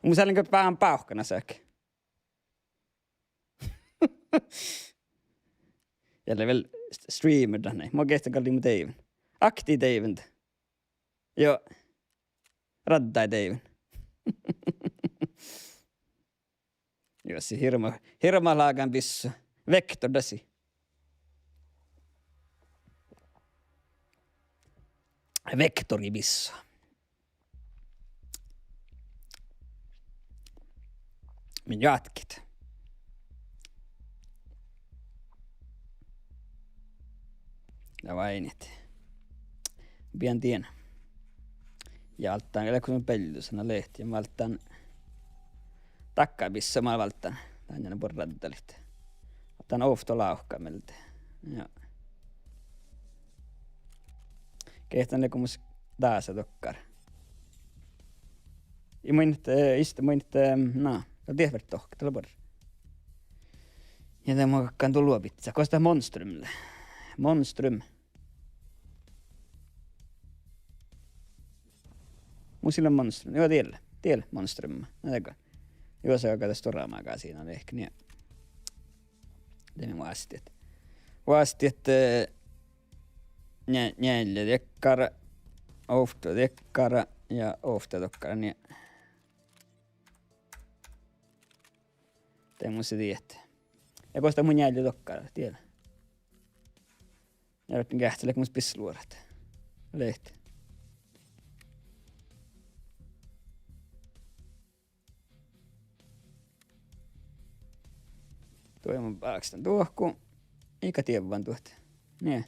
Mun säilinkö vähän pauhkana säkin. Jälleen vielä streamer tänne. Mä oikeastaan kalliin mun teivän. Akti teivän. Joo. Rattai teivän. Jossi hirma laagan pissu. Vektor dasi. Vektoribissa. Min jatkit. Ja vainit. Pian tien. Ja alttaan kun pellysana lehti. Ja mä alttaan takkaibissa mä alttaan. Tänne porraddalit. Alttaan ofto lauhkaamelta. Joo. Kehtän kun mus taas tokkar. Ja mä no, tiedät tohka, tällä porra. Ja tämä mä kakkaan tullut pizza. Kosta Monstrumille. Monstrum. Musilla Monstrum. Joo, tiellä Monstrum. Näetkö? Joo, se on tässä toraamaakaan siinä on ehkä niin. Teemme vaasti, että Njälle tekkara, ofta tekkara ja ofta tokkara, niin tein mun se tietää. Ja kosta mun njälle tokkara, tiedä. Ja nyt kähtele, kun mun pisseluorat. Lehti. Tuo on mun paakstan tuohku. Eikä tiedä vaan tuot. Niin.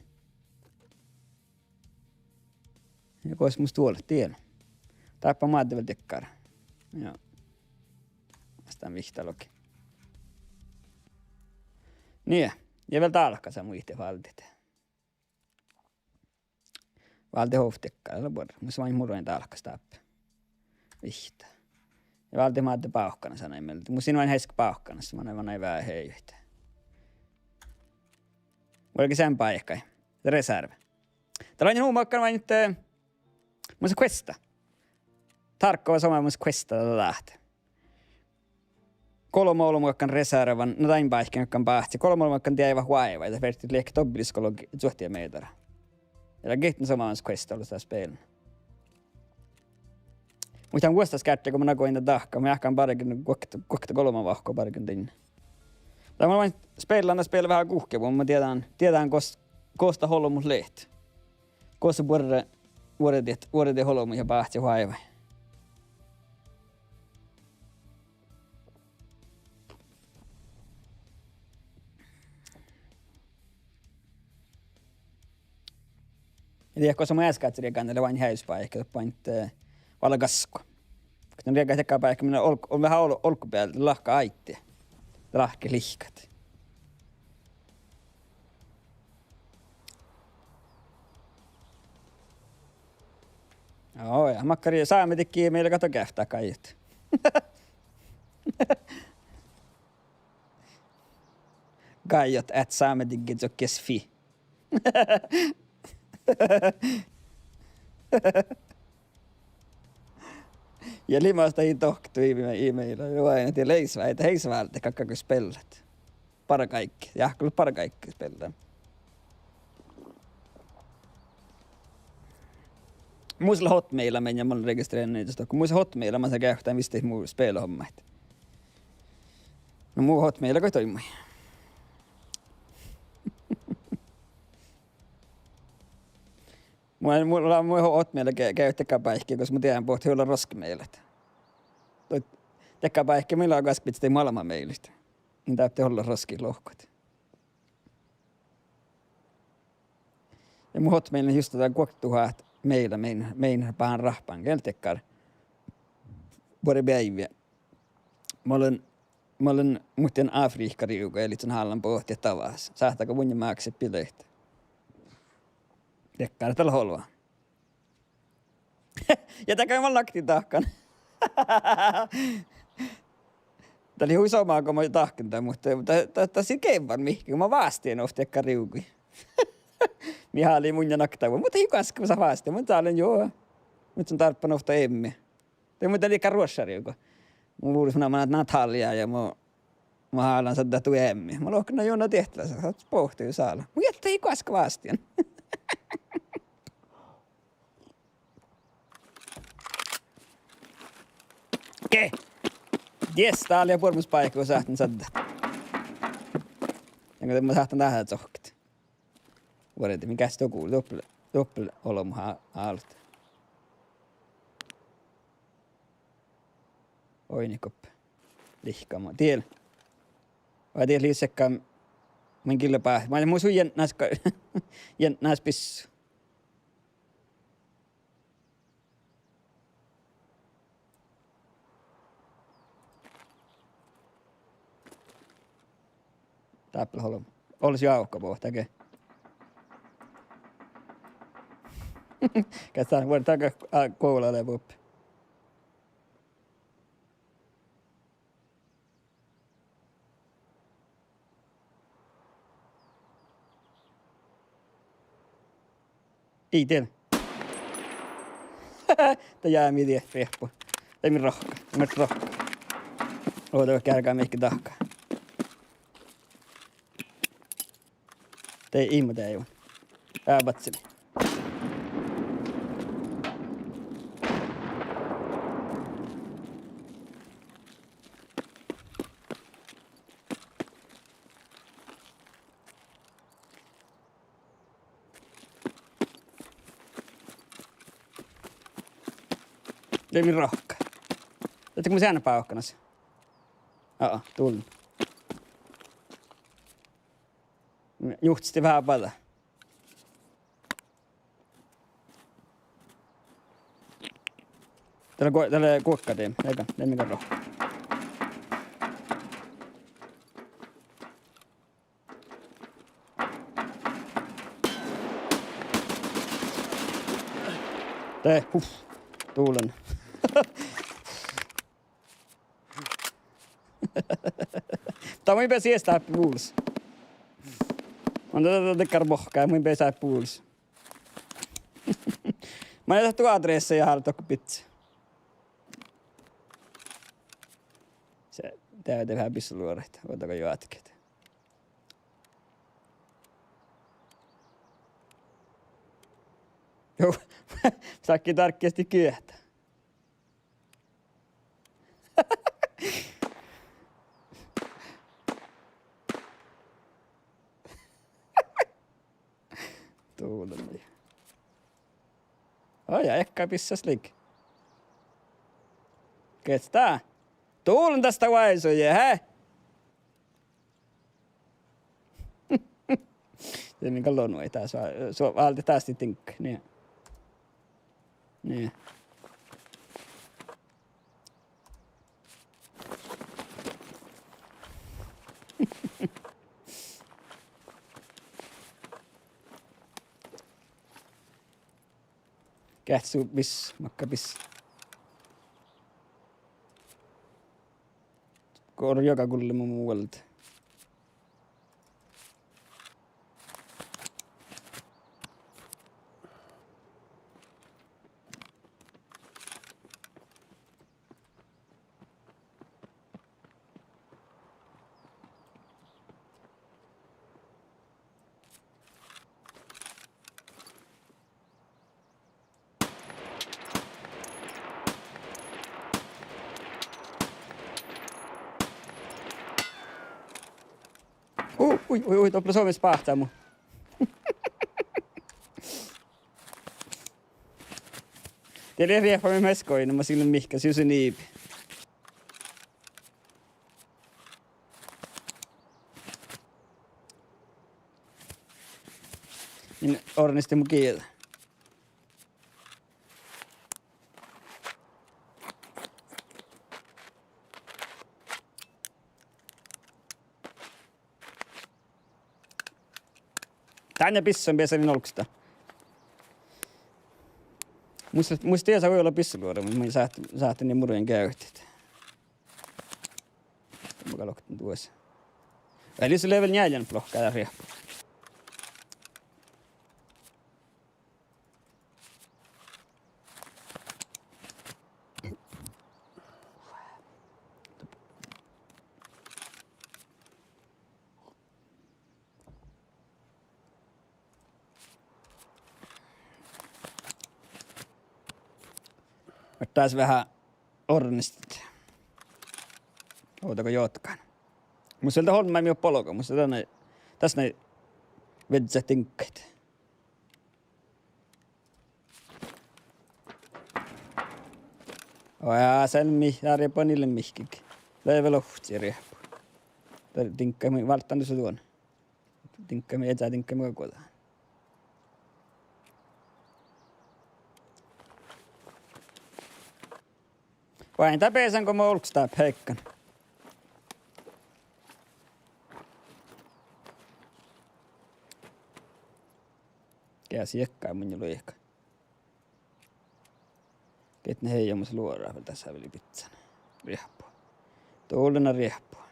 Ja kois musta tuolla tiellä. Taippa maata vielä tekkara. Joo. Vastaan vihtalokin. Niin. Ja vielä talkasa muihti valtit. Valti houftekkara. Musta vain murroin talkas tappaa. Vihtä. Ja valti maata pauhkana sanoin meiltä. Musta siinä vain heiska pauhkanassa. Mä näin vähän heijyhtä. Mullakin sen paikkai. Reserve. Täällä on uumakkaan vain nyt musta questa. Tarkkaa sama musta questa lähtee. Kolmoulumakkaan reservan. No tain paikkaan jokkaan pahti. Kolmoulumakkaan tiedä aivan huaiva. Ja vertit liekki tobbiliskologi suhtia meitara. Ja gehtin sama musta questa ollut tässä peilin. Mutta on vuostas kättä, kun mä nakoin tätä tahkaa. Mä jahkaan parikin kokta kolman vahkoa parikin tinne. Tai mä vain speillaan vähän kuhkea, mä tiedään kosta holomus lehti. Kosta vuodet holomus ja pahti huaiva. Ja tiedä, koska mä äsken ajattelin kannelle vain häyspaikka, että paint valkasko. Koska on liikaa tekää paikka, minä on vähän olkupäältä lahka aittia. Lahke lihkat. Joo, ja makkari saamme tekkiä meillä kato käftää kaiut. Kaiut, et saamme tekkiä tsokkes fi. Ja limasta ei tohktu e-maila. Joo, aina tiedä leisväitä. Heisväältä kakka spellat. Para kaikki. Jahkulla para kaikki spellat. Muisella hotmailla meni ja mä olen rekisteröinyt niitä. Kun muisella hotmailla mä saan käyttää mistä ei muu spelhommat. No muu hotmailla kai toimii. Mulla on muu hotmailla käyttäkää päihkiä, koska mä tiedän pohti olla roskimeilat. Tekää päihkiä, millä on kaskipitsi maailman meilistä. Niin täytyy olla roskilohkot. Ja mun hotmailla just tätä kuoktuhat meillä mein pahan rahpaan keltekkar. Både päiviä. Mä olen muuten Afrikka-riuko, eli sen hallan pohtia tavas. Saattaako mun maaksi pilehtä? Tekkar tällä holvaa. Ja takää mä laktin tahkan. Tämä oli huisomaa, kun mä tahkinta, mutta tässä kevan mihki, kun mä vaastiin ohtiakka riukui. Miha oli mun ja naktava, mutta hiukanski kun sä vaastiin, mutta olen joo. Mutta on tarpeen ohta emmi. Tämä on liikaa ruossariuko. Mun vuodessa mä Natalia ja mä haalan saada tuu emmi. Mä lohkan, no joo, no tehtävä, sä oot pohtii saalla. Mun jättä hiukanski vaastiin. Okei. Jes, tää oli puolmuspaikka, kun sahtin sadda. Ja kun mä sahtan tähän tsohkit. Vuodelta, mikä sit joku doppel olomuha aalta. Oinikoppa. Lihkaamaan. Tiel. Vai tiel liisekkaan. Mä kyllä päähän. Mä mun sun jännäs pissu. Täppelholm. Olisi aukka pohtaake. Kästään vuoden takaa koululle poppi. Ei tiedä. Tää jää mietiä rieppu. Ei min rohka. Mä rohka. Oota kärkää mihki tahkaa. Tei ihme tää joo. Ääbatseli. Ei min rohka. Tätä kun mä säännä paukkanas. Tullut. Juhtisti vähän paljon. Täällä kuokka teemme. Eikä, ei mikään rohka. Tee, tuulen. Tää mun pääsi estää puuls. On tätä tekkar bohkaa, mun pääsi puuls. Mä en tahtu adressa ja haluat tokko pizza. Se täytyy vähän pissuluorehta, otako jo atkeet. Joo, saakki tarkkiasti kyöhtä. Tuulen. Oi, ehkä pissas lik. Kestää. Tuulen tästä vaisuja, hä? Se minkä lonu ei taas valti taas tinkka. Niin. Niin. Kähtsu bis, makka bis. Korjaka kulle mun muualta. Ui, tuolla Suomessa pahtaa mun. Tiedä rieppa me meskoin, mä silloin mihkä syysy niipi. Niin ornisti mun kieltä. Tänne pissan pesäni nolksta. Muista tiesä voi olla pissaluoda, mutta mä saatte niin murujen käyhteet. Muka lokten tuossa. Eli se level njäljän plohkaa ja riehpu. Taas vähän ornistit. Ootako jotkaan? Musta sieltä homma ei oo polko. Musta tässä näin vedsätinkkeit. Ojaa, sen mihdääri panille mihkikin. Level ohti riehpu. Tinkkaimme valttanut se tuon. Tinkkaimme etsää, tinkkaimme kokotaan. Vain täpeesän, kun mä olks tää Pekkan. Kää siekkaa mun luikka. Ket ne heijamus luoraa tässä veli pizzan. Riehpua. Tuulena riehpua.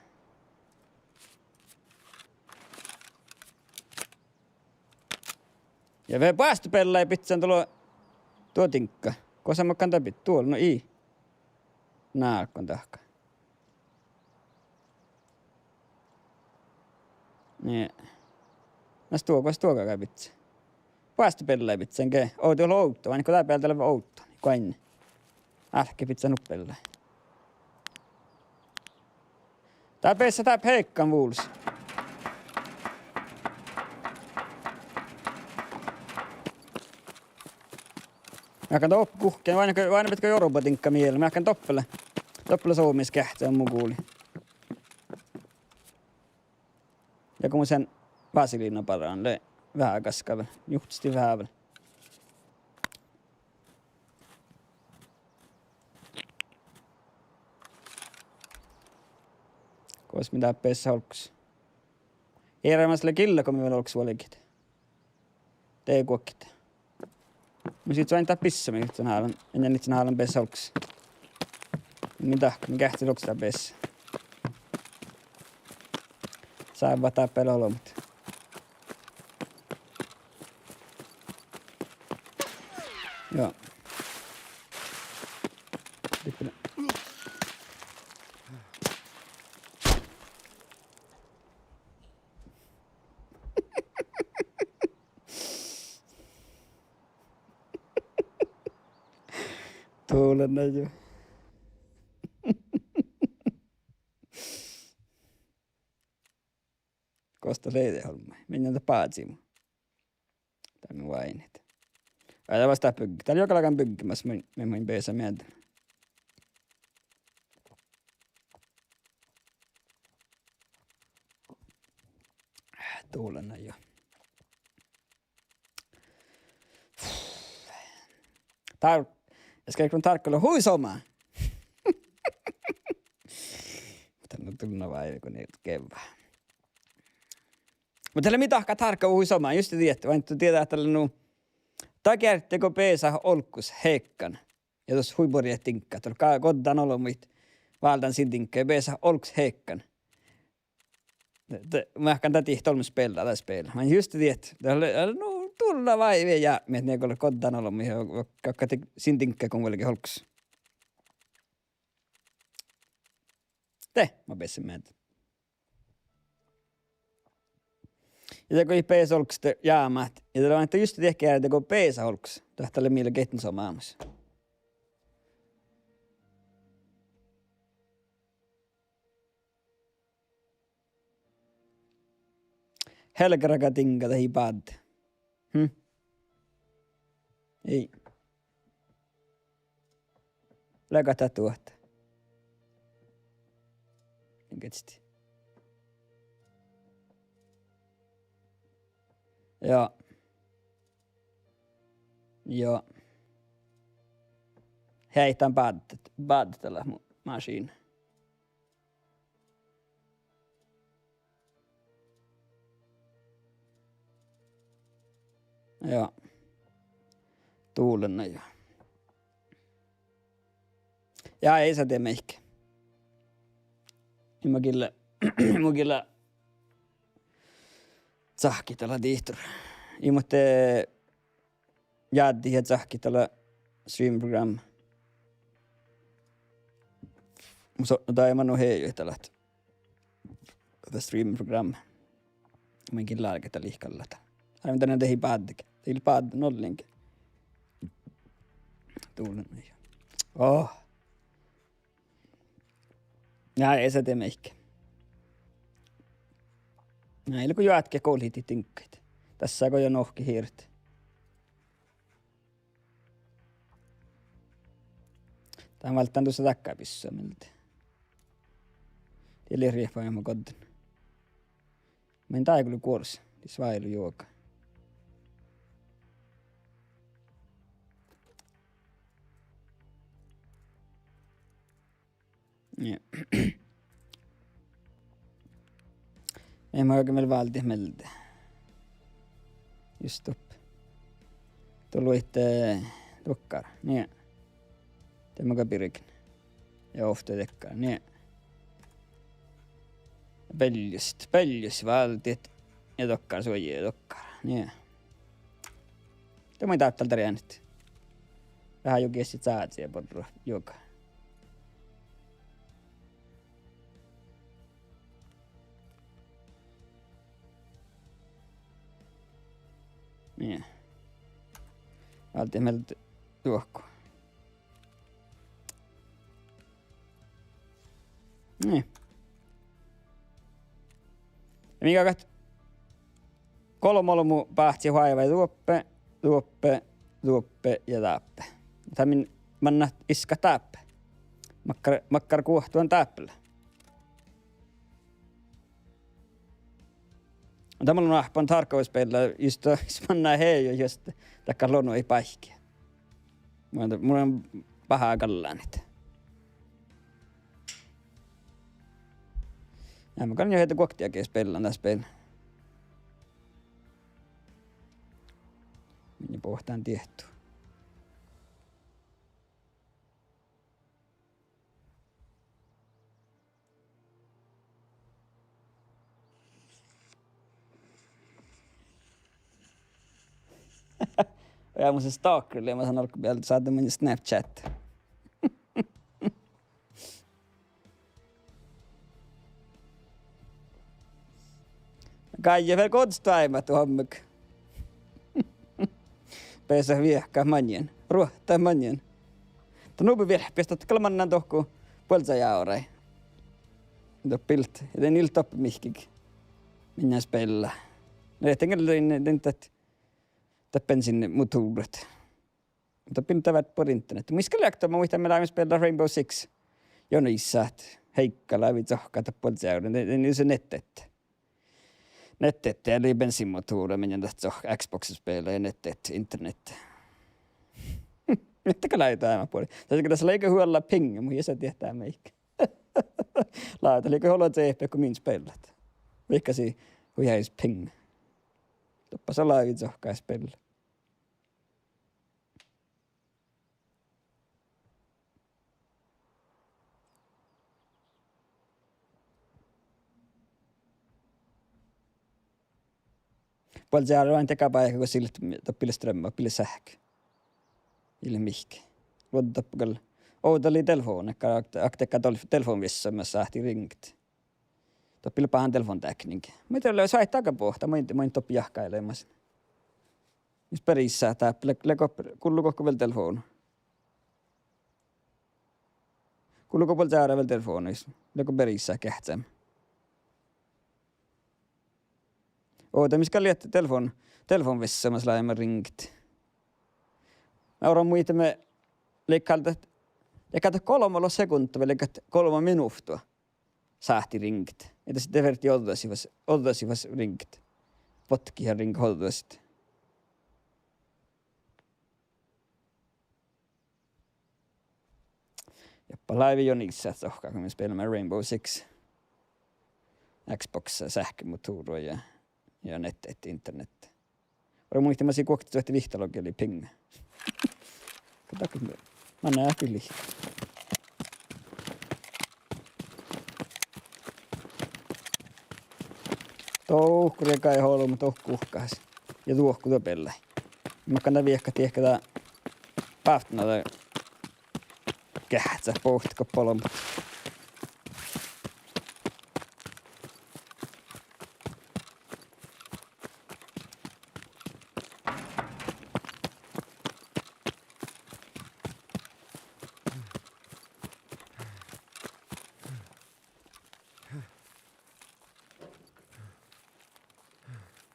Ja vielä päästöpellää pizzan tuo tinkka. Kosa mä kantaa pit tuolla, no ii. Naakon tahka. Niin. Nas tuokos tuokaa pizza. Päästöpellää pizzan kee. Outi olla outto, vaan niin tää päältä oleva outto. Niin kuin aina. Ähkä pizza nuppellaa. Tää peessä tää Pekkan vuulis. Mä kan toppu kuhkeen, vain pitkö Euroopatinkka mielellä. Mä kan toppele soumis kähtää on mun kuuli. Ja kun sen vasiliina paraan, le vähän kaskavel, juhtisti vähän. Kois mitä peessä olks. Eerämäselle killa, kun me olks valikit. Tee kuokkit. Mä sit vain tää pissa, mitä sen haalan. Ennen nyt sen haalan peessä olks. Mitä? Mä kähti olks tää peessä. Saa vaan tää pelolomut. Joo. Tippinen. Tuulen jo. Kosta leideholma. Mennään tätä paatsimu. Tämä vainit. Älä vasta pyggi. Täällä joka lakan pyggimässä. Mä voin peesä mieltä. Tuulen jo. Ska jag tarkkailu huisomaan? Tänne tunna vai kun niitä kevää. Mutta tällä mitahka tarkkailu huisomaan, just tietty. Vain tietää, että tällä takertteko peesa olkus heikkan. Ja tuossa huipuria tinkkaa. Tuolla koddan olomit valdan sin tinkkaa. Peesa olkus heikkan. Mä ehkän täti tolmis pelaa tässä pelaa. Mä just tietty. Tulla vai vielä miet ne kolle koddan olomit. Kakka sin tinkkaa kun velke olkus. Mä pesin meitä. Ja kun ei peesa olkus jäämät. Ja tällä on, että just tehkä jäädä, kun peesa olkus. Tähtälle millä kettin saa maamus. Helgaraka tinga tähi pad. Ei. Läkätä tuota. Ketsti. Joo. Heitän päätetellä mun machine. Joo. Tuulenna jo. Ja ei sä tee meikki. Mä kyllä tsahkitella tihtur. I måste jäädä että tsahkitella streamprogram. Tai ei manu hei yhtälä. Streamprogram. Mä kyllä alketa liikalla. Aina mitä näitä ei päädäkin. Ei päädä nollinkin. Tuulen. Ja ei se tee meikki. Näillä kun jätkä kolhiti tinkkeet. Tässä on jo nohki hiirti. Tämä on välttämättä tuossa takkaa pissyä miltä. Tieli riippaa johon mä kodin. Mä en taikulu kuorsi. Svailu juoka. Ja. Ei mä oikein meillä valti meltä. Just upp. Tullu itse tukkar. Niin. Temmoka pirikin. Ja ofta tekkar. Niin. Pöljys valtiet. Ja tokkar suojia tokkar. Niin. Tämä ei taattalta riännyt. Vähän jokin sit saat siihen porru joka. Niin. Valtiin meiltä tuohko. Niin. Ja mikä kat kolmolmu pahtsi huaiva tuoppe ja taappe. Tämän manna iska taappe. Makkar kuohtuan taappella. Tämä on ahpan tarkkauspeillä, just manna hei, just takka lonu ei paikkia. Mulla on pahaa kallanit. Ja mä kan jo heitä koktiakin spellaan tässä peillä. Minä pohtaan tiehtuu. Ja mun se stalkerille ja mä sanon alkuun, että saatan mennä Snapchat. Kaija vielä kodstaimat hommik. Pesä viehkä manjen. Ruohtaa manjen. Nuupi vielä pistät kalmannan tohku puolta jaurai. Pilt. Ja den ilta upp mihkik. Minä spela. Jag tänker inte att tappen sinne motoret. Mutta pintavat på internet. Missä lähtee mä muistan meillä spela Rainbow Six. Jonne isät. Heikka läpi tohkaa puolta jaurai. Ne se nettet. Nettet eli bensinmotorer, men tästä Xboxissa pelaa ja nettet, internet. Mittäkö lähetään mä puoli? Tässä tässä leikö huolella pinga, mun jäsen tietää meikä. Laita, leikö huolella TP, kun minä spelat. Vikkasi huijais pinga. Toppa sä laivit sohkais pelaa. Puolta se on tekapäivä, kun sillä toppille strömmää, pille sähkö. Ille mihki. Luotu toppakalla. Oudali telefoni, aktekka telefonissa, mä sähti ringit. Toppille pahan telefontekniik. Mä ei ole sai takapuhta, mä en toppi jahkailemassa. Jos perissä tää, kulluko vielä telefoni. Kulluko puolta se vielä telefoni, leko perissä kähtsäämä. Oota, missä kalliat telefon vessassa läemmä ringit. Mä oran muita me leikkalta 3 sekuntia, vai leikkat 3 minuuttia sähti ringit. Että sitten verti odottasivas ringit. Potkihan ring odottasit. Joppa laivi jo niissä tohkaa, kun me spelaamme Rainbow Six. Xbox sähkömotoria ja nettet, internet. Olen muistin, mä siinä kuokti tuohti vihtalogi oli pinga. Kato, mä näen kyllä. Touhkuri kai holmu tohkuhkaas. Ja tuohku tuo pelläi. Mä kannan viehkati ehkä tää pähtänä tai kähtsä pohtikko polompat.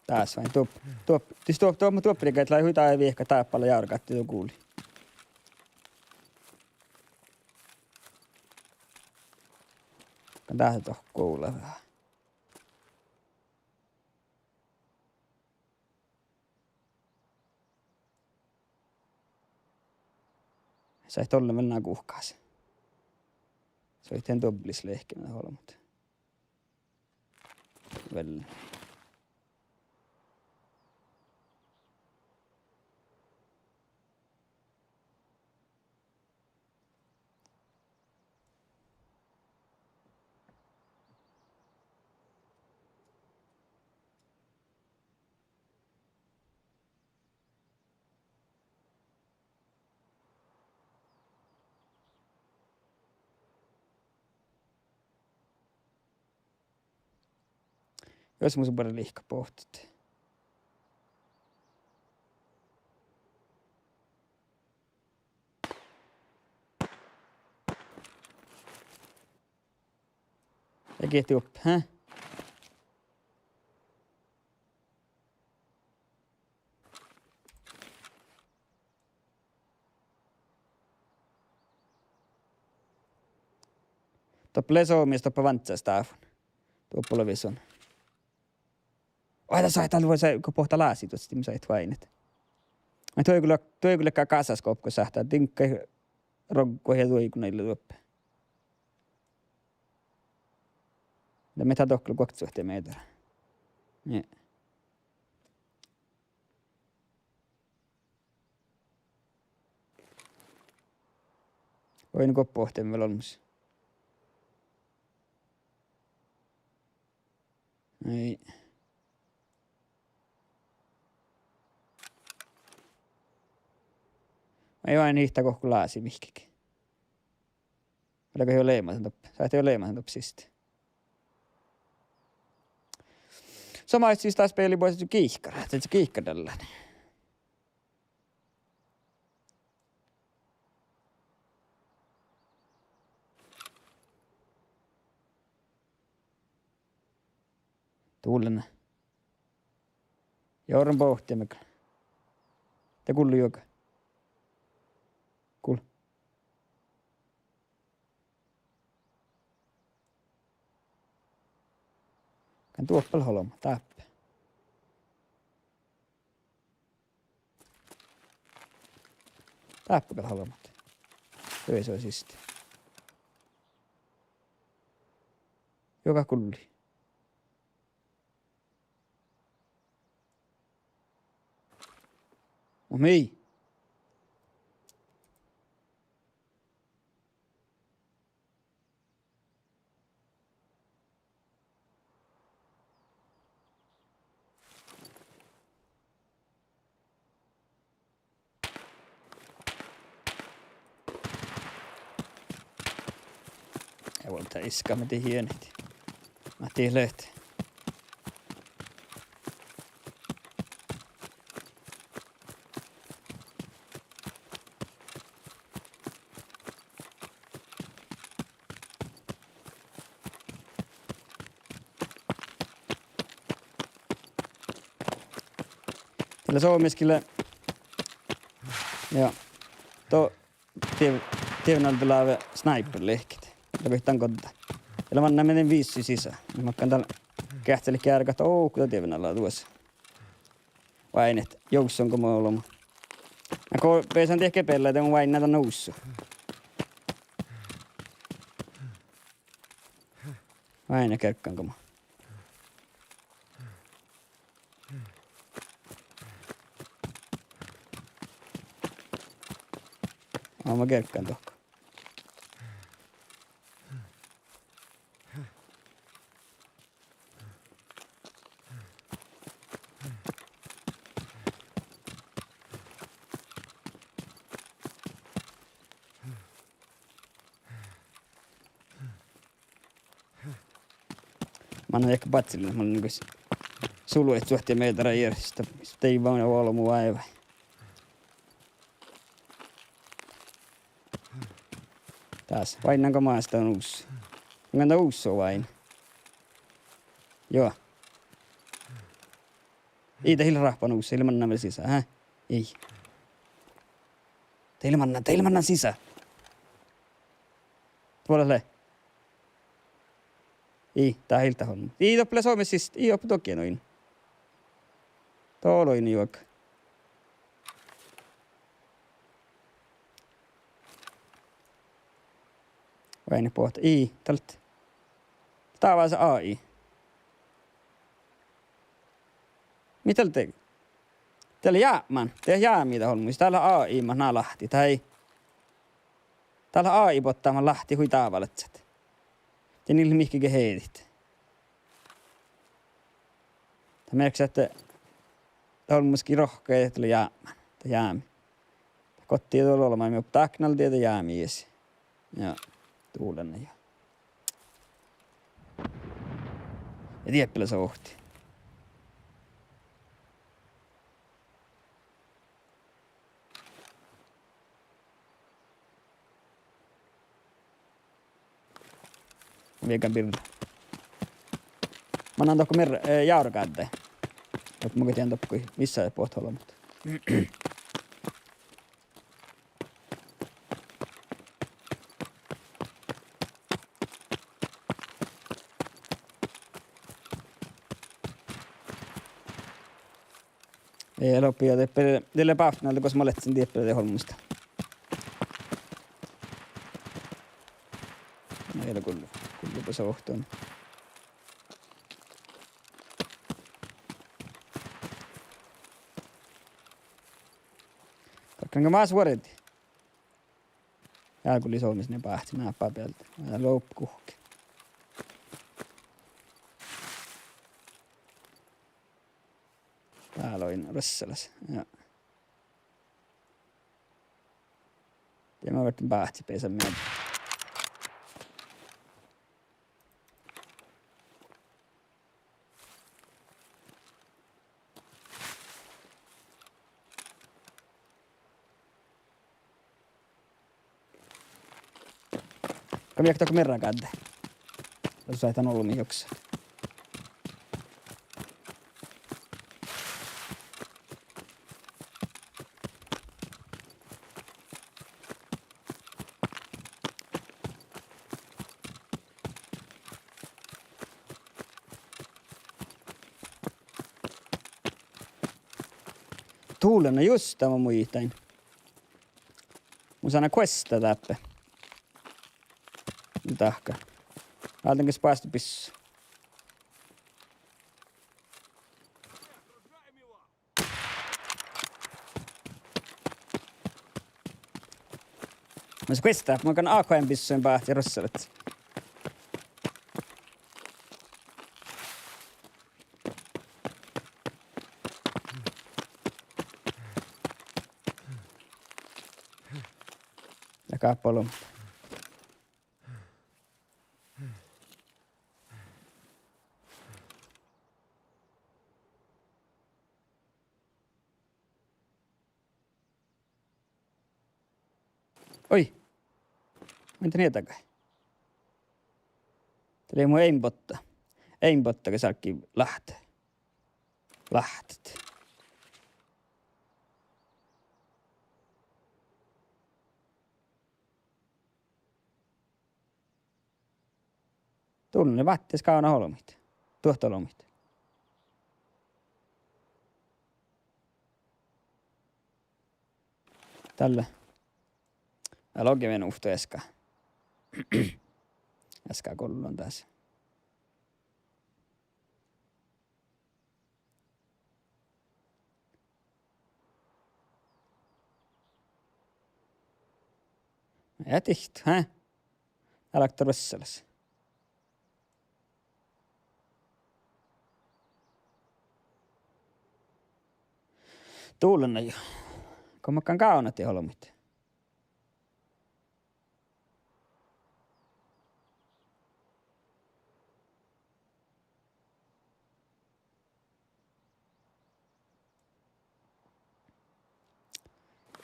Taas vain tuoppirikä, että lai huitaa ei viehkä taappalla jaurkaatti tuo kuuli. Kan tähän toh kuulla vähän. Sait olla mennään kuhkaas. Se oli ihan doblis lehkemä holmut. Väl. Jos mun bara lihka pohtit. Jag get upp, hä? Topple soomies toppa vantsas taafun. Tuoppulla vison. Oita sai täällä voi se pohta laasi tuosta, mä sait vainet. Mä toi kyllä kasas kopko sähtää. Tinkka roggo ja toi kun niille tuoppe. Ja me taa tohkelu koksuhteen meitä. Nie. Voin koppohteen vielä olmus. Ei. Ei vain niitä kohku laasi mihkikin. Oliko jo leimasen toppi? Sä et jo leimasen toppi siisti. Sama siis taas peili pois kiihkara. Et se kiihkadella. Tuulen. Jouran pohtiamme. Te kullu joka. Kuul. Kan tuoppel holoma. Täppä. Täppäkäl holomat. Hyvin se on siisti. Joka kulli. Och mig. Jag vill ta iska med det hienit. Mä tiin lehti. Tällä soomeskille ja tievän pelaamme sniper-lehkit. Ja yhtään kodda. Ja mä menen 5 sisään. Mä kan täällä kähteli kärkä, että kuta tievän alla tuossa. Vain, että joussa onko mä olema. Mä peesän tehkä pellä, että mun vain näitä noussu. Vain ja kerkkaanko mä. Mä kerkkaan tohko. annan ehkä patsille. Mä olen niinku suluet suhteen meitä järjestä. Sitten ei vaan ole mun aivan. Taas. Vainnaanko maasta on uusi? Onko tämä uusi on vain? Joo. Ei teillä rahpan uusi. Ilman nämä sisään, hä? Ei. Teillä sisään. Puolelle. Ei, tää hiltä homma. Ei toppele Suomessa siis. Ei oppu toki noin. Tuoloin juokka. Vain pohta. Ei, tältä. Tää on vaan se AI. Mitä te? Täällä jäämän. Tää jäämiitä holmuissa. Täällä AI mä nää lahti. Täällä AI pottaa mä lahti hui taavaletsät. Ja niille mihkikin heitit. Tämä merkitsee, että holmuskin rohkea, että tuli jäämän. Tää jäämi. Kotiin tuolla olemaan. Me optaa aknalta tietä jäämiesi. Ja tuulenne jo. Ja tieppillä se ohti. Viekään pirra. Mä annan tohko jaurakaatteen. Mutta mä tiedän tohko missä ei pohta olla, mutta. Ei loppi, ja teille paaftinalta, koska mä oletsin tieppelä holmusta. Ei ole kullupa se ohtoon. Kakkanko mä suoritin? Jää kun lisoumis ne paahti nappaa päältä. Mä loppukuhki. Täällä on rössäläs. Ja mä vertin paahti peisän mieltä. Kom jäktä kun merran kadde. Jos saitan ollut mihin joksa. Tuulena just tämä muitain. Mun sana questa täppä. Tahka. Aaltanko se päästä pissu? Mä se questa. Mä kan AKM pissujen päähti rossalet. Ja kaapolum. Oi! Mitä niitä kai? Tuli ei mun aimbotta. Aimbotta, kun saakki lähtee. Lähtet. Tunne vattis kauna holmit. Tuohtolomit. Tälle. Logi meni uhto äsken. Äsken kollu on tässä. Ja tihti, hä? Älä torvesseles. Tuulena jo. Kun makkaan kaunat ja holmit.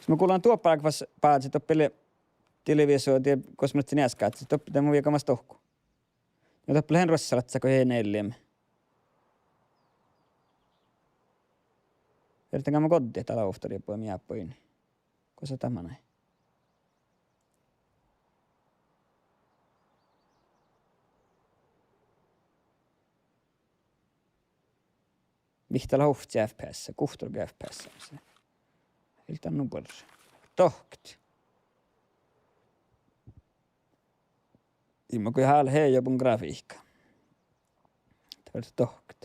Mä kuulan tuoppalakvas paatsi toppele televisioitia, koska mä sinä äsken, että toppele mun viekamas tohku. Ja toppele hän rossalatsa, kun hei neljämme. Yritänkää mä kotiin täällä uhtoria pois miä poin. Kun se tämä näin. Vihtala huhtsi FPS, kuhturki FPS. Ilta on nupolsa. Tohkt. Imma kui hääl hei jobun grafiikka. Tämä on tohkt.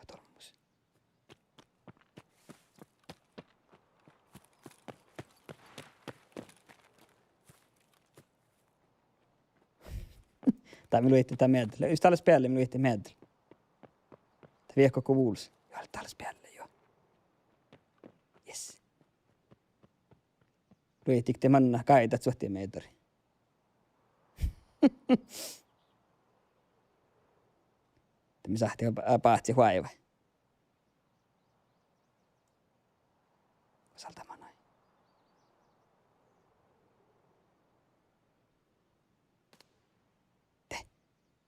Tormus. Tää me luitte tää medel. Just alla spel me luitte medel. Det vet koko vuls. Jag har alla spel jo. Yes. Luittik te manna kaitat suhti meitari. Me sahti paatsi huaiva. Osalta manai.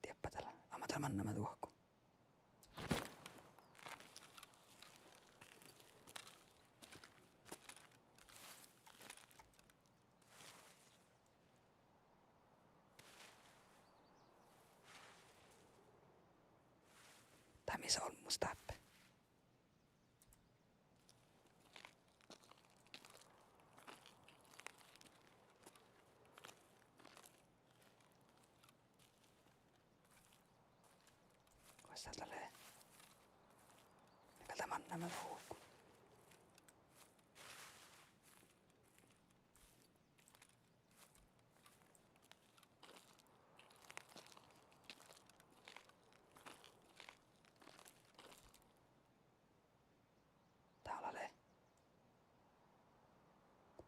Tieppa tällä. Amata manna mä tuohku. Missä on musta tappe. Koissa tälle. Mikä tämän nämä huukku.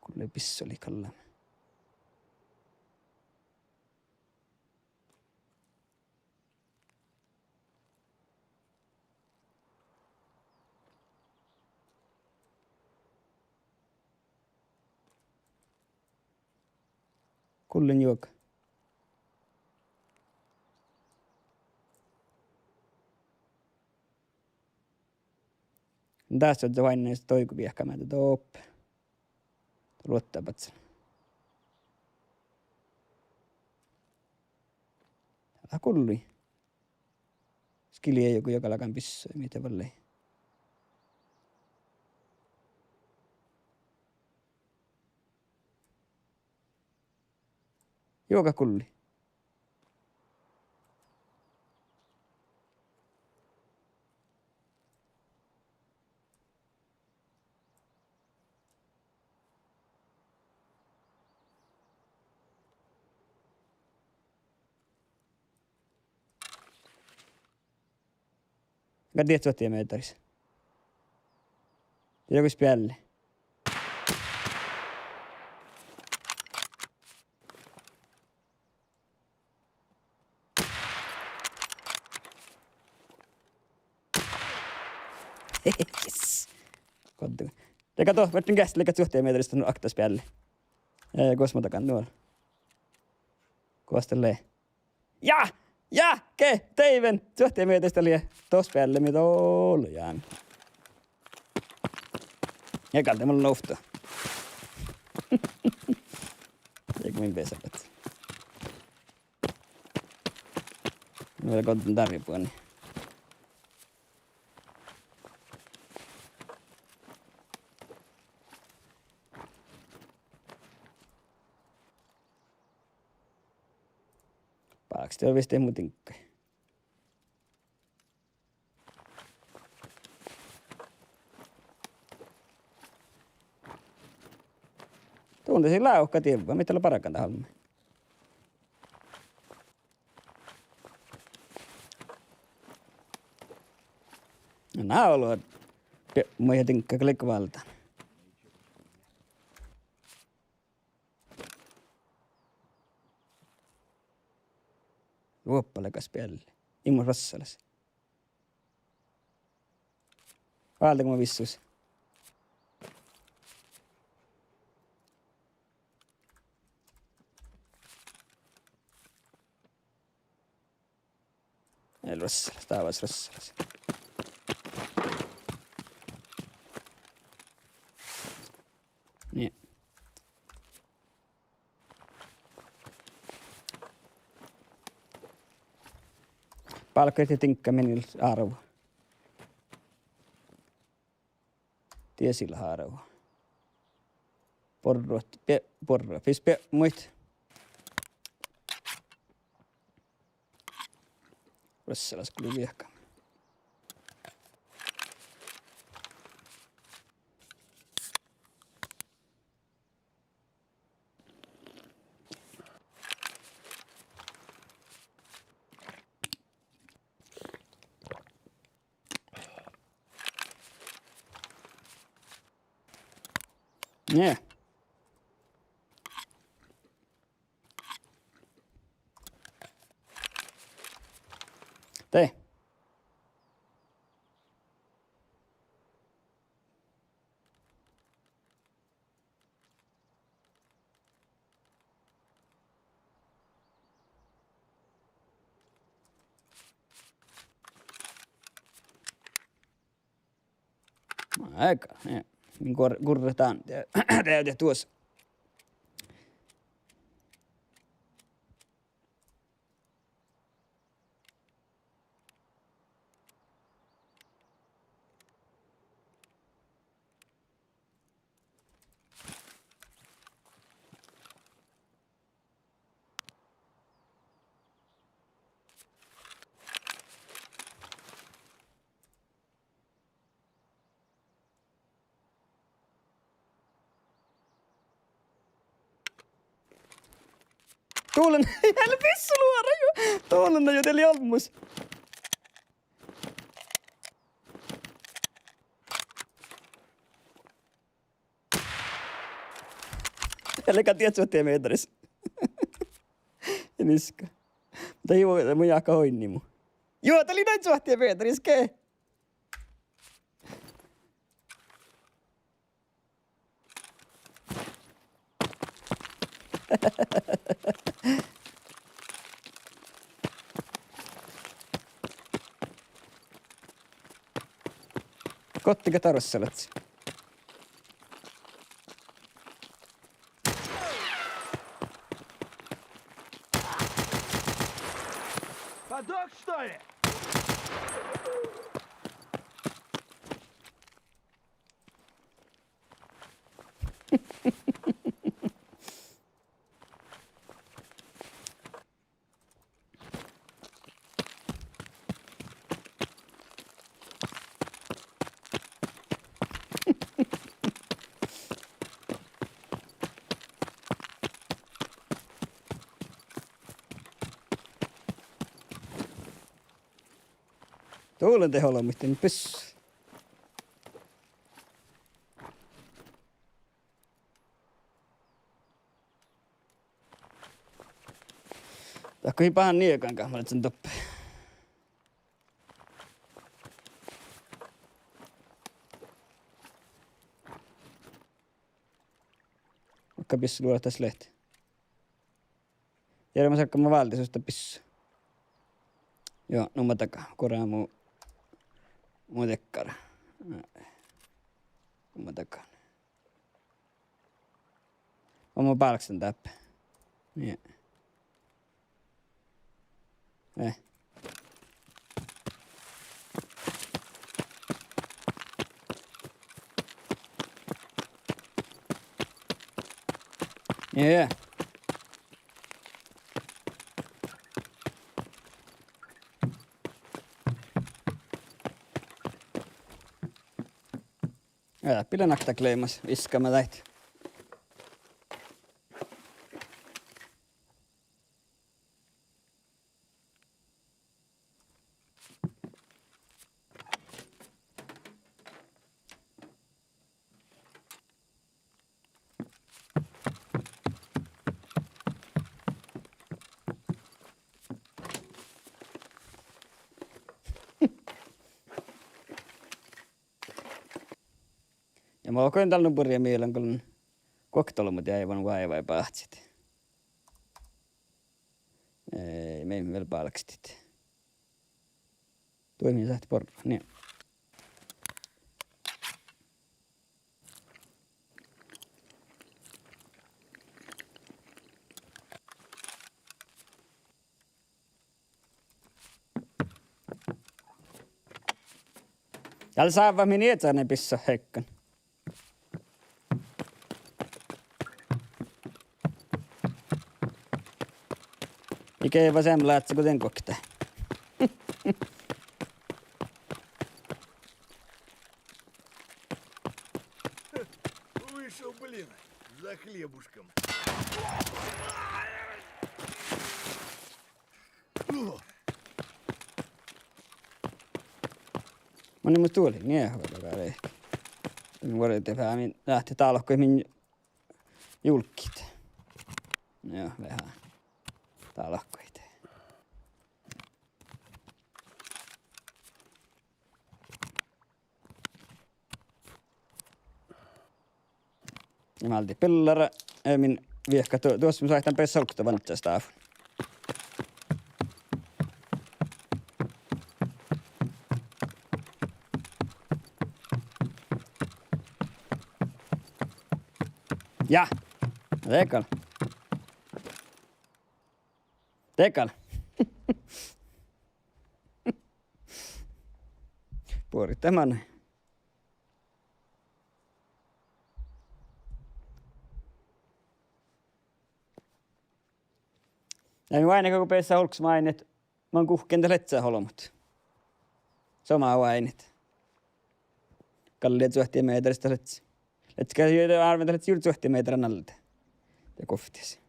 Kuule pissoli kallam. Kullen juoka. Tässä on se vain näistä toiku viehkämätä toppe. Luottapat sen. Täällä kulli. Skili ei joku joka lakan pissoi, mitä vallee. Joka kulli. Gadi et sotia meetaris. Joku spjälli. Yes. Koddu. Ja kato, vertin kästille kat sotia meetarista no akta spjälli. Kos mä takan nuolla. Kostelee. Ja, ke, teiven, sohtia meetästä liian tos päälle, mitä ollut jään. Ja kalte mulla noufta. Eikö minä pesapet. Vielä kontun tarvipua, niin. Paaksti on vist ei muutinkaan. Tuntisin lauhka tievää, mitä on parakan taholma. No nää on ollut muihin tinkkaa klikvaltaan. Luoppalekas pelle. Immo rassalas. Vaeltako mä vissuis? Ei Rossalas, tää vois Rossalas. Niin. Palkkeet ja tinkka meni arvo. Tiesillä arvo. Porro. Fispä muit. Rossalas kyllä viehkä. Nie. Tee. Aika. Niin. Niin kurretaan. Täytä tuossa. Tuulen, älä pissu luora jo. Tuulen jo teillä olmus. Älä tiedät sä tee meetaris. Niska. Mutta joo, mun jaaka hoinni mu. Joo, tää oli näin suhtia meetaris, kee. Kottika tarvitselet. Подок, что ли? Tuulen teholla, mistä nyt pyssy. Tahko pahan niekan kahmalet sen toppeen. Vaikka pissu luoda tässä lehti. Tiedän mä saakka mä valtisusta pissu. Joo, no mä takaa. Korjaa muu tekkara. No mä takaa. On mä palksen täppä. Niin. Yeah. Älä pidä nakta kleimas, iskä mä lähti. Ja mä koin tällä nupuria mielän, kun koktolumut jäi vaan vaivaa pahtsit. Ei, me ei vielä palkstit. Toimii sähti porra, niin. Täällä saa vaan minä etsäinen pissa hekkän. Mikä ei vasemmalla etsi kuten kokta. Вышел, блин, за хлебушком. Moni mun tuoli, niin hoidakaan ehkä. Minun vuodet vähän lähti talkoihin min julkit. Joo, vähän talkoit. Ja mä oltiin pellara, min viehkä tuossa mä saihtan pessä olkutta vantsasta afun. Ja, tekal. Tekal. Puori tämän. Ja minä aina kun peessä holks main, että mä oon kuhkenta letsää holmut. Sama vainit. Kalliet suhtia meetristä letsää. Letkä arventelet juuri suhtia meeträn alta. Ja koftis.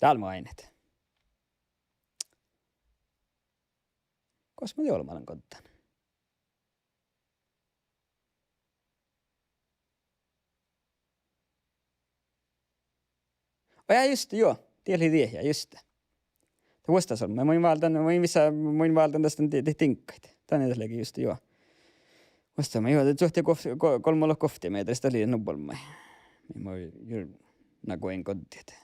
Täällä mainit. Koska mä joulumalan konttaan. Ja just joo. Tieli tiehjä, just. Vuostas on. Mä voin valtan tästä tinkkaita. Tänne tälläkin just joo. Vuostas mä joo. Suhtia kolmalla koftia meitä. Sitä oli nubbolmai. Mä voin juuri nakoin konttiet.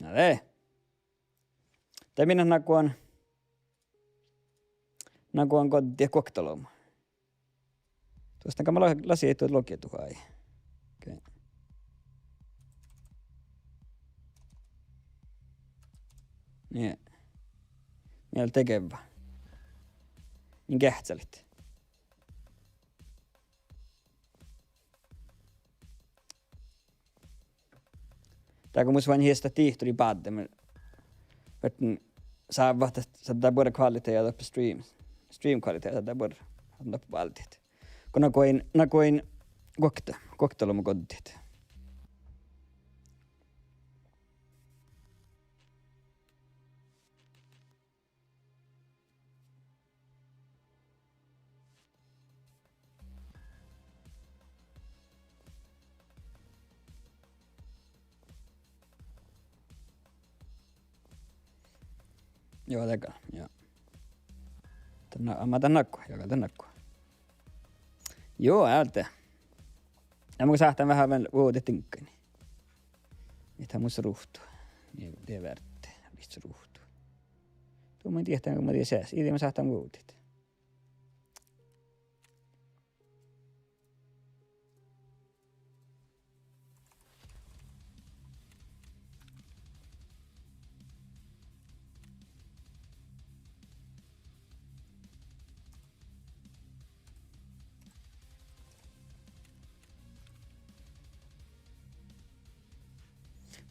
No ei. Tämä minä nakuan konttia koktoloma. Tuosta kun mä lasin ei tuot lokia tuhaa. Okay. Niin. Miel tekevä. Niin kähtsälit. Tää kun musta vain hiesta tihturi päätte, mä saa vahta saada både kvalitet och stream kvalitet saada både antaa valtiet. Kun nakoin koktelu kodit. Joo, teka. Joo. Mä tän nakkua, joka tän nakkua. Joo, ältä. Ja mä sähtän vähän vuodetinkkaini. Mitä musta ruhtuu. Niin tee värtte, mistä ruhtuu. Tuo mä en tiedä, kun mä tiedän sääs. Itse mä sähtän vuodit.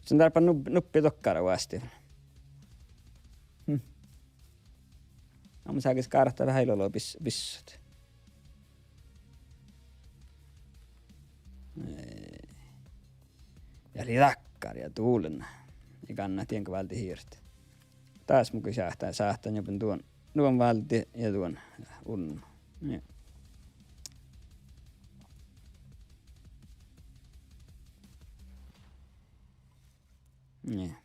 Sen tarpa nuppi tokkara vasti. No, mä saakin kaarahtaa vähän iloloa pissut. Eli rakkari ja tuulen. Ja kannaa tienkä valti hiirtä. Taas mukin sähtään jopa tuon valti ja tuon unnu. Niin. Niin.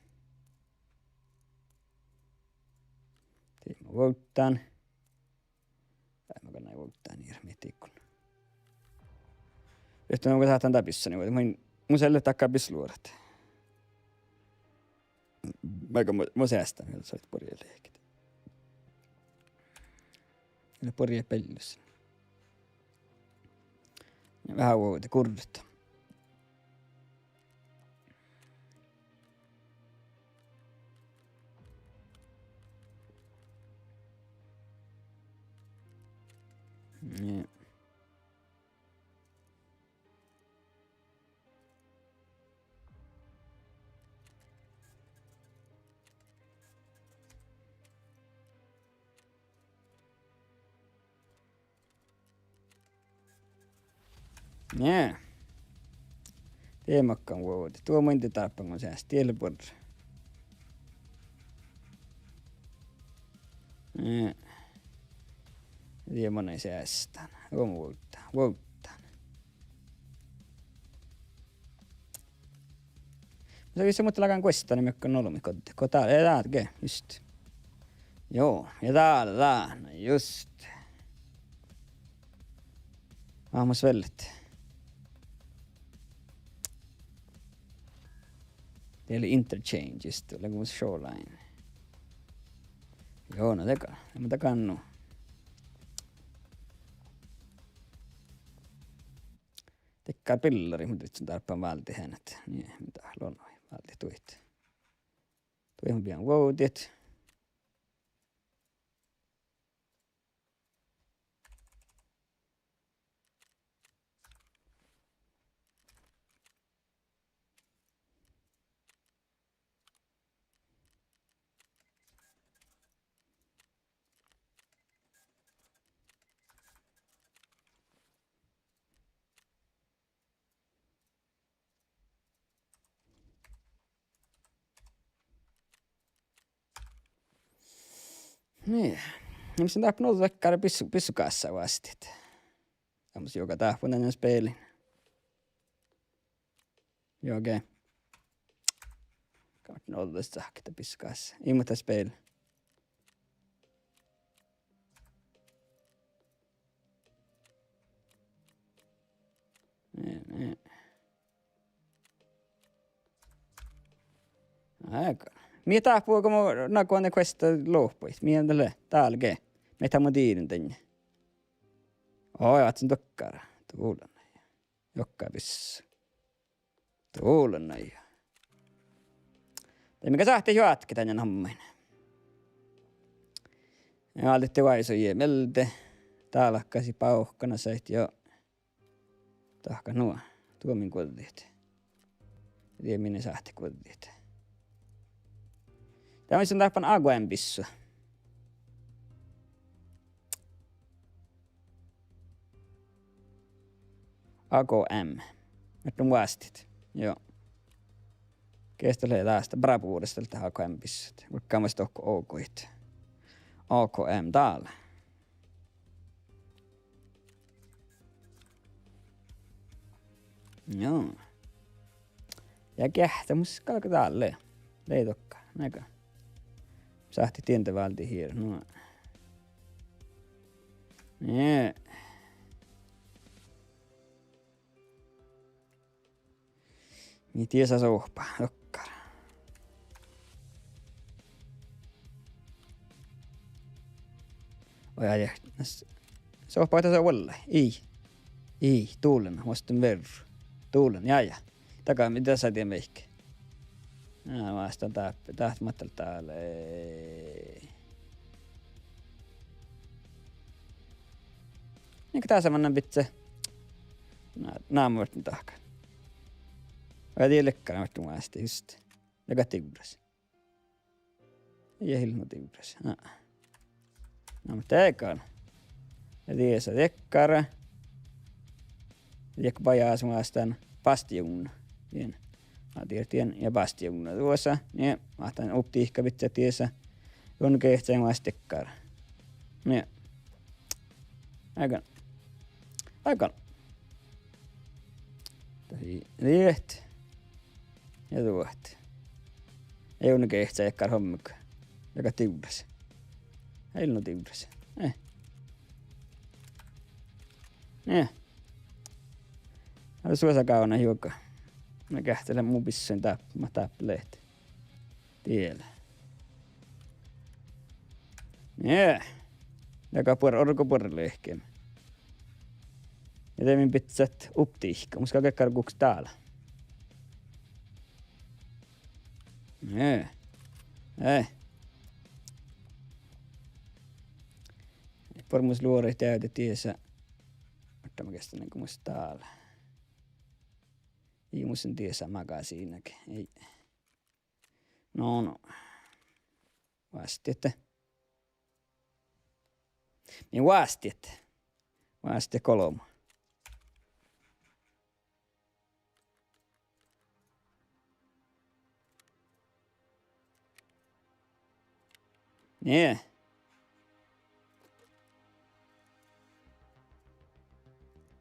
Tiimä vouttaan. Tai mä kannaan vouttaa niin miettii kun. Yhtä mä saatan tapissa, niin mun selle takkaa pisluorat. Vaikka mä säästän, että sä olet porja leikit. Eli porja pellyssä. Ja vähän vuote kurrutta. Niin. Nää. Teemakkaan vuote. Tuo muinti tappangon säästi tielpurra. Nää. Tiemonen säästän. On vuottaan. Vuottaan. Mutta kyllä se mutta lakan kuesta, niin mekkä nolmi kotte. Kota, elätke, just. Joo, ja täällä, just. Aamas vellet. Teillä interchange, just tuolla kuin shoreline. Joo, no teka. Mutta kannu. Tekkaa pillari, mutta nyt on tarpeen valti hänet. Niin, mitä lonoi. Valti tuit. Tuihan pian voutit. Niin. Niin sen tappaa noita käydä pissukassa vastit. Tämmöisen joka tahpunen spelin. Joo, okei. Okay. Kautta noita tästä sahkita pissukassa. Ilmoita spelin. Niin. Aika. Mitä tahpuu, kun mä nakuan ne questa lohpuit? Mihin tälle? Täällä. Meitä mä tiedän tänne. Oi, vatsin tokkara. Tuulen näin. Jokka pissu. Tuulen näin. Tai mikä sahti juotki tänne hommain. Ja altitti vaisuja melte. Täällä kasi pauhkana sait jo. Tahka nuo. Tuomin kodit. Tieminen sahti kodit. Tämä on tappan aguen pissu. Ago M. Nyt on vastit. Joo. Kestelee tästä bravuudesta tähän Ago M pissut. Vaikka mä sitä okoit. Ago M täällä. Joo. Ja kähtämus kalka täällä. Leitokka. Näkö? Sähti tientä välti hier. No. Nee. Niin tiesä sohpa. Jokkara. Oi äijä. Sohpa tässä olla. Ei. Tuulen. Vastan verru. Tuulen. Jaja. Takaa mitä sä tiedät meikki. Vastaan tahtomatta täällä. Niinkä tää samannan pitse. Naamu vartin tahkaan. Vai tiedäkään vartin muasti just. Joka tiuras. Ei hilmo tiuras. No mutta eikaan. Ja tiesä tekkara. Tiekka pajaas muastaan pastiunna. Niin. Tien ja bastion tuossa. Ne mahtan optiikka vitsa tiessä. On kehtsään vastekkaara. Ne. Aikan. Liet. Ja tuot. Ei on kehtsää ekkar hommikka. Joka tiudas. Ei no tiudas. Älä suosa kauna hiukan. Mä kähtelen mun pissen täppleet. Tiellä. Joka orkopuolelle ehkä. Ja teemin pitsät uptiihka. Muska kekkar kuks täällä. Pormus luori täytä tiesä. Mutta mä kestän niin kuin musta täällä. Ei musta tiesä makaa siinäkin. Ei. No. Vasti, että. Niin vasti, että. Vasti 3. Nee.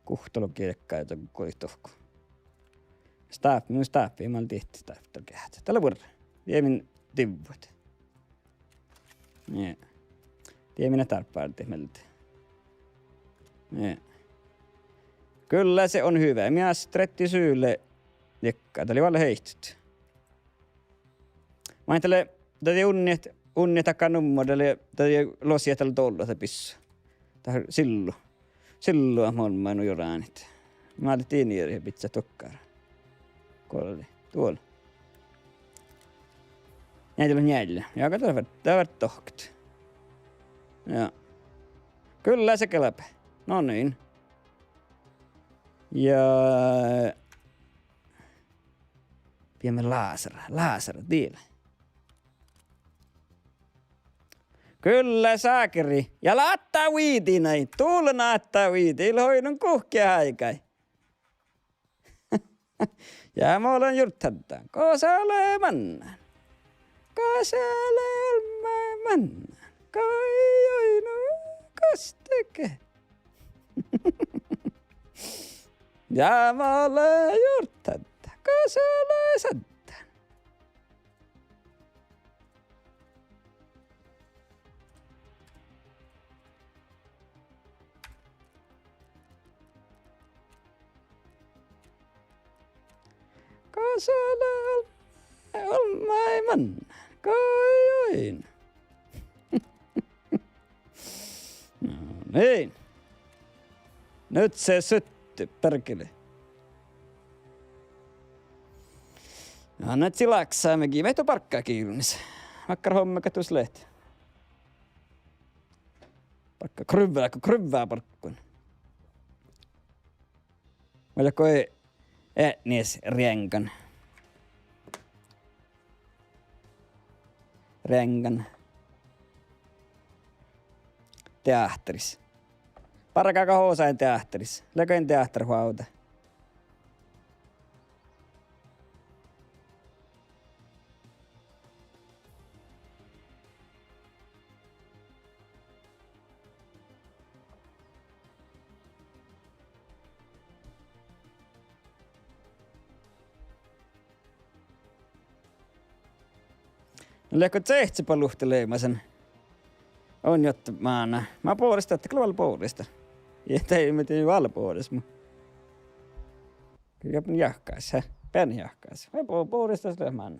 Kuhtalo kielekkaa jotain koitohku. Minun staappi, mä olin tehty staappi kehtä. Tällä vuodella. Viemin tivut. Nee. Viemin tarppaan tehmeltä. Nee. Kyllä se on hyvä. Minä stretti syylle jekkaa. Tää oli vaan heihtyt. Mä ajattelen, tätä unni takkaan nummodelle, tätä losia tällä tolla pissu. Tää silloin mä oon jo raanit. Mä olin tiiniä ja pizza tokkaara. Kolli. Tuolla. Näitä on jäljellä. Ja tää on tohkt. Ja. Kyllä se kelpä. No niin. Ja. Viemme laasera tiellä. Kyllä saakeri. Ja laattaa viiti näin. Tuulla naattaa viiti. Ilhoidun kuhkia aikai. Ja mä olen jurttadaan. Kosale mannaan. Kosale mannaan. Kai no kosteke. Ja mä olen jurttadaan. Kosale saddaan. Kosale on maailman kojoin. No niin. Nyt se sytty, perkele. No nyt silaksaa mekin. Vehto parkkaa kiilunis. Vakkar homma katus lehti. Parkka kryvää parkkun. Valjako ei nies renkan. Teatteris. Parakaaka hoosain teatteris. Leköin teatterhuauta. Lehko tsehtsipä luhteleimasen. On jotta maana. Mä puolesta, että kyllä puolesta. Ja ei mä tiedä alla puolesta. Kyllä jahkais, hä? Pän jahkais. Mä puolesta sille maana.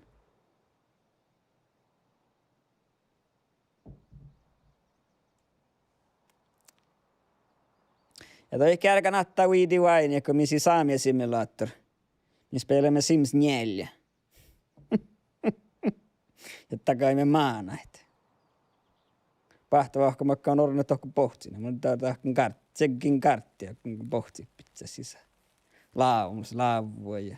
Ja toi kärkä nattaa viidi vain, ja kun misi saamia simulaattor. Niin spelemme Sims 4. Ja takaimme maanait. Pahtavaa, kun mä oon orjannut tohku pohtsin. Mun tää tsekin karttia, kun pohti pitää sisään. Laavua ja.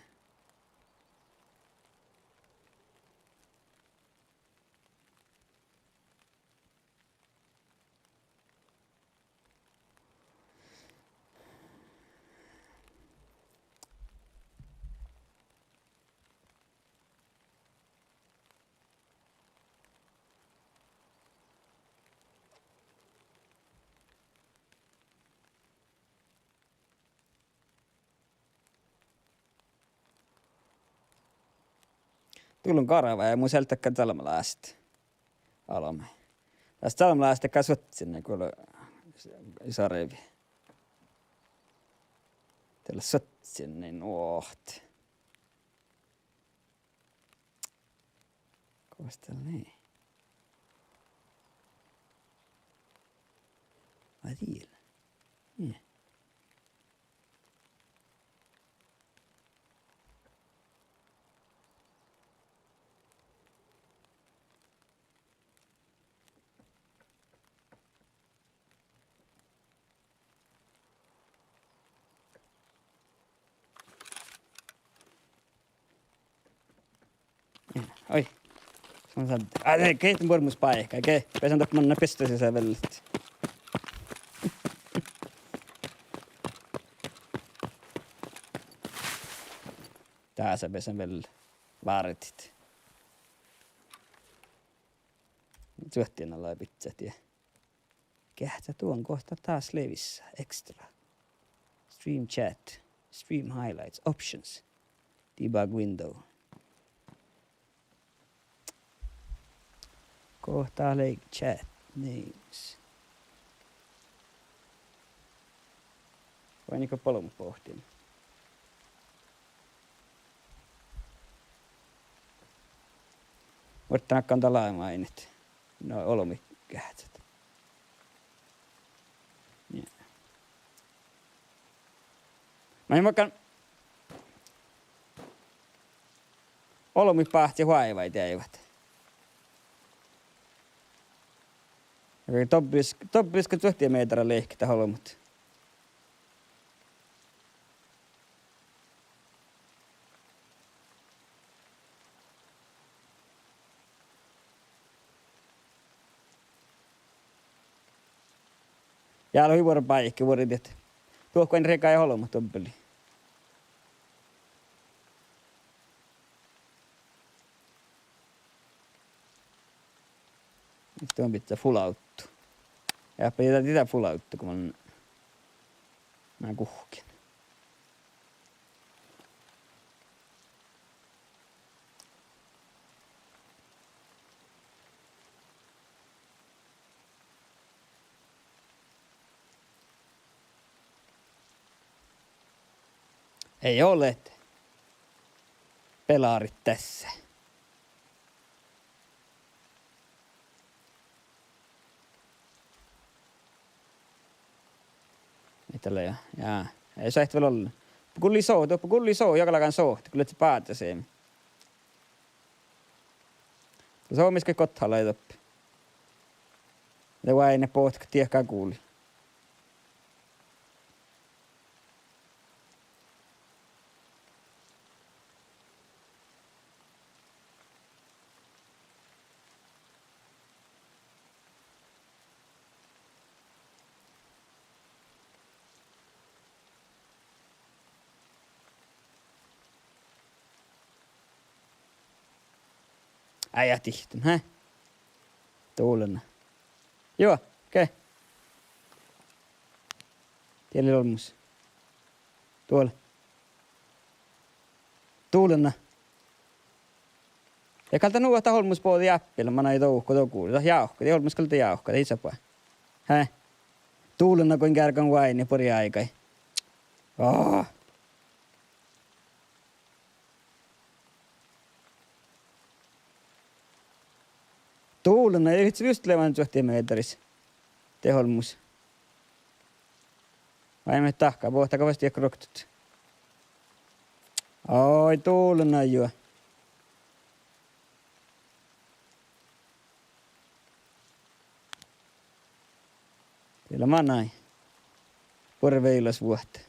Tullun karava ja mun seltäkään salmalaasta. Alomme. Tästä salmalaasta kasvat sinne, kun on iso reivi. Tällä sotsin, niin nuohti. Kovastella niin. Ai tiedä. Niin. Oi. Som sagt, det är inte mormors paikka, okej? Pesan att man pestar sig väldigt. Tässä pesen väl vartit. Syöttien alla pizzat ja kähtä tuon kohta taas levissä. Extra. Stream chat. Stream highlights. Options. Debug window. Kohtaa lake chat names. Vai niinku polun pohtin? Voittaa kantaa laimainit. No olomikähtsät. Yeah. Mä en makan olomipahti huaivait eivät. Toppisko 20 metriä leikkiä holmut. Jäällä on hyvä paikka, vuodet. Tuohko en reka ja holmut toppeli. Sitten on pitää full outtu. Ja pitää tätä full outtu, kun mä kuhkin. Ei ole pelaarit tässä. Tällä ja ei saa ehti vielä olla. Kulli soo, jakalakaan sohti, kyllä se päätä se. Se on miskä kotta laitoppi. Ja vai ne pohtka tiekkaa kuuli. Äijä tihtyn, hä? Tuulena. Joo, okei. Okay. Tiellä olmus. Tuolla. Tuulena. Ja kalta nuohta holmus puolta jäppillä, mä näin touhko kuuli. Tah jauhko, ei holmus kalta jauhko, ei sapaa. Hä? Tuulena kuin kärkän vain ja pori aikai. Oh. Tuulena ei itse just levan 20 metrissä. Teholmus. Vai me tahkaa, pohtaa kovasti ja kroktut. Oi, tuulena juo. Siellä mä näin. Porveilas vuotta.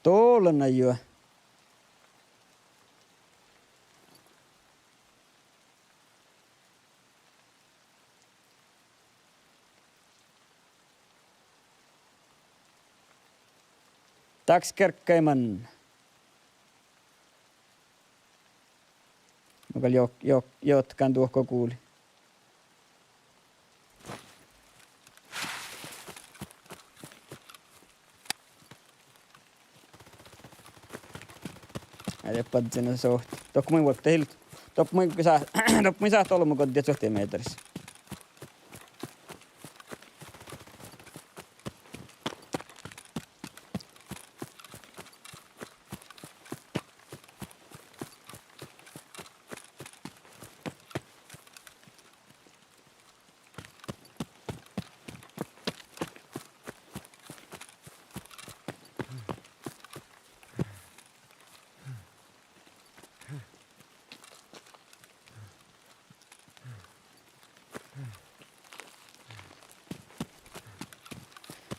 Tuulena juo. Tack Kerkkeiman. Mä jotkan tuohko kuuli. Ja padden så. Dock mun vuotta hilt. Dock mun saa olla mun kotiin sohteen metrissä.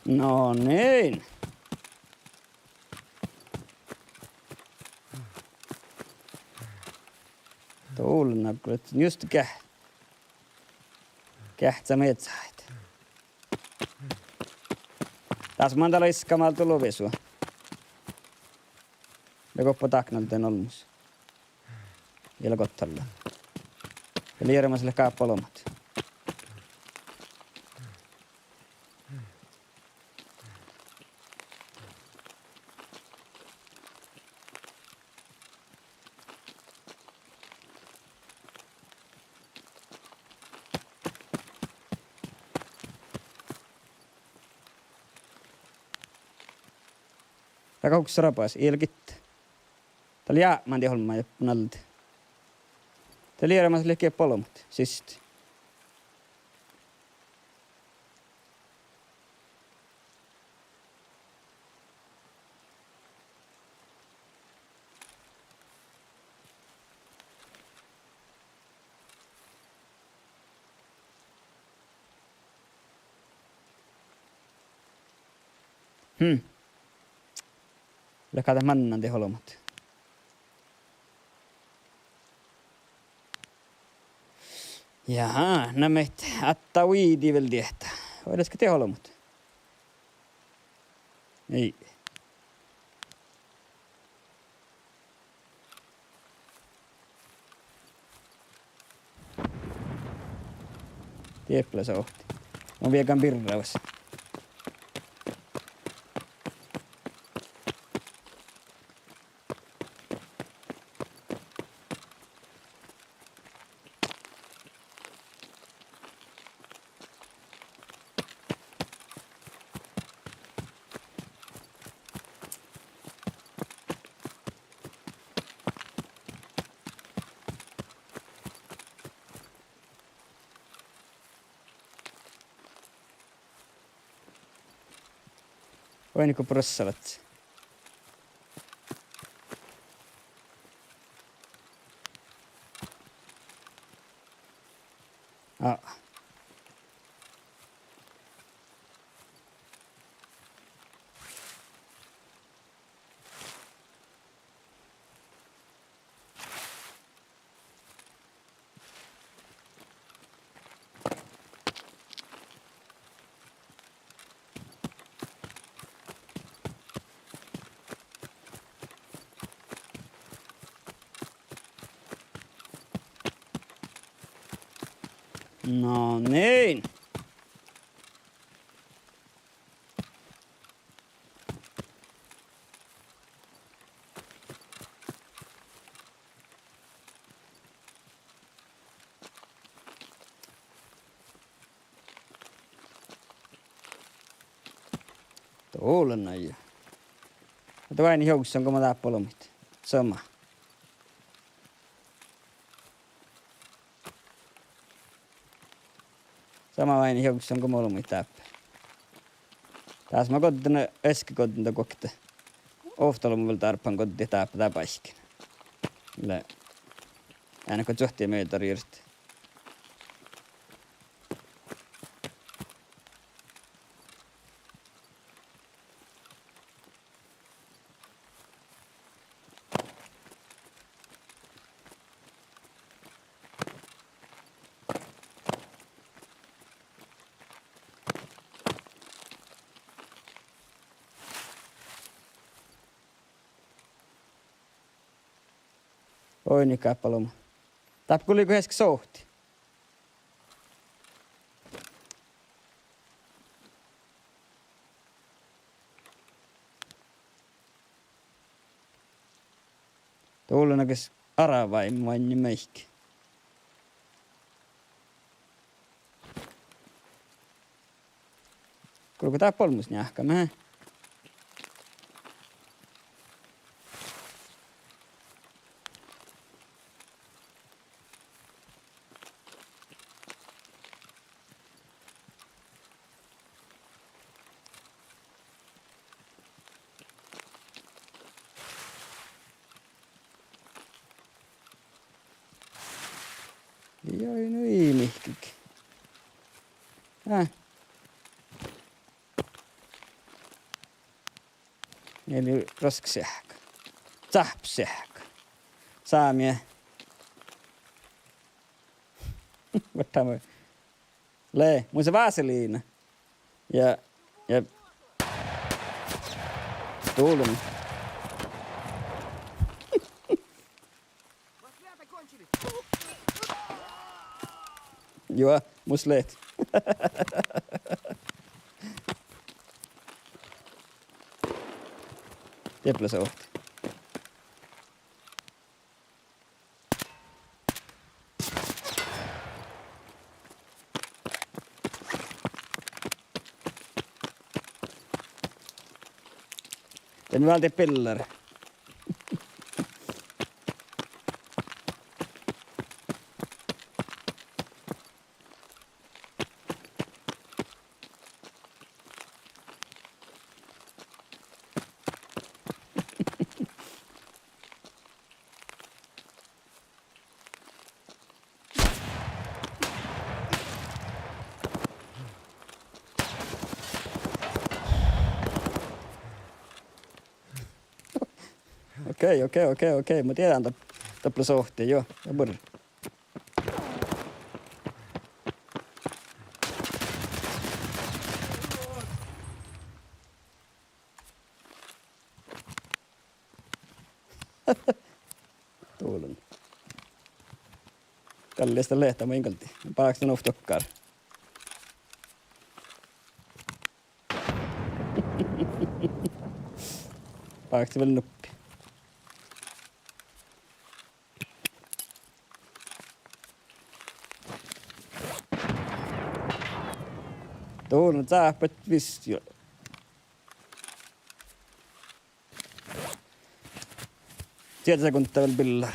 No niin. Tuulena kyllä just kähtsä metsäitä. Taas mandala iskamalla tullut vesua. Ja koppa taknalteen olmus. Vielä kottalla. Ja lieramaselle kaappalomat. Takauksessa rapaas, ilkittä. Täällä jäämänti holmaa ja nalti. Täällä lieramaselle liikkeen polomat, sisti. Lekata mannan te holomat. Jaha, nämä atta uidi väl tietää. Voidaanko te holomat? Ei. Tieppälä sohti. On viekään pirraavassa. Voinko prossavat? No niin. Tuolla jo. Mutta vain joukossa onko mä tää polomit. Sama. Sama vain joukossa onko molomit täppä. Taas mä kotin äsken kotin kokta. Oftalla mun tarpeen kotin täppä tää paiskin. Kyllä. Aina kun johtii meitä tarjosti. Oi niin kappaloma. Tappu liiku hetki souhti. Tuolla näköis aravaimman ja meikki. Kuuluuko tää polmus njahka? Mä? Joi, no ei mihkik. Eli rosksähkö. Tsahpsähkö. Saamia. Vattaamme. Lee, mun se vaaseliina. Ja tuulun. Joo, mus leet. Jäplä se ohti. Den var alltid piller. Okei. Mä tiedän tappla sohtia, joo. Ja burr. Tuulun. Kallista lehtä minkalti. Paaks tän uftokkaar. Paaks väl nuppi. Tuulun saapet visst jo. Sieltä kun tällä pillari.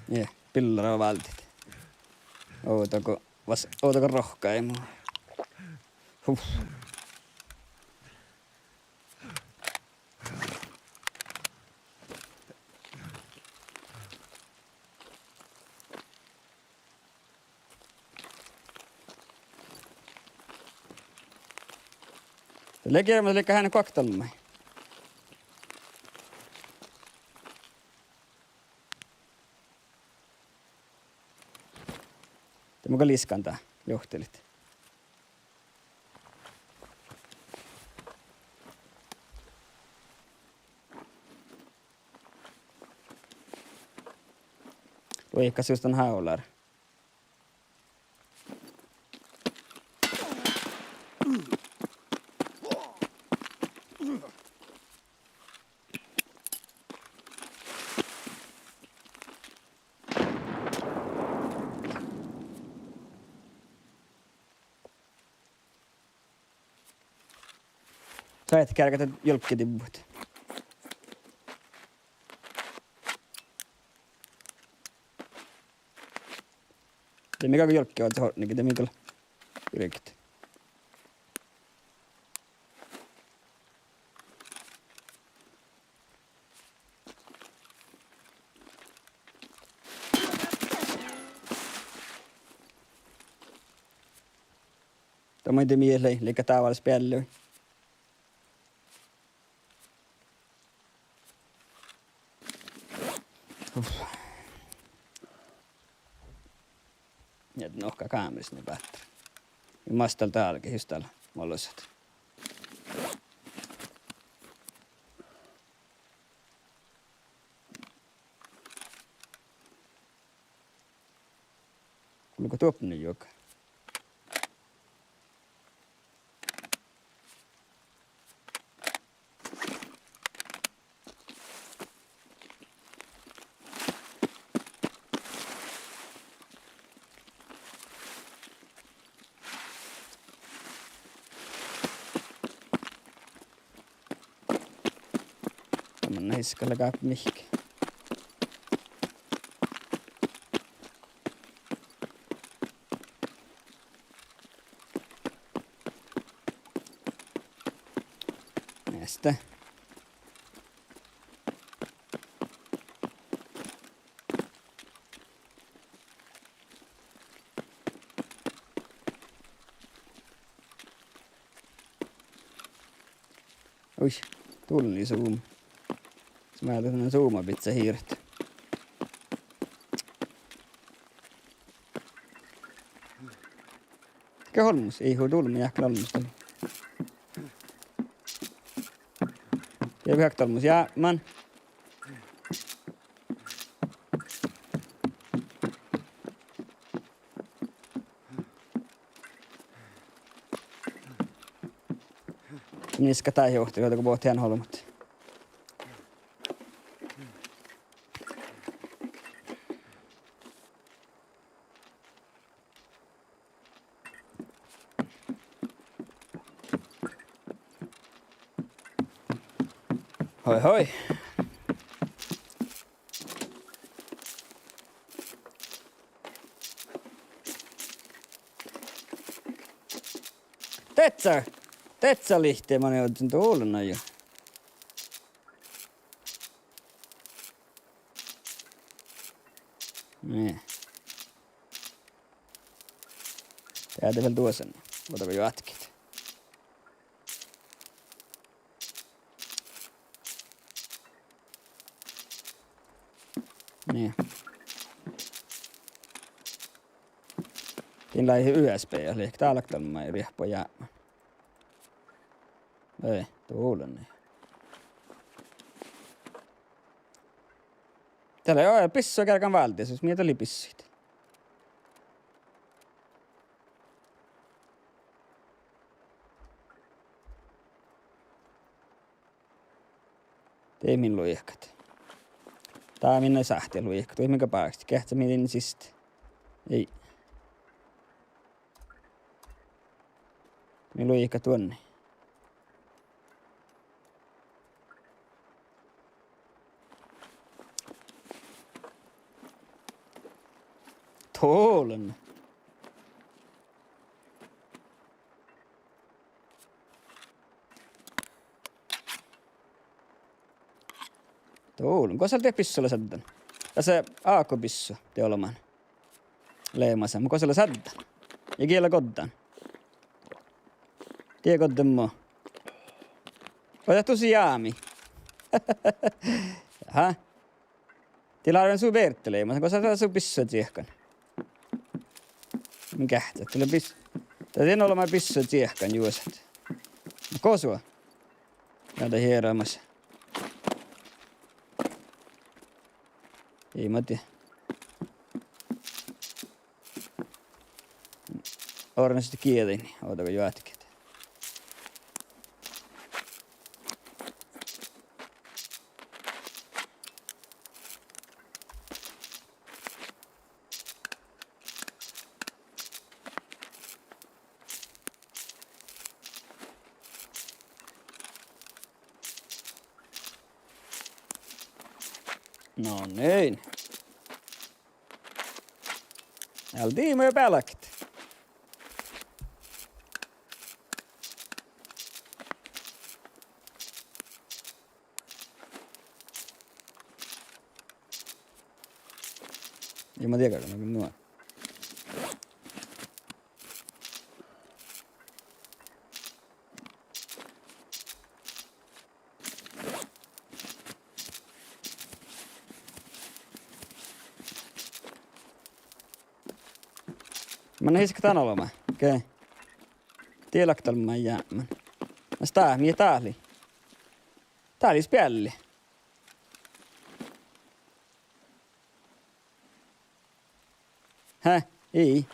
Jee, pillari on valtit. Ootako rohkaimu? Lekeämässä eli hän koktalmai. Tämä liskantaa johtelit. Loikkas just on haular. Sä et kärkätä jolkkitibbut. Det är mycket jolkki on se hornikin, det är mycket yrkit. Tämä on inte mieleen, liikä tavallis päälle. Ja nohka kaamerissa ne päättää. Ja mastal täälläkin just täällä molosat. Kuuluuko tuopinen joka? hiskalla käy mihinkin. Näistä. Ui, tuli zoom. Mä otan zoomapizza hiiret. Mikä holmus? Ei huu tullut, jääkkä olmus tuli. Ja vyhäk tolmus jäämän. Niska tai johti, kun pohti hän holmut. Hoi hoi. Tetsä lihtiä, mä oon otin tuolena jo. Niin. Täältä vielä tuossa, niin otako jatkit. Niin. Siinä lähi USB ja liikaa täällä mä ei riehpo jäämään. Ei, tuulen. Täällä ei ole pissua kärkään vältiä, siis mietä oli pissuita. Tei min luihkat. Tää minne sähtiä luihkat, tui minkä päästä, kehtsä mietin sistä. Ei. Min luihkat tuonne. Tuolen. Tuolen. Kun sä teet pissulla säddän? Tässä aakkopissu te olemaan. Leimassa. Mutta kun sä säddän? Ja kiellä koddan. Tie koddan mua. Ota tosi jaami. Jaha. Tilaa sun vertteleimassa. Kun sä teet sun pissuja tiehkan. Mikä? Tule pissu. Täytyy olemaan pissuja tiehkan juosat. Kosua. Näitä hieroimassa. Ei mä tiedä. Ornaisesti kielin, niin ootako jatket. No niin. Oltiin me jo pälkit. Ei mä tiedä, kun on nuo. Mä näin hiska tän olemaan. Okei. Okay. Tiedätkö mä jäämään? Mas tää, miä tää oli? Tää oli spjälli. Häh? Ei.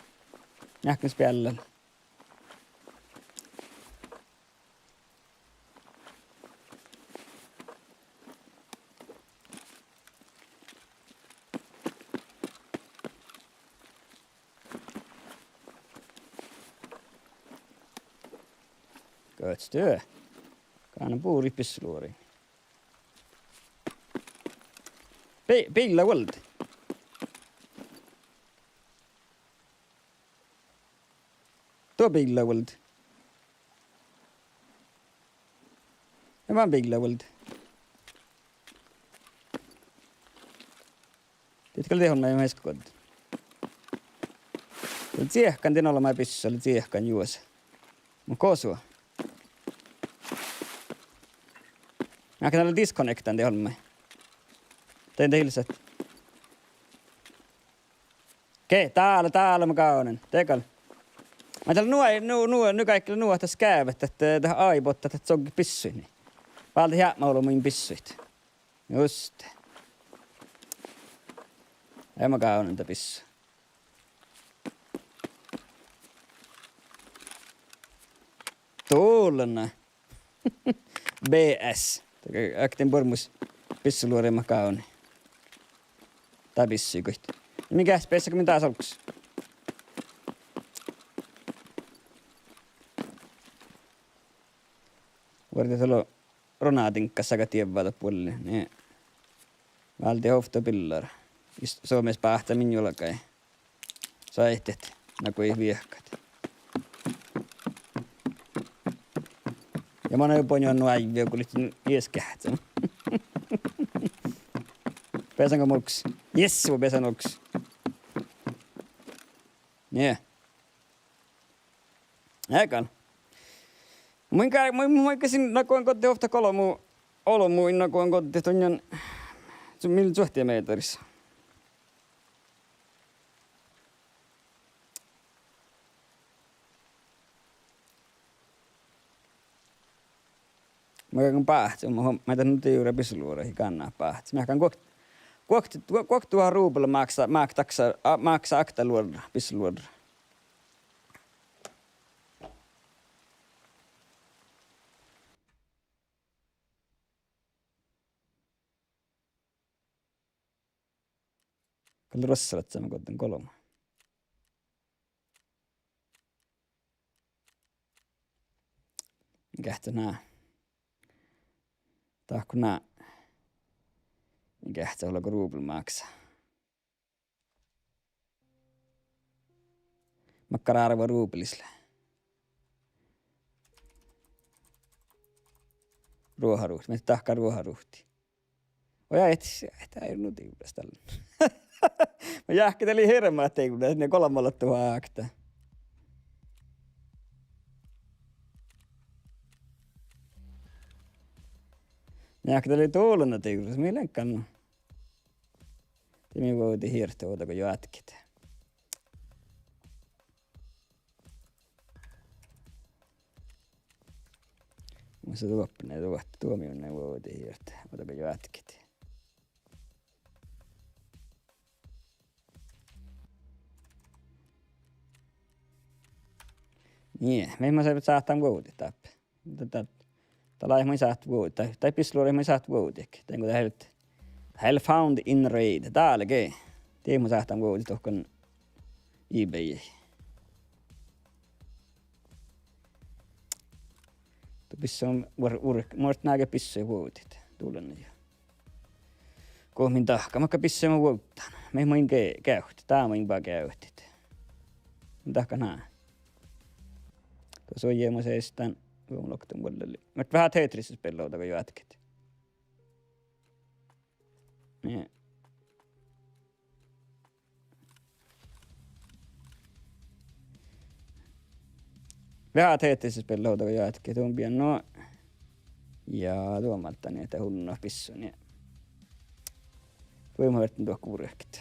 Nähkö spjällellä? Gott stö. Kan en bo i pissluring. Pilla World. Tuo Pilla World. Ja vaan Pilla World. Tiedätkö tehonna jo heskod? Tsiehkan tinolla mä pissu, oli tsiehkan juosa. Mun kosua. Mä kan olla disconnectan tehonna. Tein tehilliset. Okei, täällä mä kaunen. Tekal. Mä täällä nu kaikille nuohtas käyvät, että tähän aibottaa, että soggi pissuin. Niin. Valta jäämä ollut mun pissuit. Just. Ei mä kaunen tätä pissu. Tuullena. BS. Aktin pormus pissuluori mä kaunen. Tää pissui kohti. Mikäs pessakö mitä solkus? Vuorti tuolla Ronatin kanssa tievältä puolelle. Niin. Valti hofta pillar. Suomessa päähtä minjolkai. Saihtet. Naku ei viehkat. Ja mä oon jopa juonut äiviä, kun liittin ieskähtsä. Pesanko mulks? Jes, mä pesan mulks. Yeah. Äkään. Mä käsin nakuan kotti ofta kolomu olomu nakuan kotti tonjan millä suhtia meetarissa. Mä käyn päähtsä, mä tän nyt juuri pisuluoreihin kannaa päähtsä. Mä käyn kuoktuhan ruupulla maksaa akta luodra, pisuluodra. Kalli rossalat sä mä kotten kolma. Mikähtö nää? Tahko nää? Mikähtö ollako ruupul maksaa? Makkara arvo ruupelisle. Ruoharuhti. Mä tahkaa ruoharuhti. Oja et ei nuti uudesta tällä. Mä jähkitelin hirmaa, ettei kun ne kolmalla tuohon akta. Mä jähkitelin tuuluna tiikus, milleen kannu. Timi voiti hirtä, ootako jo ätkit. Musta tuoppinen tuomioinen voiti hirtä, ootako jo ätkit. Niin, me mä saivat saattaa vuoti täppä. Tällä ei mä saat vuoti, tai pisluori mä saat vuoti. Tänko tähän hell found in raid. Täällä kei. Tii mä saattaa vuoti tohkon eBay. Tu pissu on muort nääkä pissuja vuotit. Tuulen jo. Kohmin tahka, makka pissuja mä vuottaan. Me mä in käyhti. Tää mä in vaan käyhtit. Tahka nää. Tuossa on jäämä seistään vuomulokten vuodelle. Mä vähän Tetrissä pelauta, kun jo ätkit. Niin. Vähän Tetrissä pelauta, kun jo ätkit. Tuon pian no. Ja tuomalta niin, että hunnoa pissu. Niin. Voimme vertin tuo kuurehkit.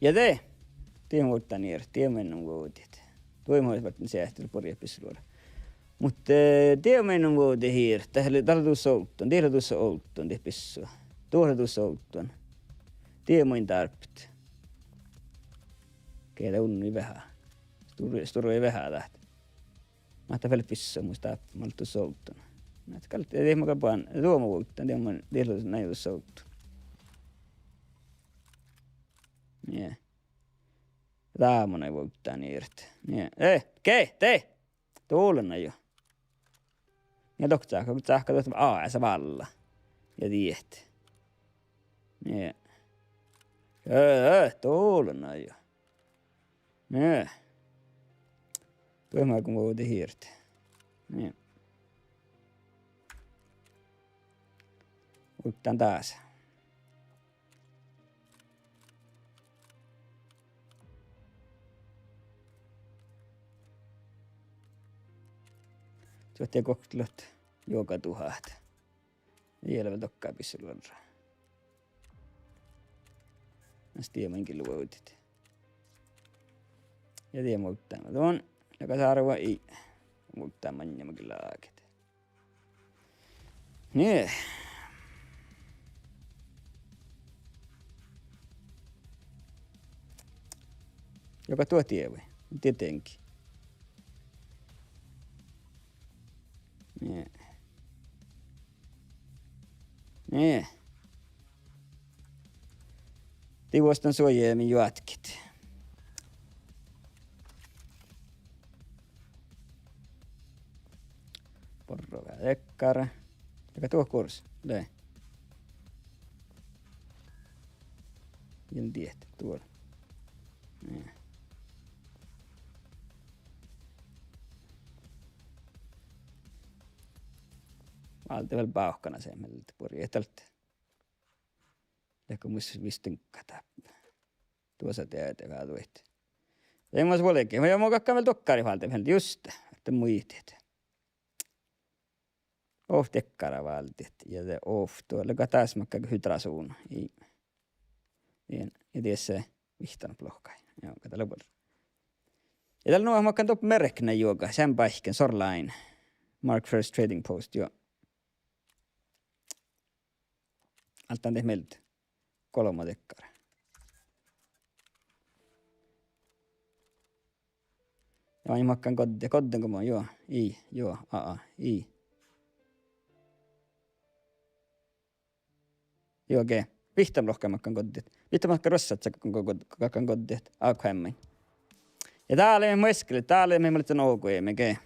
Ja te. Tiedän muuttaa niin, tiedän mennä vuotit. Toimme olisi vertin säähtyä poria pissuluoda. Mutta tiedän mennä vuotit hiir. Täällä tuossa oltuun. Tiedän tuossa oltuun te pissua. Tuolla tuossa oltuun. Tiedän muin tarpit. Keitä unnui vähän. Sturu ei vähän lähti. Mä ajattelin vielä pissua muista. Mä olin tuossa oltuun. Mä ajattelin, että ei mä kapaan. Tuolla vuotaan. Tiedän näin tuossa oltuun. Yeah. Täämonen vuottaa niin irti. Yeah. Kei, te! Tuulena jo. Ja doktor, kun tsahka tuosta aasa valla. Ja tiet. Niin. Tuulena jo. Niin. Tuohon kun voitiin hiirtä. Niin. Uittaan taas. Suhtia koktelut joka tuhat. Vielä tokkaa pissulla. Näistä tiemankin luotit. Ja tie muuttaa tuon. Joka saarva ei. Muuttaa manjamakin laaket. Niin. Joka tuo tie vai? Tietenkin. Niin. Niin. Tivostan suojeemin jatkit. Porro vähän ekkara. Joka tuo kurssi. Näin. En tiedä. Tuolla. Niin. Valti vielä pauhkana semmeltä purjehtolta. Ehkä muista vistynkata. Tuossa teet vähän tuit. Ei mä volekin. Mä joudun kakkaan vielä tokkari valti vielä just. Että muitit. Off tekkara valti. Ja se off tuolla. Joka taas makkaa hydrasuun. Ja tiedä se vihtanut lohkai. Joo, kata lopulta. Ja täällä nuohon makkaan top merknä joka. Sen paikken. Sorlain. Mark First Trading Post. Joo. Altaan tehty meiltä 3 tekkara. Ja aina makkaan kodde. Kodden kun mä oon, joo. I, joo, I. Joo, okei. Okay. Vihtam lohkaan makkaan koddet. Vihtam makkaan rossat kakkaan koddet. Aukhaimmain. Ja täällä ei muiskeli. Täällä ei me olette noukuja, okei.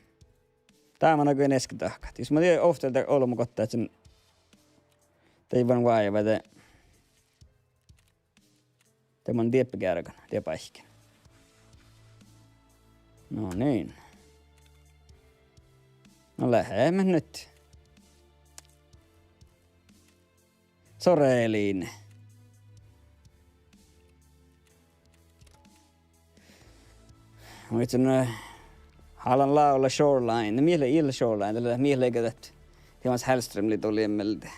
Tää on oikein eskitahkat. Jos mä tiedän oftelta ollut mun kottaa, että sen ei vaan vaiva, että tämä on tieppäkärkana, tiepäihken. No niin. No lähemmä nyt. Soreliin. Mä itse haluan laulaa Shoreline. Miele illa Shoreline. Tällä mielekä, että Thomas Hellström tuli emmeltä.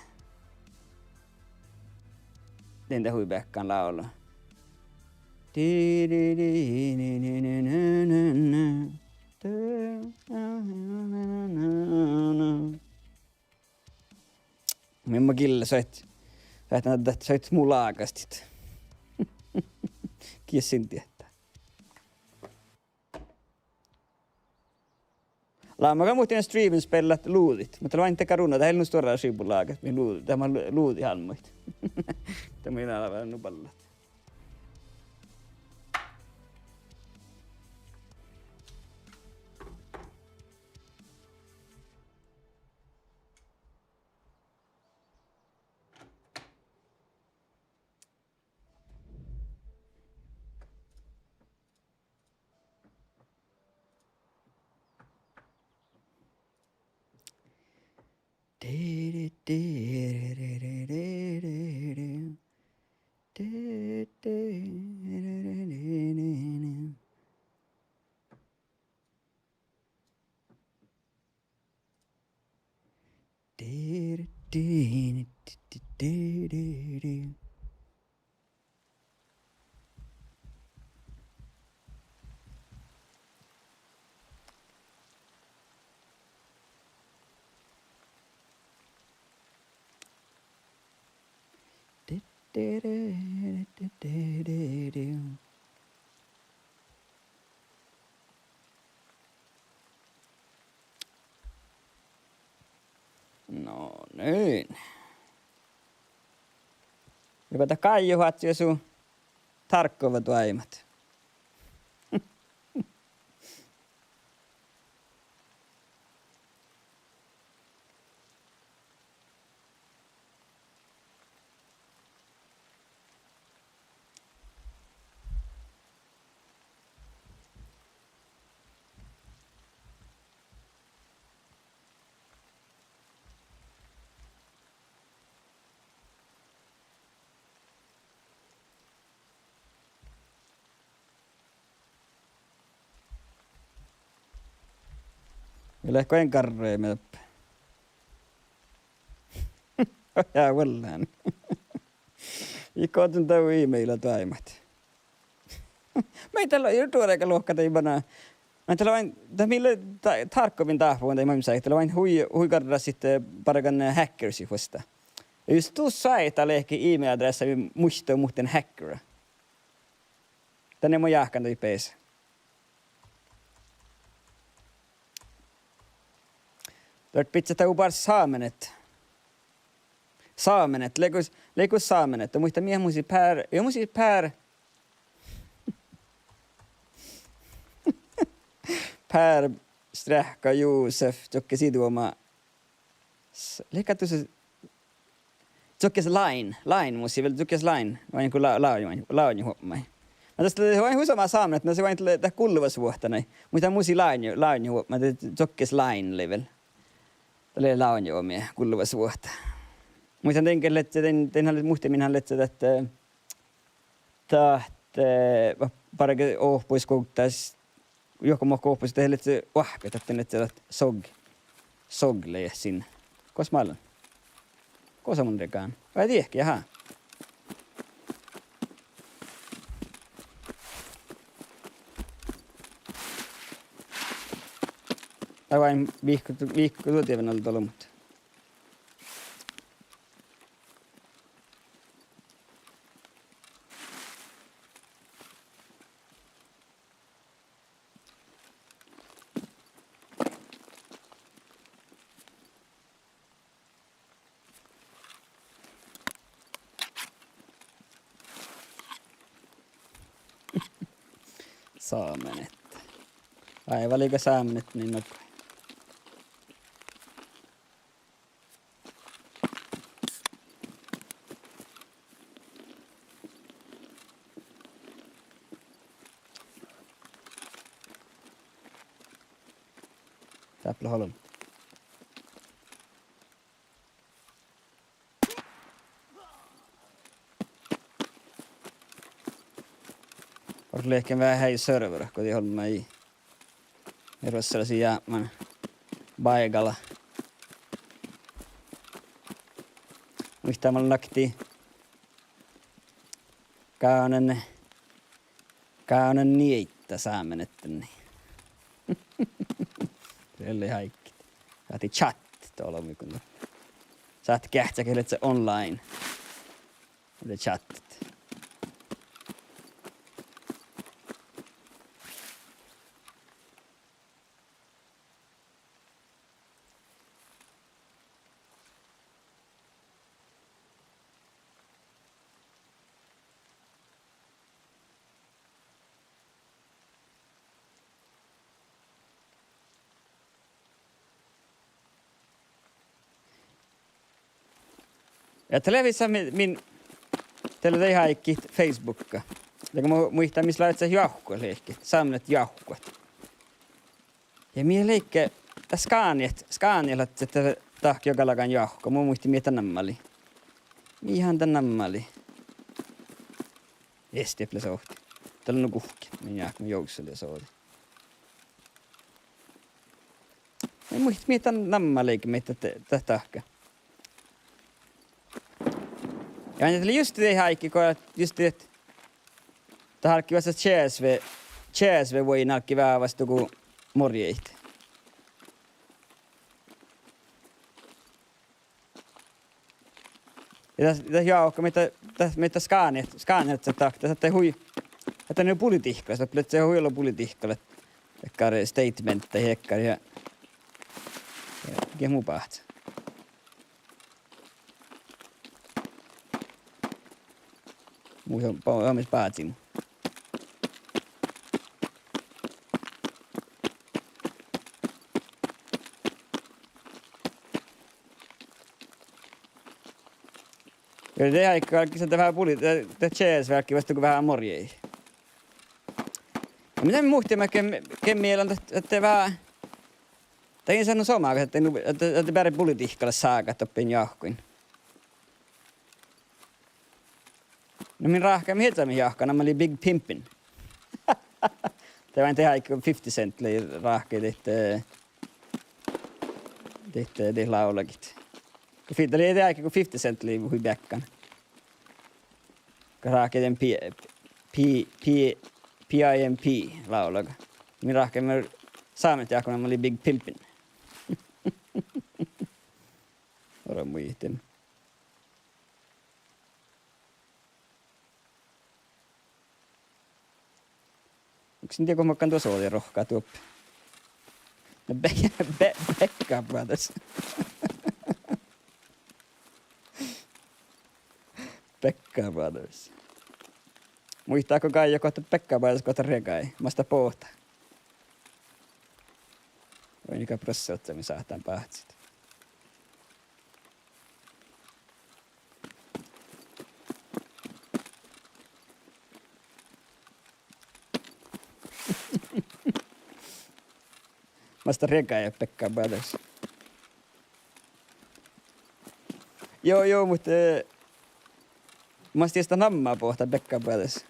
Den huibäkkaan laulu. Mimma kille soit. Soit muu laakastit. Kiessin tietää. Laamakaan muuten streamin spellat luudit. Mutta vain te karuna. Tämä ei ole suoraan siipulaakas. Tämä on luudi halmoit. Tämä ei ole vähän nupallat. No niin. Joka ta kaijuhat jo sun tarkkovat aimat. Eller ehkä en karre med upp. Ja wallaan. Ikotun tau e-maila taimat. Meitä on jutuareika luokkata ibana. Meitä vain mille tarkemmin tahvuun tai mä säihtellä vain hui karra sitten parakan hackersi vasta. Just tuossa saita lehki e-mail-adressa muista muuten hacker. Tänne mun jahkan toi pees. Tört pitää tau bara saamenet. Saamenet, leikus saamenet. Muista miehen musi pär. Per Strähka Josef Jokke Siduoma. Leikattu se Jokkes line musi väl Jokkes line. Vai niinku laajun huomai. Mä tästä vain husama saamenet, no se vain tulee tää kulvasvuohtana. Muista musi laajun huomai, Jokkes line level. Tälle laajun omia kulvasvuohta. Muistan tenkelle, että tein muhtiminhan letsä, että parake ohpois kouttais joku muu ohpois tehdä letsä vahpet, että letsä sogle sinne. Kos mä olen? Kosa mun rekaan? Vai tiehki, jaha. Tai vain viikko tuotieven ollut ollut, mutta. Saamenet. Aivan liikaa saamenet niin nopea. Täppälä holm. Varsin ehkä vähän häi server, kun ei holma ei. Eros sellaisia jäämän paikalla. Muistamalla nakti. Kaunen niitä saamenettani. Eli haikki. Saati chat tuolla mikun. Saat kähtsäkelet se online. Oli chatit. Ja televisissä teillä ei haikki Facebookka. Ja kun muistaa, missä laittaa jauhkoa leikki. Saamenet jauhkoat. Ja minä leikke Scanialla, että tahki joka lakan jauhko. Minä muistin, mitä nammali. Ihan tämän nammali. Esteple sohti. Tällä on kuhki. Minä joukselle sohti. Minä muistin, mitä nammali, mitä tahka. Ja aina just det haikki, kun just että harkki vasta CSV voi nalkki vähän vasta kuin morjeit. Ja tässä jaukka, mitä skaanet se tahti, että hui, että ne on politiikkaa, että se huilla politiikkaa, että statement tai hekkari ja muu paht. Muu on myös päätin. Ja te kaikki sieltä vähän te CS-verkki vasta kuin vähän morjei. Ja mitä me muhtimme kemmielän, että vähän. Tai en sano somaa, että päälle politiikkalle saakat oppin jahkuin. No min rahka miettä min jahkana, mä olin Big Pimpin. Det var inte här 50 Cent rahka, että Det laulagit. Det är det aika kun 50 Cent liivu hui bäckan. Rahketen PIMP laulaga. Min rahkeen saamet jakona mä oli Big Pimpin. Ora muistin. Onks en tiedä, kun mä oon tuossa oli rohkaa tuoppi. No Becka Brothers. Becka Brothers. Muistaako Kaija kohta Becka Brothers kohta rekai? Mä sitä pohtaa. Voin ikä prosessi mi saahtaan pahtsit. Mä sitä rekai ja Becka Brothers. Joo, mutta mä ostin sitä nammaa pohtaa Becka Brothers.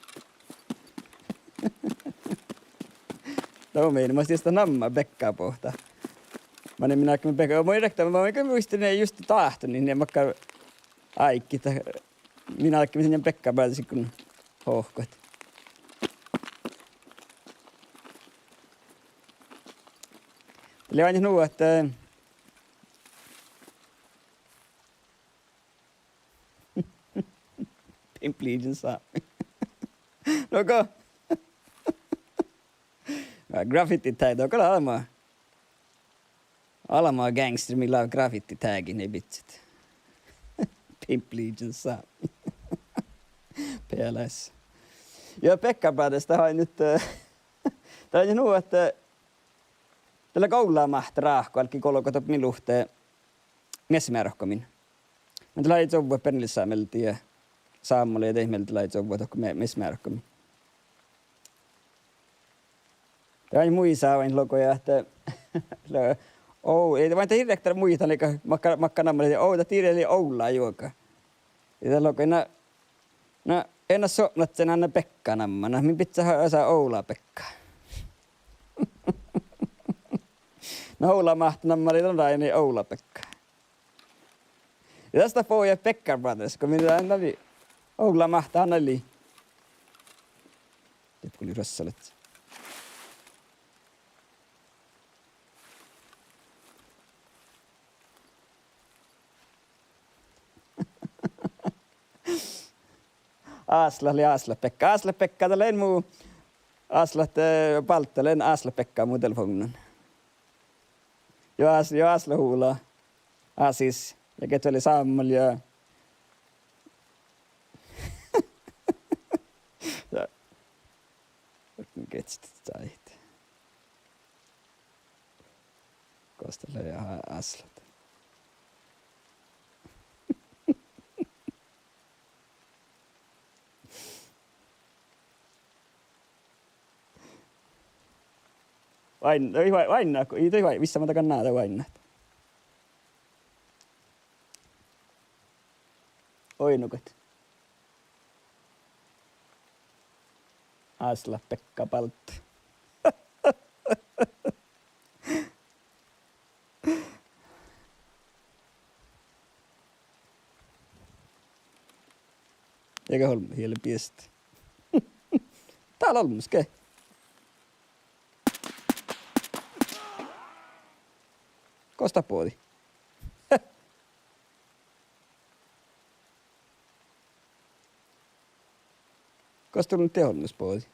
No meidän, mä ostin sitä nammaa Beckaa pohtaa. Mä olin minäkin Becka. Mä oikein muistin, että just tahto, niin ne makkaa aikki. Minä oikein sinne Becka Brothersin kun hohkot. Eli aina nuo, että Pimpliidin saa. Noko? Graffiti-tag, onko alamaa gangster, millä on graffiti-tagin, ne bitsit. Pimpliidin saa. PLS. Joo, Becka Brothers, tämä on nyt, tämä on nuo, että tällä koulaa mahtaa raahko, alki kolokota min luhteen messimäärähkomin. Mä tällä ei sovua pernillisaamelti ja saammalle ja teihmelti lait sovua tohko messimäärähkomin. Tämä on muisaa vain logoja, että ei vain te hirveäktää muita, eli makka nammalle, että tiedeli Oulaa juoka. Ja tämä logo, no en ole sopnut sen anna Pekka nammana, min pitää osaa Oulaa Pekkaa. No Oula mahtanammalit on aina Oula Pekka. Ja tästä pohjaa Becka Brothers, kun minä aina oli Oula mahtaa aina oli. Nyt kun oli rössalet. Asla Pekka. Asla Pekka, tällä en muu. Asla palttelen Asla Pekka muu telefonen. Jo Asla huulaa. Asis. Ja ket oli sammal ja... Ketstit sait. Kostelee ja Aslat. Vainnaako? Ei toi missä mä takan näitä vainnaat. Oinukot. Asla Pekka Palttu. Eikä Holm hiili piesti. Täällä Holmus, ke? Kosta puoli. Kosta tullut tehonnus puoli.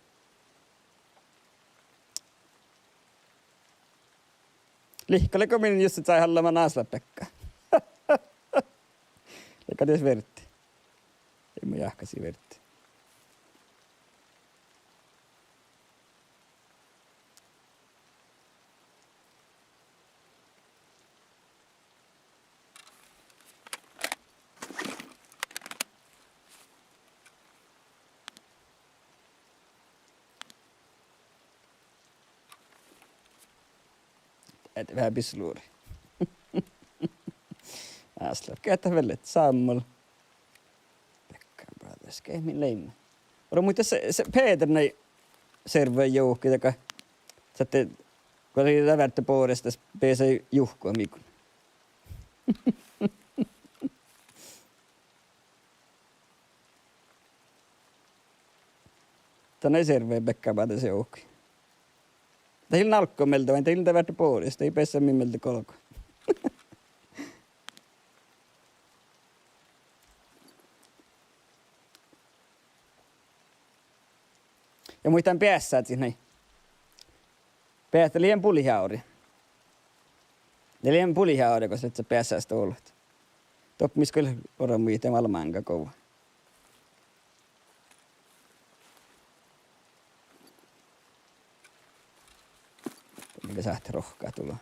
Lihkaleko minun just sai hallamaan Asla Pekka. Eikä ties vertti. Ei mun jahkasi vertti. Vähän pisluuri. Asla. Käytä vellet sammal. Becka Brothers. Kehmin leimä. Ora muita se Peter näin servojen joukki, joka sitten kun oli lävärttä puolesta, PC juhkoa mikun. Tänne ei servee Pekka se auki. Tähän nalkko meiltä, vain teiltä värtä puolesta, ei pesä mimmeltä kolko. Ja muistan päässä, että siinä päästä liian pulihauri. Ja liian pulihauri, kun se päässä sitä ollut. Topmis kyllä oran muita malmaanka kova. Mikä saatte rohkaa tulla.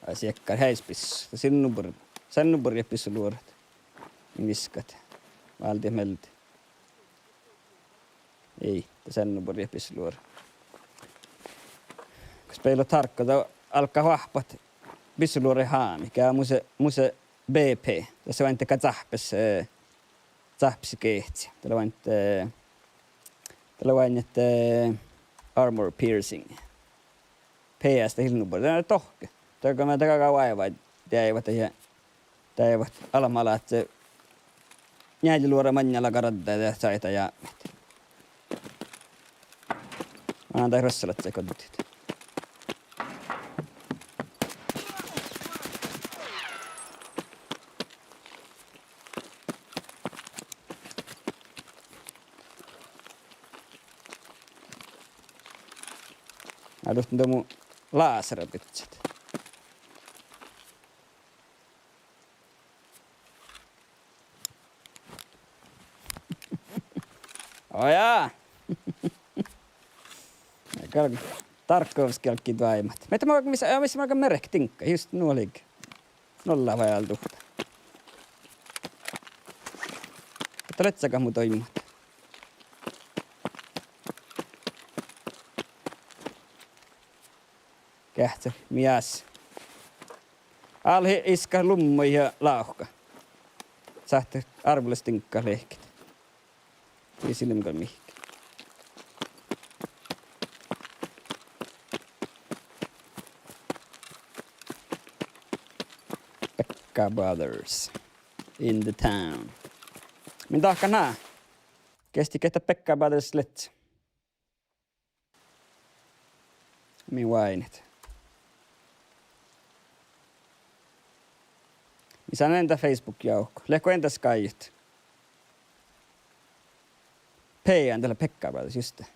Asiakkaan häispis. Sannubur ja pissu luorat. Viskat. Valti melti. Ei, sannubur ja pissu luorat. Kun peilo tarkka, alkaa vahpat pissu luorat haami. Mikä on muse BP. Tässä vain teka tahpesi kehtsi. Tällä vain, että armor piercing. PS-tä hilnubur. Tämä on tohke. Tämä on takaa vaivaa, täivät alamalla, että jäi luoda manjalla karadda ja saita ja mä antaa rossalat se kodutit. Mä tuhtun tuon mun laaserapitset. Ojaa! Tarkkouskelkki vaimat. Missä mä alkan merek tinkka? Just nuolikin. Nolla vai altuhta. Että letsäkä mu toimut. Kähtsä, mies. Alhi iska lummo ja lauhka. Sahte arvoles tinkka lehkit. Ei silmikään mihinkään. Pekka Brothers in the town. Min tahka nää. Kesti ketä Pekka Brothers lets. Min vainit. Missä on entä Facebook-joukko? Lehko entäs kaiut? P on tällä Pekka Brothers, just det.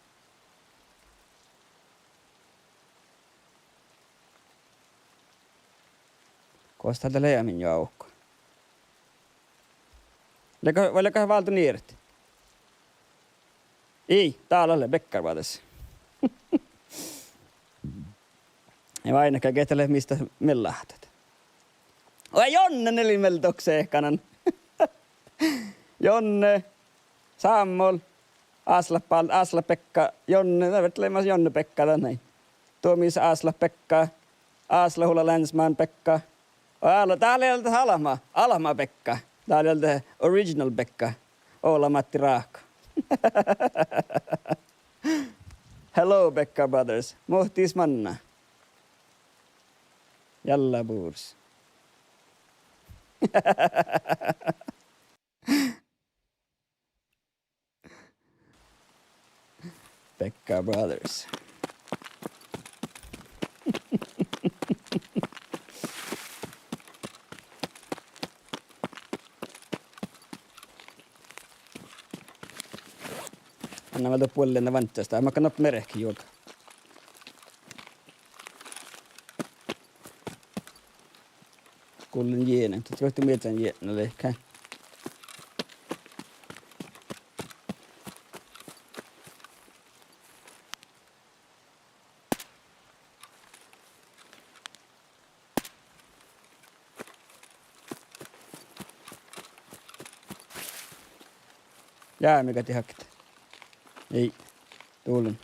Koostaa tällä jäämin joukko. Vai lekohan valtu niirti? Ei, täällä oli Pekka Brothers. Ei ainakaan ketelle mistä mellahtat. Oi Jonne nelimeltokseen kanan. Jonne, Sammol. Asla Pekka, Jonne, Jonne Pekka tänne. Tuomis Asla Pekka, Asla Hula Länsman Pekka. Täällä ei ole Alma Pekka. Täällä ei ole original Pekka. Olla Matti Raakko. Hello Pekka Brothers, mohtis manna. Jalla buurs. Pekka Brothers. Anna vältä puolelle vantteesta. Mä kannat merehki juoka. Kuulin jienen. Tuttu kohti mietän jienen ehkä. Jää mikä tihakit. Ei. Tuulin.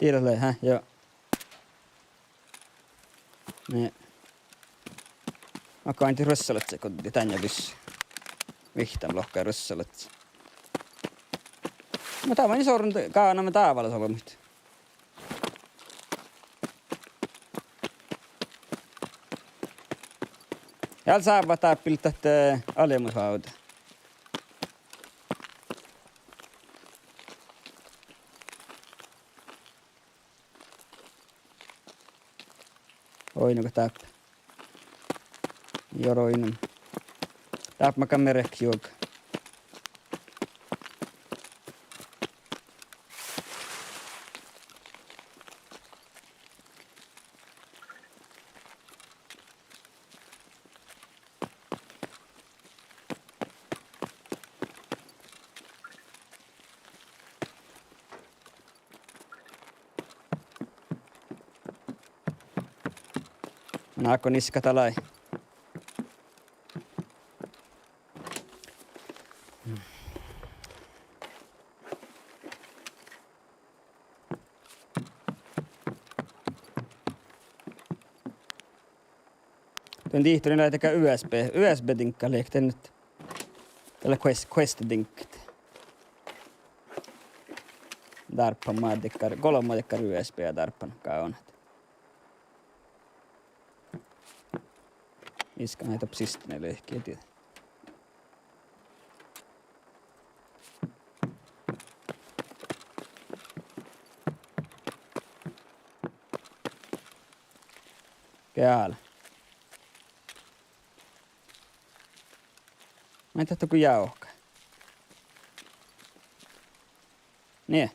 Tiedätkö, joo. Ne. Mä kainti rössalet se, kun tänne vissi. Vihtam lohkaa rössalet. Mä täällä niin sorun kaana me taavalla solmit. Jääl saava tääppiltä, että alemushauta. Oi, nuka tääppä. Joroinen. Tääppä mä kamerek juoka. Naakko niska talai. Tuon tiihtoinen lähtekä USB-dinkka liekte nyt. Tällä quest-dinkkat. Darpan maadikkar, kolmadikkar USB ja darpan kaunat. Iska näitä psistinen lehkiä tiedä. Käällä. Mä en tahto kuin jauhka. Niin.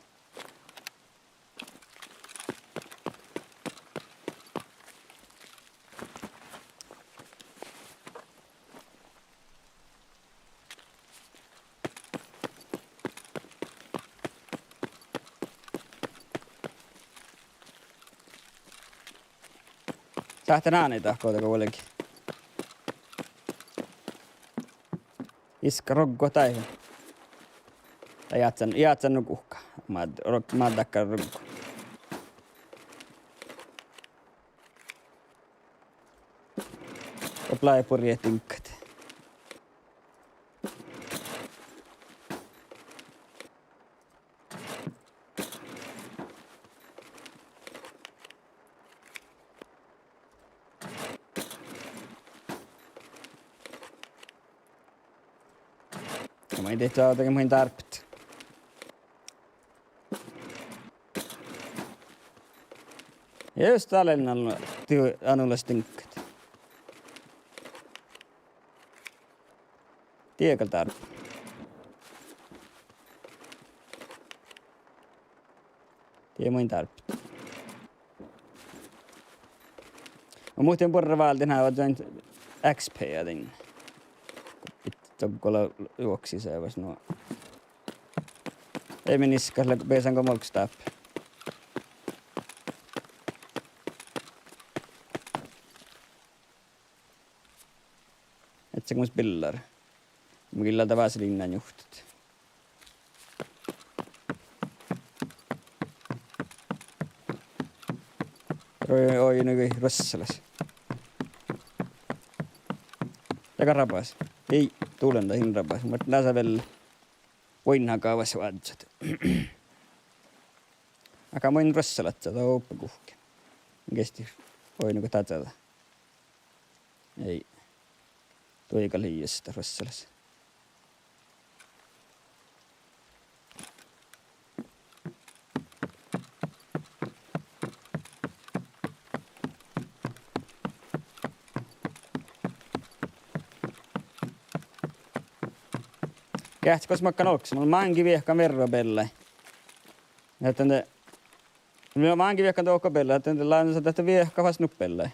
Sähtä naani tahkoota kuitenkin. Iska roggo taihin. Tai jatsan nukuhka. Mä takkar roggo. Oplai purjetinkat. Mä en tehty autokin muihin tarpit. Ja just alennalla anulla stinkkat. Tiekal tarpit. Tie muihin tarpit. Mä muistin purra valti nää ovat XP ja tinne. Tokkolla juoksi se vois nuo. Ei meniskasle, kun pesanko molks taappi. Et se kummas pillar. Mä killalta vaasilinnaan juhtut. Oi nyky rossalas. Taka rapas. Ei, tuulenta hinrapas. Mä näsä vielä voinhaa kaavassa vaadzat. Aika moin rossalat saa oppa kuhke. Kesti voi niinku tatsata. Ei. Tuika liiasta rossalas. Kähti kosmakka nolksi. Mulla maankin viehkan verro pelle. Ja tänne... Mulla maankin viehkan toukko pelle. Ja tänne lainassa tästä viehkan vasta nuppelle.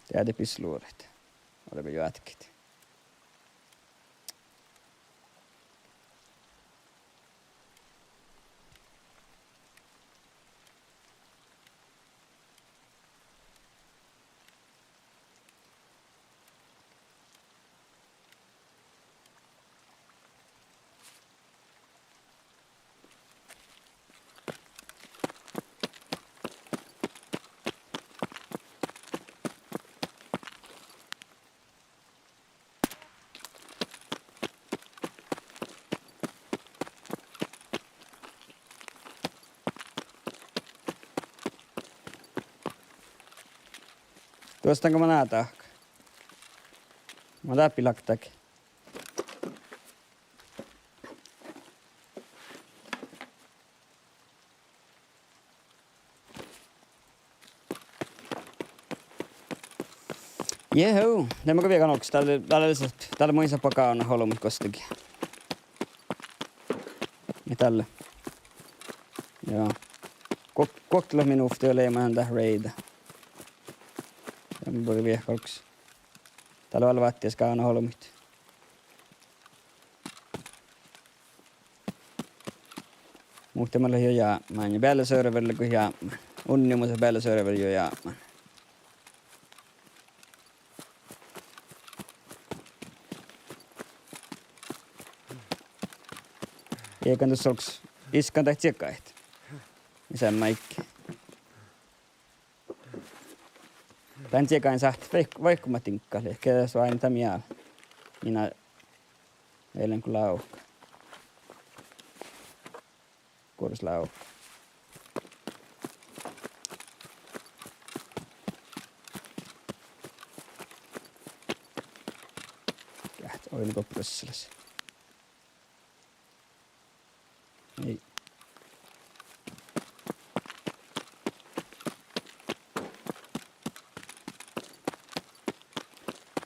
Tiedä pisluurit. Oliko jätkit. Tuostanko mä näet ahka? Mä läpi laktakin. Jehu, nämä kävi kanoksi. Täällä muissa pakaa on holmut kostakin. Ja tällä. Joo. Koktelo minuuttia leimaan tähän reitä. Tämä tuli viehkolksi. Täällä on vattias kaana holmit. Muhtemalla jo jäämään. Ja päällä seuraavalla kun jäämään. Unnimuisen päällä seuraavalla jo jäämään. Eikä tuossa oleks iskan tai tsekait. Isän maikki. Tän tsekain sahti vaikkumatinkkaali. Ehkä tässä on aina tämän jäällä. Minä eilen kun laukka. Kurs laukka. Käht oiliko Brysselis. Ei.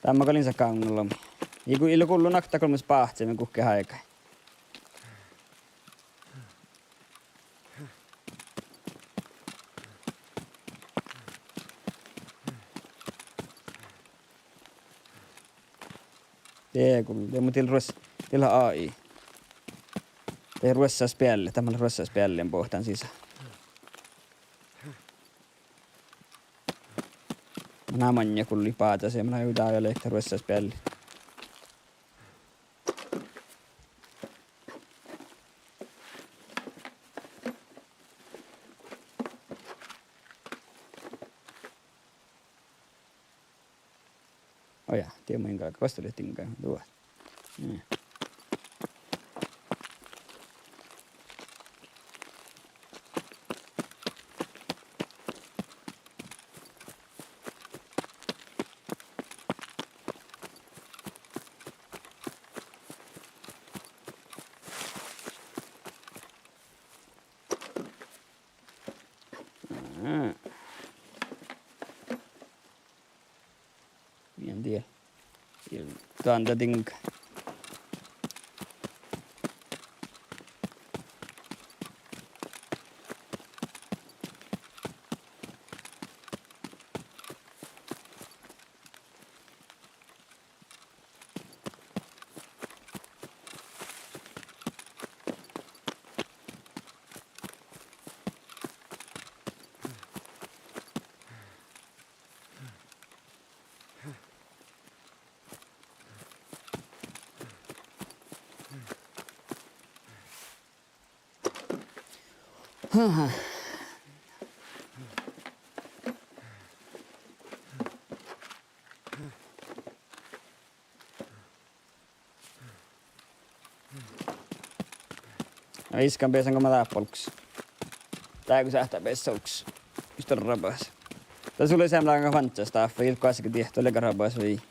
Tämä kalin sa kaunnolla. Iku ilo kullu nakta kolmas pahtse me kukke haika. Det mun till AI. Det ruossa spjälle, tämä ruossa spjällen pohtan sisään. Mä manja kun lipaata se, mä yhdään jo lehtä ruossa spjälle. Oja, tiedä mun kanssa, kostolehtinkaan tuo. En tiedä. Tanta tinka. No iskan pesan kun mä läppolks. Tää kun sähtää pesauks. Just on rabas. Tää sulle semmoinen vantsa staffa. Ilkko äsken tiehto oli rabas vai.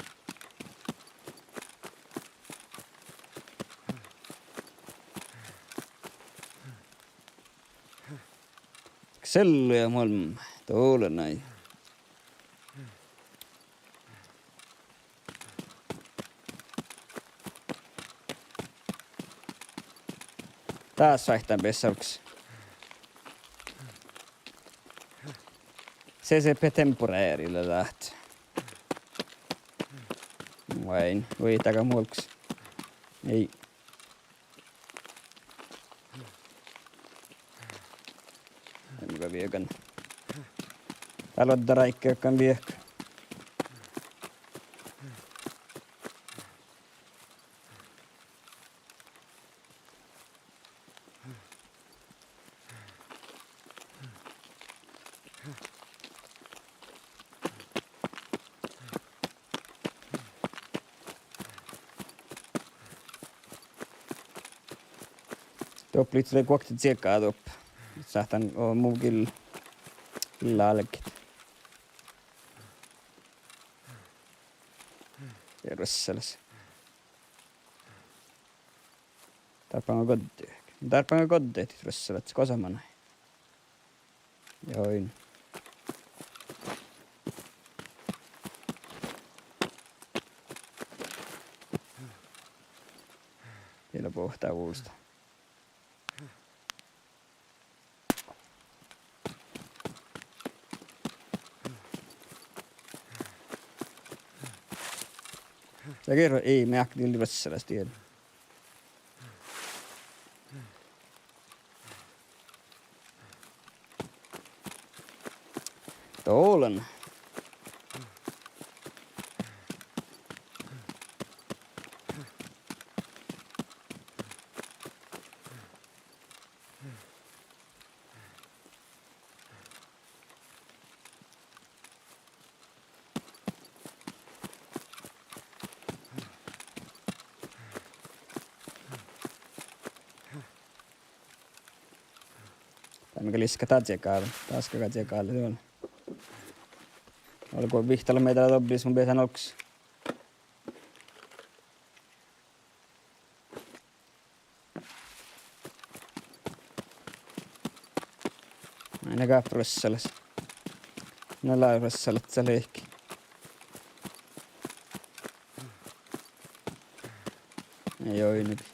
Sellu ja molma. Tuolla näin. Taas vaihtaa pesauks. CCP temporäärillä läht. Vain. Voi takamulks. Ei. Enkä viekän. Täällä on raikkeakaan viekkä. Tuop liittyy kuokti tsekkaa tuop. Sähtän muu kyllä allekit. rösseles. Tarpaan koddi. Tarpaan koddi, että rösselet kosamana. Join. Vielä pohtaa uudesta. Se kerro, ei me aktiin rösseles tiedä. Toolen. Tai mikä liska tatsiakaalle. Taas katsiakaalle tuolla. Olkoon Vihtala meitä tobbis mun pesän olks. Ainakaan rösseles. No lai rösselet sä leikki. Ei oo nyt.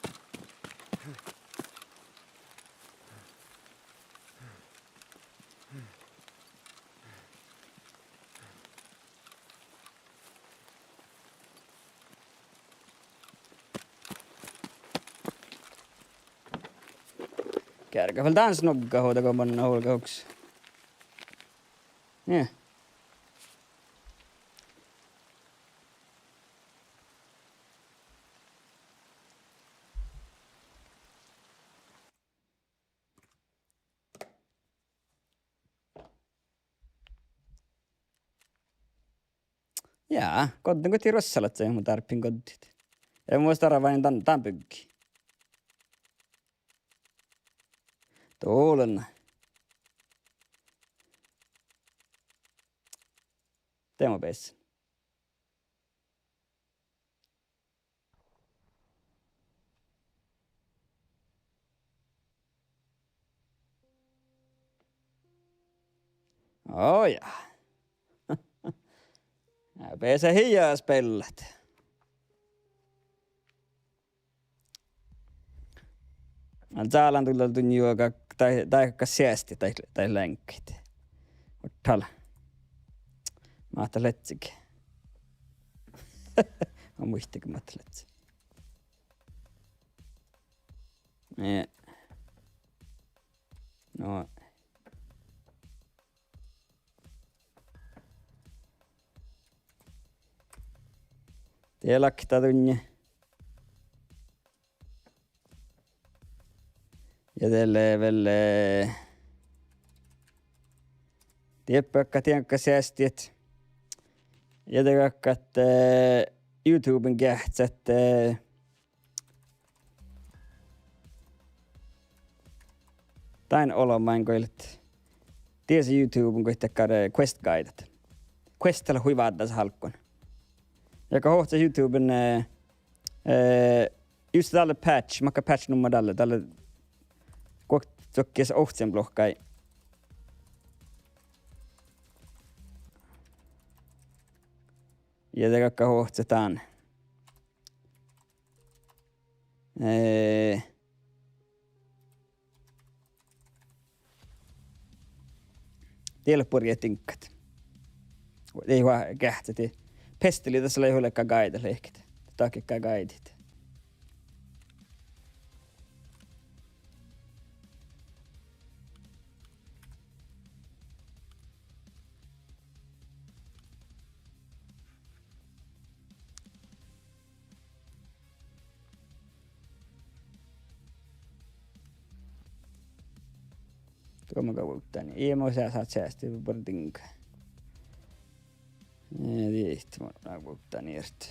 Kärkä väl dans nogga hoida kun panna holkauks. Niin. Jaa, kodden koti rossalat se mun tarppin koddit. Ei muista arvain tan pykki. Tuulen. Teemo peissä. Oja. Peese hiljaa spellat. Täällä on tullut juoka tai säästi tai länkit. Ottala. Mä ajattelin letsikin. Mä muistin, kun mä ajattelin letsi. Nee. No. Tee lakta tunne. Ja tälle velle. Tieppäkkä tiankka säästiet. Ja te kakkat YouTuben kähtsät. Tain olomain koilet. Tiesi YouTuben koittakar quest guidet. Questalla huivaaddas halkkon. Joka hohtaa YouTuben just tälle patch, makka patch numma tälle kokkies ohtsen blokkai. Ja te kakka hohtsetaan. Tielle purjetinkat. Ei vaan kähteti. Pesteli tässä ei olekaan gaida lehkitä. Takikkaa gaidit. Tuolla kavuuttaa, niin ei mä saat säästiä portinka. Tiihti, mä kavuuttaa niistä.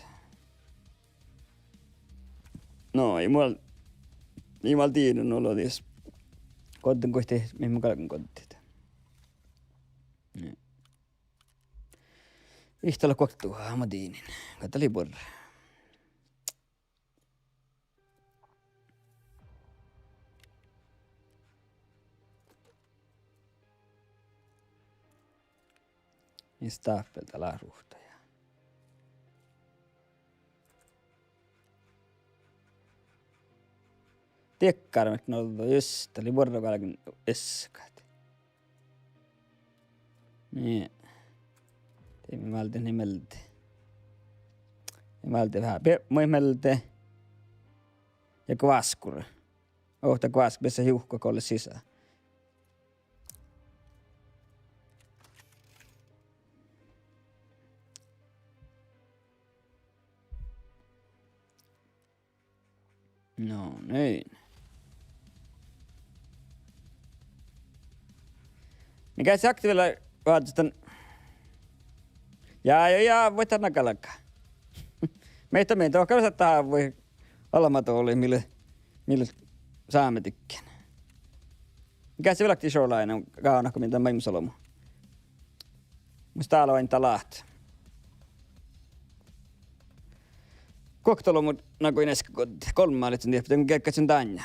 No, ei mulla tiedon olo ties. Kodden kohti, mihin mä kalkan kodtit. Ihtala koktua, mä tiinin. Kattali porra. Niin stapelta laruhtaja. Tiekkaarmet nolta just, oli vuorokauden eskat. Niin. Teimme malti nimeltä. Malti vähän muimeltä. Ja kvaskura. Ohta kvaskudessa hiuhko kolle sisään. No niin. Mikä se aktiivilla vaatistan? Ja voit nakalakka. Meitä on kalsattaa voi alamato mille saamme tykkään. Mikä se vilakti showline on kaana, kun mitä mä solomu. Musta täällä on talaat. Koktolo mun nakuin äsken 3 maalit, niin pitää käydä sen tänne.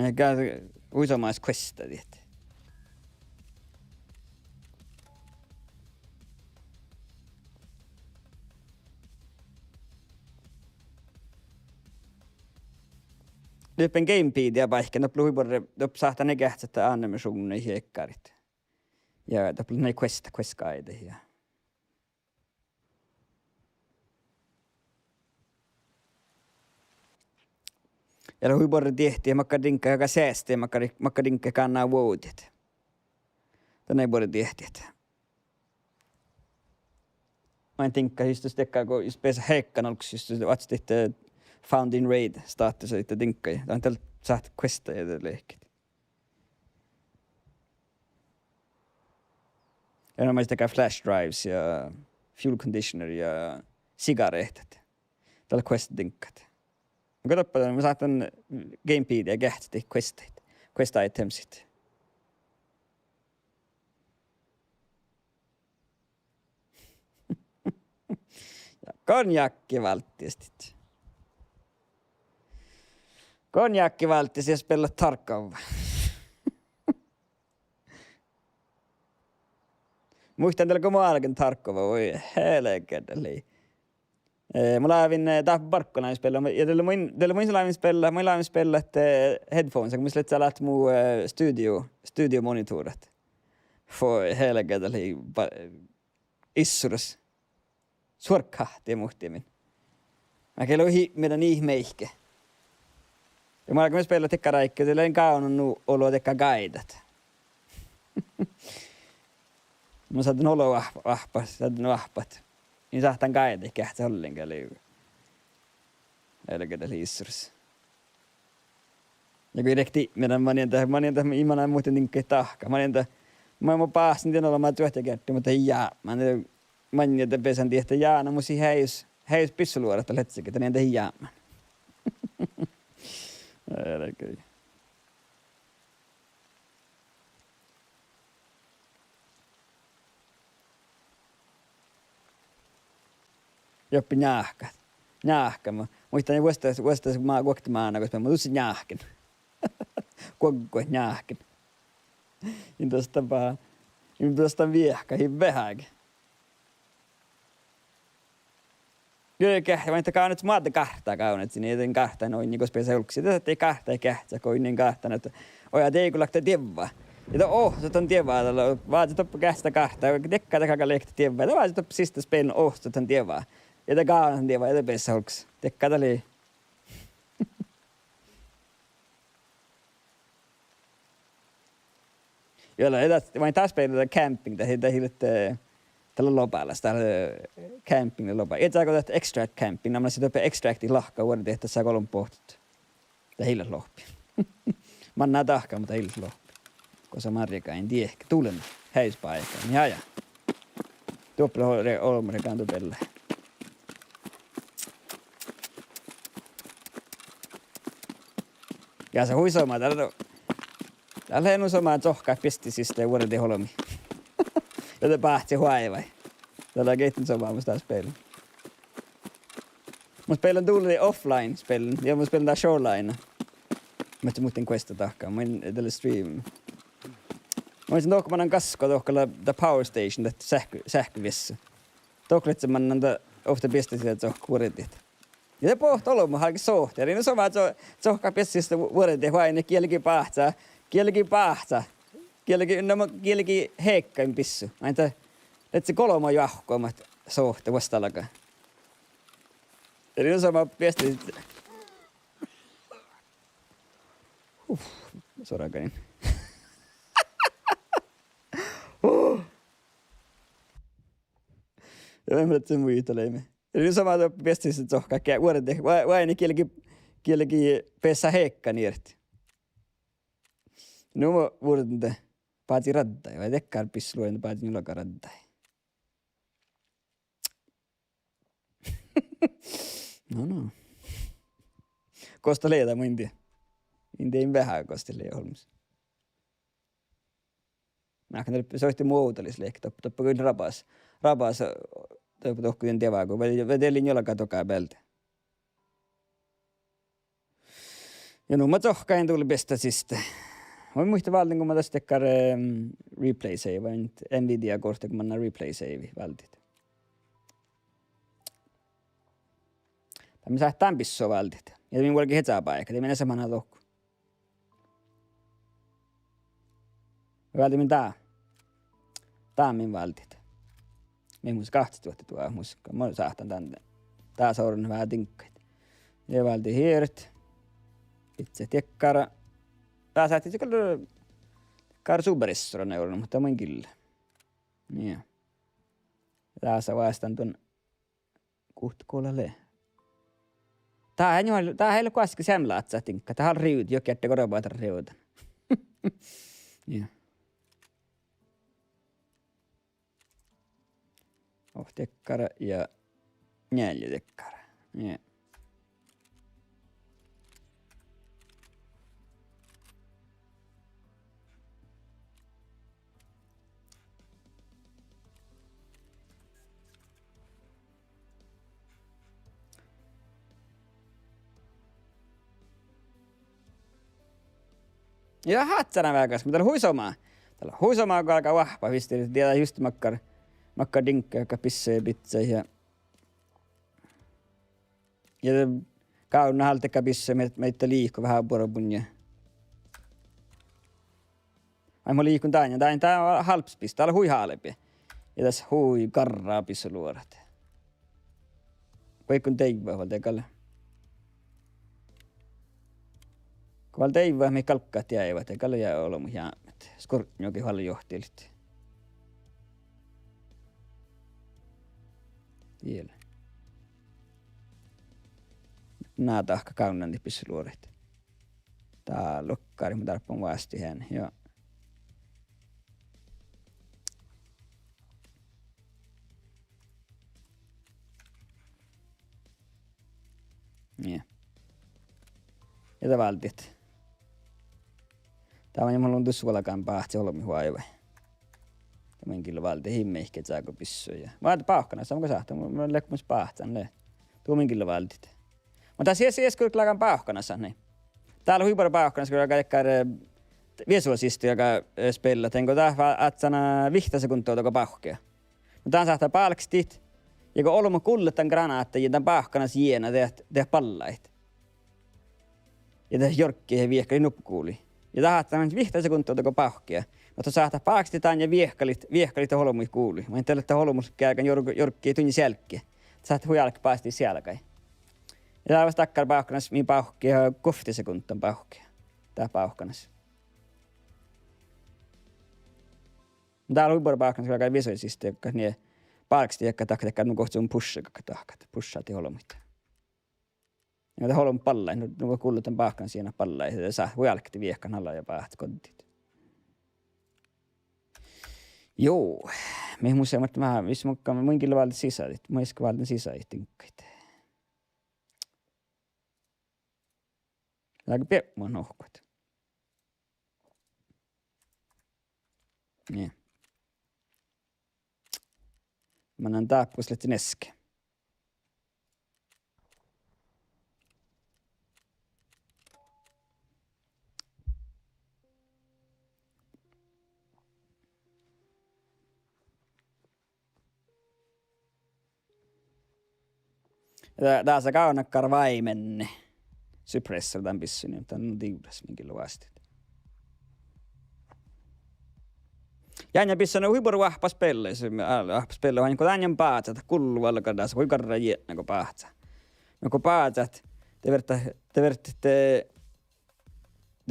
Eikä uisamais questa, tiedätte. Löpen gamepedia paikka, no pluhiborre, dop saattaa ne kähtsätä animationne hiekkarit. Ja dop ne quest guide ja. Ja huiborre tehtiin ja makka dinkka joka säästää, makka dinkka kannaa vuodet. Tänne ei borre tehtiin. Mä en tinkka just tekkaa, kun just pesä heikkan olks just vatsit, Found in Raid status että dinkkai. Tämä on tällä saat questa ja leikit. Ja nämä tekee flash drives ja fuel conditioner ja sigarehtet. Tällä quest dinkkat. Mä katsoppa, mä saatan gamepedia ja kähtsit quest itemsit. Ja konjakki valttiesti. Konjakki valttisi ja spella tarkkaan. Muistan tällä kun mä alkan tarkkava, voi helkedeli. Mä laavin tahpa parkkona spella, ja tällä muin laavin spella, että headphones, kun mä slet sä läht muu studio monitorat. Voi helkedeli issuras. Suorkkahti muhtimin. Mä kello meidän ihmeihke. Ja mä alkoin spela tekkaraikkia, sillä en kaunut olo tekka gaidat. Mä saatan olo vahpat. Niin saatan gaidat, eikä se ollenkaan liikaa. Elketä liissurs. Ja kun rekti, meidän manienta imana muuten ninkki tahka. Mä oon pääsin tien olemaan työhtäkätti, mutta manienta pesän tiehtä jaana, musi häijys pissuluodetta letsäkin, että niitä jäämään. Älkää. Joppi njahka. Mä muistan vuostas kun mä kuoktimaana, koska mä tussin njahkin. Kuokko njahkin. Niin tuosta viehkä, vähäkin. Kyllä, mä en takaa nyt maata kahtaa kaunet sinne, joten kahtaa noin niin kuin spesa ulksi. Tätä ei kahtaa ei kähtsä, kun niin kahtaa, että oja tei kun lakta tievaa. Ja ohtot on tievaa, vaatit oppa kähtää kahtaa, tekkaa takaa lehti tievaa. Ja vaatit oppa sistä spelin ohtot on tievaa. Ja te kaunet on tievaa, ja te pesa ulksi. Tekkaa tali. Jolla, vain taas peilata camping, tai hiljattain. Tällä lopalla, täällä campingin lopalla. Et saako tästä extract camping, nämä sitten oppi extractin lahkaa vuoden tehtä saa kolon pohtit. Tämä hiljas lohpi. Mä annan tahkaa, mutta hiljas lohpi. Koska Marjaka en tiedä, ehkä tulen häispaikkaan. Niin aja. Tuoppila olmari kantu pelle. Ja se huisomaan täällä ei nuisomaan tohkaa pistisistä ja vuoden teholomi. Joten päähti huaivai. Tällä on keittin somaa musta spelin. Mä spelin tuli offline spelin. Ja mä spelin tää showline. Mä muuten questa tahkaa. Mä en tällä stream. olisin tohkomanan kasko tohkalla the power station, että sähkövessä. Tohkalitsen mannan ofta pistäisi, että se kuoritit. Ja se pohti olemme halki sohti. Eli no sama, että se on pistäisi vuodet vain, kielikin pahtsaa. Kielikin heikkain pissu. Aina että se kolmo jahkoamat sohti vastallakaan. Eli no sama pistäisi. Sorakanin. Ja mä mietin, että se leimme. Eli sama pistäisi, että se on kaikkea vuodet. Vain kielikin pessä heikka nirti. No mä vuoden te paati raddai. Vai tekkaan pisluoin paati nulaka raddai. No. Kosta leitä mun intia. Intiin vähän kostelee holmis. Mä kan soitti muutolis leikki. Toppa kyllä rabas. Toppa tohkujen tievää, kun vetelin jollakaan tokaa peltä. Ja no mä tohkain tuli pestä sistä. Mä muista valtin, kun mä tästä tekkar replay save. Nvidia-kortti, kun mä annan replay save valtit. Tai mä saa tämän pissoa valtit. Ja minun kuitenkin hetsää paikka. Ei mene samana tohku. Mä valtin tää. Tää on minun valtit. Minun muista 2000 tuo muska. Mä saahtan tänne. Tää on vähän tinkkaita. Ja valtin hiiret. Itse tekkara. Tää saatti se kyllä Karsuberissoran euron, mutta mun kyllä. Niin. Tää saa vastaan ton kuhtkuolalle. Tää ei ole kuitenkin semlaatsa tinkka. Tää on riut, jokin jätte koropaata riutan. Niin. Tekkara ja tekkara. Niin. Ja hatsana väkäs, mutta täällä huisomaa, kun alkaa vahva visti. Tiedä just makkar dinkka, joka pissee pitseihin. Ja kauna haltekka pissee meitä liikku vähän vuoropunja. Ai mä liikun tää on halps piste, tää on hui halpia. Ja tässä hui karraa pissu luorat. Vaikka teivää valteekalle. Kun valta ei vaan me kalkkaat jäivät, eikä ole jää olomu jäämät. Skortnjokin paljon johtilit. Vielä. Nää tahka kaunanti pissuluoret. Tää lukkari, mä tarppan vasti hän. Joo. Niin. Ja tää valtit. Tää on mulla on tussuolakaan pahti olmi huaiva. Tämän kyllä valti himmeihin, että saako pissuja. Mä oon pauhkana, saanko sahtaa? Mä oon lekkumus pahtaan, ne. Tuo kyllä valtit. Mutta siis kyllä lakan pauhkanassa, niin. Täällä on huipara pauhkanassa, kun alkaa tekkää visualisisti, joka spella. Tenko tää atsana 5 sekuntia toko pauhkea. Mutta tää sahtaa palkstit. Ja kun olmo kulletan granaatteja, ja tän pauhkanassa jiena tehdä pallait. Ja tehdä jorkkiin ja viehkali nupkuuli. Ja tahattaa 5 sekuntia toko pauhkea. Mutta saattaa paakstitaan ja viehkalit ja holmui kuuli. Mä en tiedä, että holmus käykän jorkkii tunnin selkkiä. Saattaa hujalki paastii sielläkai. Ja tää vasta takkar pauhkanas, mihin pauhkia 10 sekuntia pauhkia. Tää pauhkanas. Täällä on huipura pauhkanas, kun alkaa visuaalisesti, jotka niin palksti, jotka takkaa nuko kohti sun pushaat ja holmuita. Ja tää holmu pallai, nuko kullutan pauhkan siinä pallai. Ja saa hujalki viehkan alla ja paahti kontit. Joo, me muistaa, että mä muin kyllä valta sisäit. Mä iska valta sisäit tinkkaita. Aika pieppu on ohkut. Niin. Mä annan taappuisletti neske. Tässä kaunakkar vaimenne. Suppressor tämän pissy, niin tämä on tiudas minkin luasti. Janja pissana huipuru vahpas pelle, vahpas pelle, vaan kun tänjan päätsät, kullu alkadas, voi karra jätnä kun päätsät. No kun päätsät, te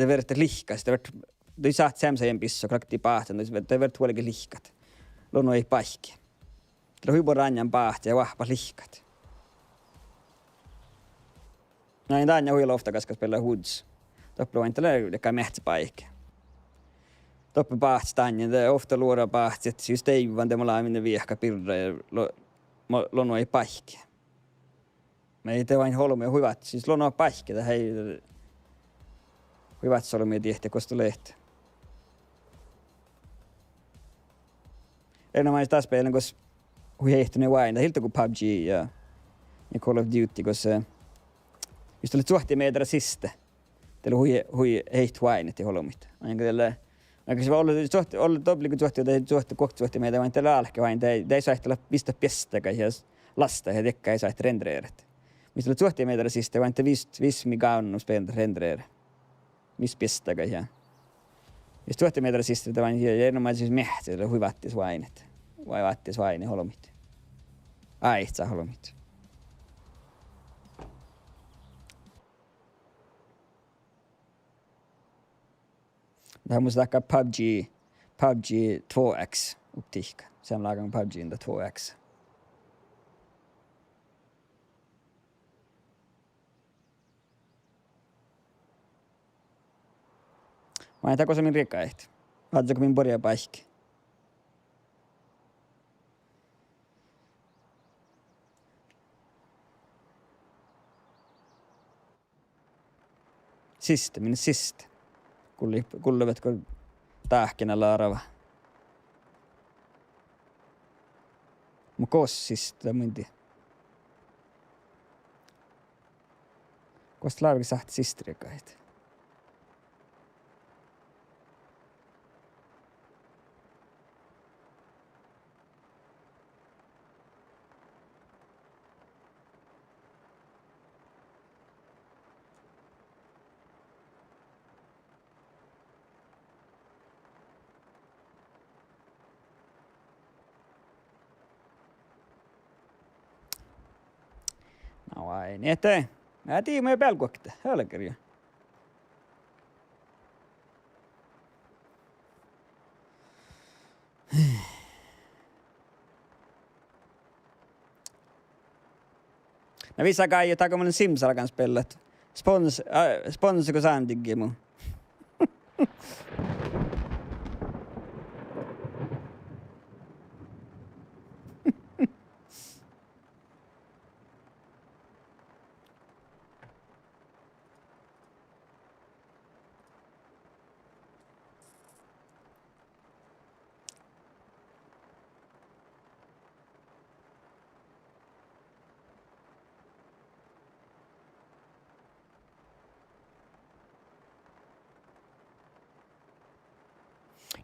verta lihkas, te saat semmoisen pissu, krakti päätsät, te verta huolikin lihkat. Luonno ei paikki. Te huipuru anjan päätsät ja vahpas lihkat. Näin tanja huilofta, koska pelaa hoods. Toppelu vain tällä joka mähtsäpaikki. Toppen päätsät tanja, te ofta luoda päätsät, siis teivän te mulla minne viehkä pirra ja luonno ei paikki. Me ei tee vain holmia huivat, siis luonno on paikki, että hei huivat solmia tiehtiä kosta lehti. Enemmän taas pelin, koska hui heihtyneet vain, hiltä kuin PUBG ja Call of Duty, koska just oli suhti meidät siste. Teillä hui heiht vain, ja holmit. Ainakin teillä, vaikka se on ollut toplikin suhti meitä vain teillä alke vain, te ei saa olla pistä pestäkään ja lasta ja tekkä ei saa rendreerit. Mistä oli suhti meidät siste, vain te vis mikä on spelata rendreeri. Mis pestäkään ja. Just suhti meidät siste, vain ja enemmän siis mähtillä hui vattis vain, vai vattis vain ja holmit. Aitsa holmit. Det här måste lägga PUBG 2X upptäcka. Sen lagar PUBG in 2X. Mä en tako se min rikka ehti. Vaatako min borja paikki. Minne siste. Kullevetko tähkinä laarava. Mun kossista myndi. Kosta laarvi sahti sistrikait. No ai niin eteen. Mä tiedän meidän pelkuakta. Hölkärjä. No vissa kai takaa mun Simsalla kans pellet. Sponsiko saantiggi mun.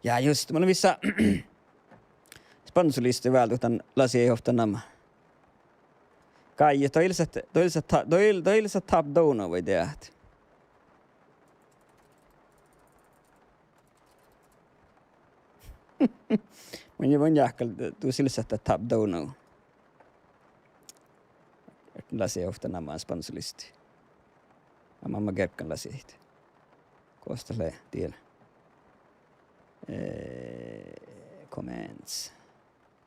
Ja just, mulla on vissa sponsorlisti väältä, utan lasi ei ofta namma. Kai, toilliset top dono voi tehdä. Mun jahkal, tuu silsät top dono. Lasi ei ofta namma sponsorlisti. Mamma kerkkan lasi ehti. Koostelee tiellä. Comments.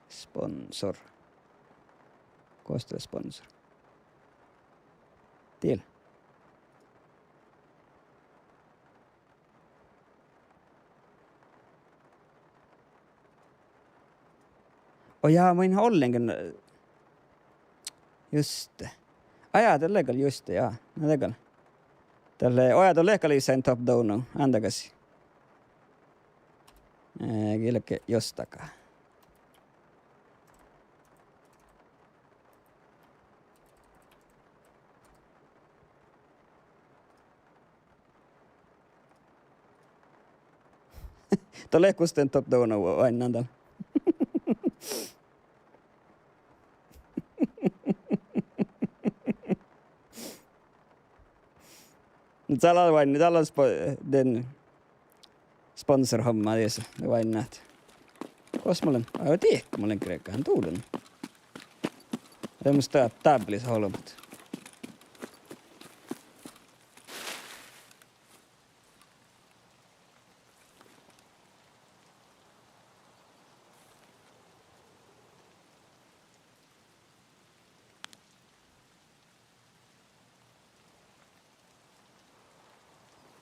Sponsor. Kostade sponsor. Till. Ja, mä en ollenkaan. Just det. Ajatelleeko just det, ja. Näteekö? Tälle ajatelleeko sen top down, antakasi. Kilke jostakaan. Tälle kusten top down aina antaa. Tällä on vain, tällä on den sponsorhomma tässä, vain näet. Kos mä olen, aivan tiedätkö mä olen kreikkaan tuuden. Ei musta tablis holmut.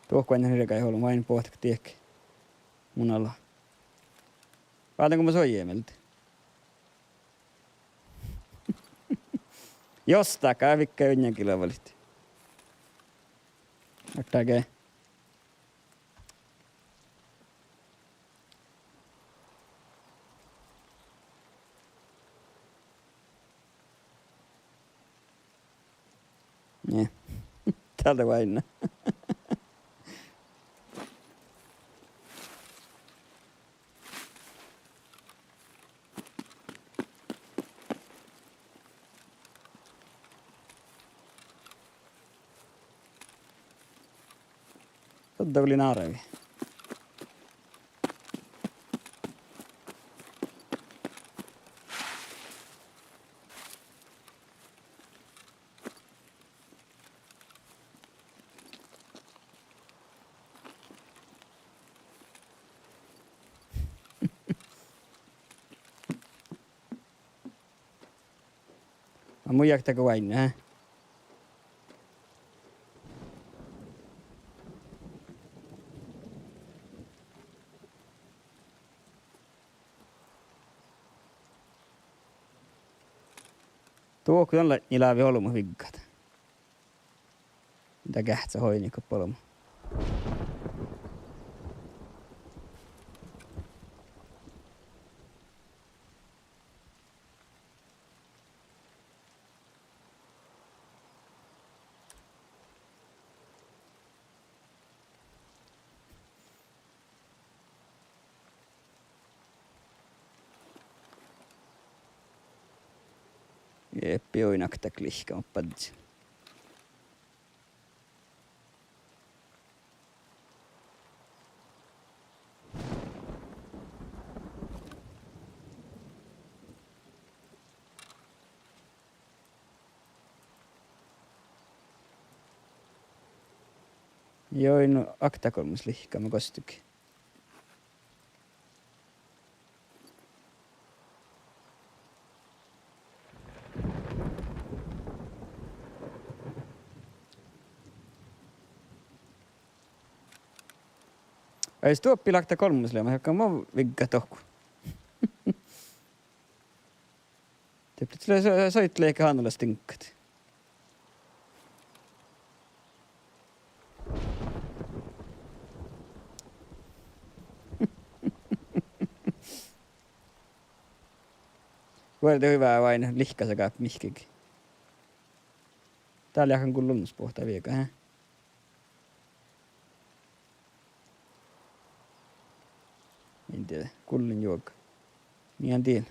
Tuohko ennen hirveä ei ollut vain pohtikin tiekki mun alla. Vaatanko mä soijiemeltä? Jostain kävikkä ynnän kilovalit. Ottaakee. Nie. Täältä vain. Totta oli naaravi. Mä muijaktako vain, nää? Tuo kyllä ilaavi olmu viggat. Mitä kähtsä hoinikko polmu. Jeppi oinakta klihka oppadzi. Join aktakolmus lihka mä kostukin. Ei se tuoppi lakta kolmuselle, mä hakkaan mä vigga tohku. Tiedät, sille soittelee eikä hannulla stinkkat. Vuodelta hyvää vain lihkasakaa mihkikin. Täällä jakan kun lunnuspuhta viika, hä? En tiedä, kullin juokka. Niin en tiedä.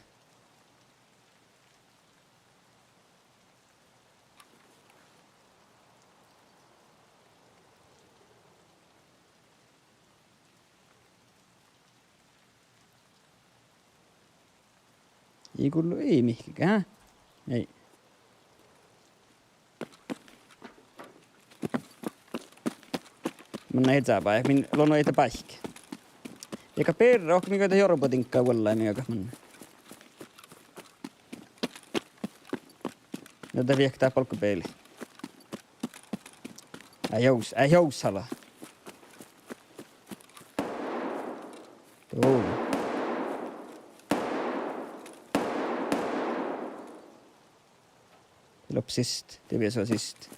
Ei kullu, ei mihkikään, hä? Ei. Mä näin etääpä, ja min lono eitä päihkä. Eikä perra, onko mikä jorpotinkkaa kuollain, mikä mun. Jota viektää polkkupeili. Ei jousala. Tuo. Lopp sist, det blir så sist.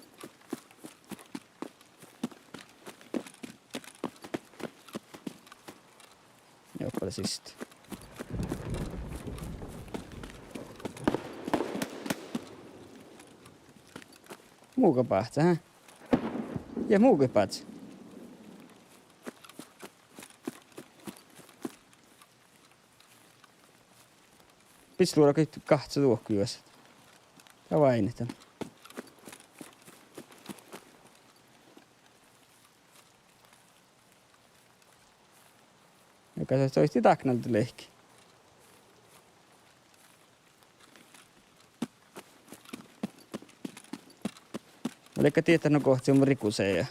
Jopa sist. Muuka pahtsa, hä? Ja muuka pahtsa. Pits luoda kahtsa tuokkujuossa. Ja vainitan. Kai se olisi taknalta lehki. Oliko tietänyt kohti on rikuseen ja...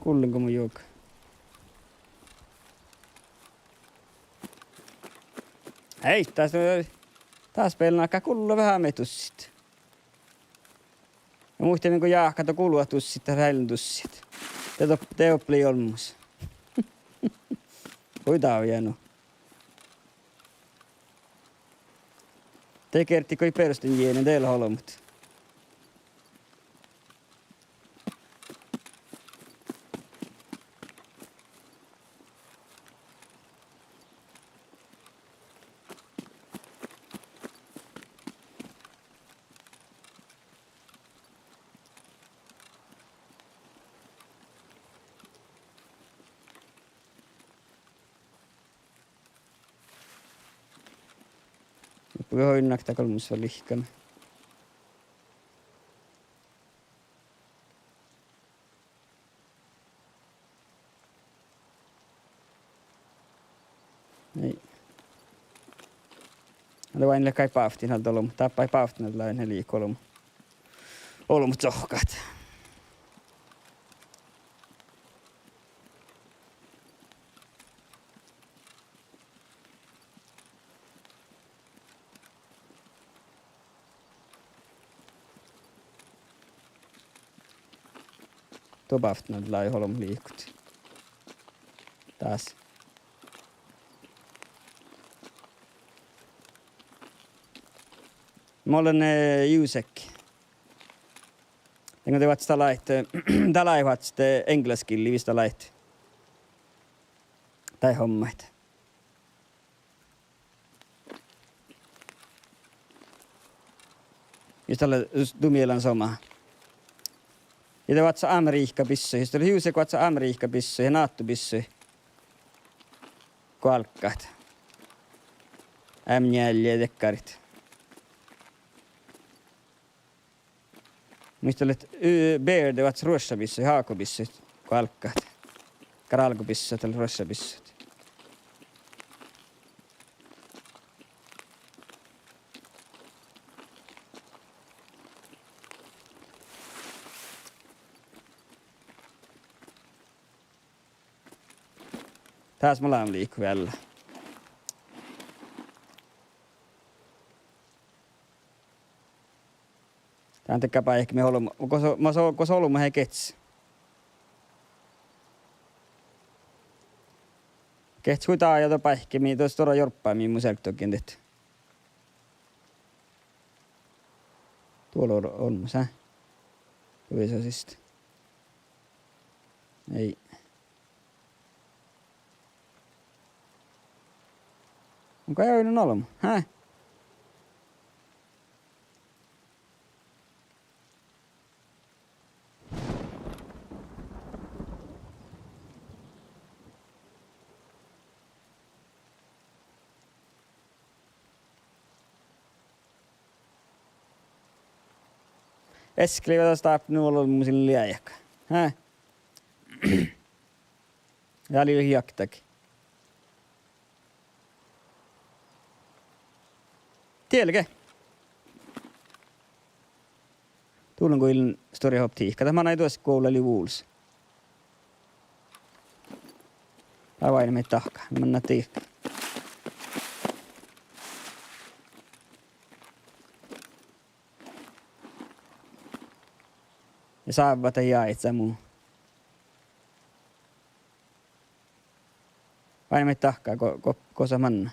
Kuulinko mun juoka? Hei, taas peilin aikaa kullu vähän metussit. Ja muistin niinku jaahkata kulua tussit ja räilyn tussit. Te oppii olmus. Kuita on jäänyt. Te kerttikö ei perustin jienen teillä holmut. Voi hoinnakta kolmus on lihkana. Ei. Älä vain le kai paaftin halta olum. Tappai paaftin halta lain heli kolum. Olumut sohkat. Tobaftnad lai holm liikut. Taas. Mä olen Jusek. Enkä te vatsta laitte, tää laivat sitten engleskilli, vistä laitte. Tai hommait. Just tällä dumielan somaa. Ja te vatsa Amerikka pissui. Sitten oli Jusek vatsa Amerikka pissui ja Naattu pissui. Kualkkaat. M4 ja tekkarit. Mistä olet Beard vatsa Ruossa pissui, Haako pissui. Kualkkaat. Karalko pissui, tällä Ruossa pissui. Taas mulla on liikku vielä. Tän tekäpä ehkä me olemme, kun se olemme he kets. Kets huitaa ja topa ehkä, mihin tuossa todella jorppaa, mihin mun selktokin tehty. Tuolla on mun, sä? Tuli se siis. Ei. Onko Öynyn olema? Häh? Eskli vata staap nuolla mun sille liäjäkkä. Häh? Ja oli hiaktakin. Tielke. Tuulen kuin ilman story hop tiikka. Tämä näin tuossa koululla oli vuuls. Avain meitä tahkaa. Mennään tiikka. Ja saavat ja jaitsa muu. Vain meitä tahkaa, kosa manna.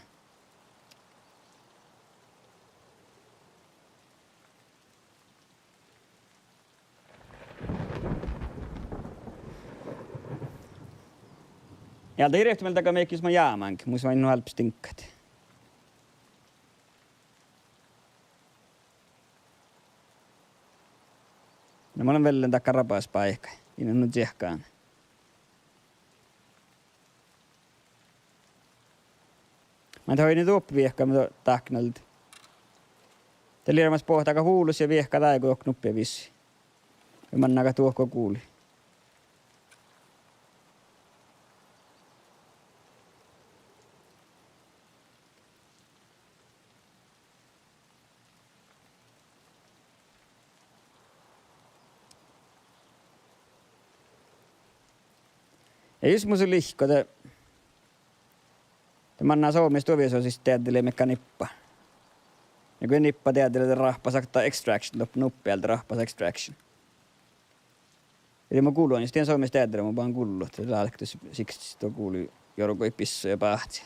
Ja det är rätt väl daga mycket som jäämänk, musta vain halp stinkat. No mä olen välillä takka rapaas paikka, innan nyt jehkaan. Mä toin nyt oppi viehkaa, mitä taknalta. Te liiramassa pohtaa huulus ja viehkaa tai kun knuppi vissi. Mannaka tuohko kuuli. Ja jos mun se lihko, te mannaa Suomessa tuoviossa siis teattelee mekka nippa. Ja kun nippa teattelee rahpa saktaa extraction, nuppialta rahpas extraction. Eli mä kuulun, niin sitten Suomessa teattelee, mä vaan kuullut, että lähdetty siksi tuo kuuli jorkoi pissu ja pahti.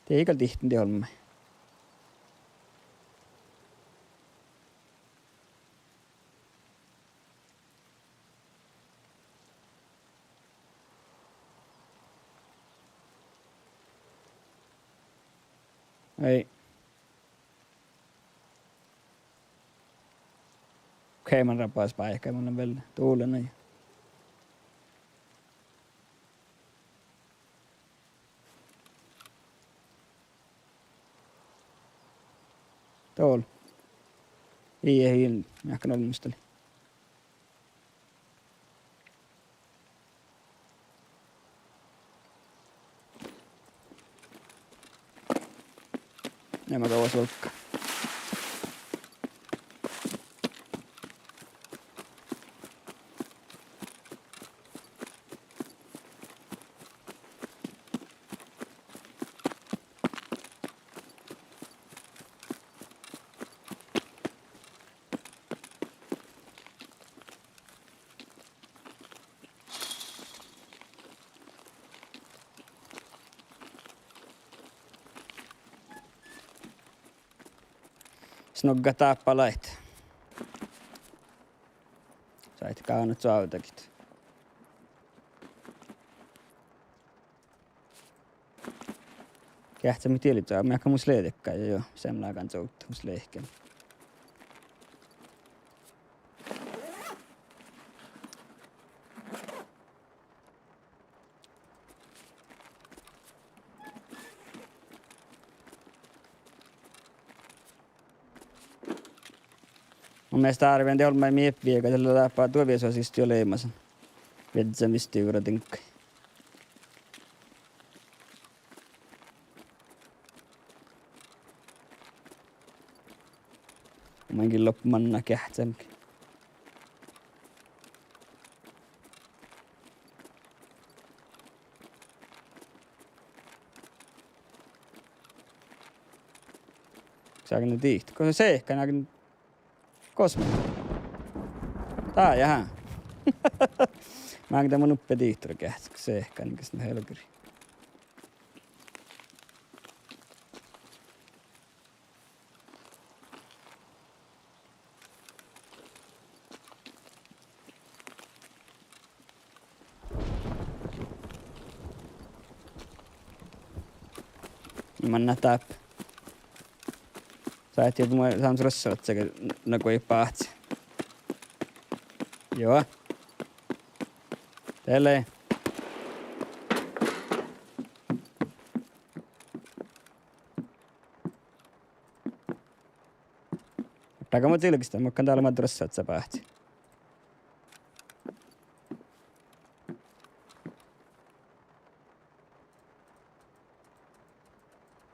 Teikö tihtin te olemme? Ei. Okei, mä rapaas paikkaa, mun on vielä tuulena. Tuolla. Ei, ehkä olmusteli. Ja mä kauas olkka. Snogga taappalait. Sait kaunat suautakit. Kähtsämi tielit saa, miakka mus leetekkaan ja joo, semlaakan soutta mus leihken. Mun mielestä arvioin te olemme mieppiä, joka tällä läppää tuoviesosista jo leimasen. Vedsämistä juuri tinkkai. Mäkin loppumanna kähtsämkin. Saanko ne tiihti? Koska se ehkä näkyy Kosmo. Tää jaha. Mä oon tämä nuppe tiihtori kähtsä, kun se ehkä niin kuin helkeri. Mä nätää. Sä et joku saanut rossavat sekä nagu ei pahtsi. Joo. Tele. Ottaako mut ilkistä, mä oon täällä mä rossavat sä pahtsi.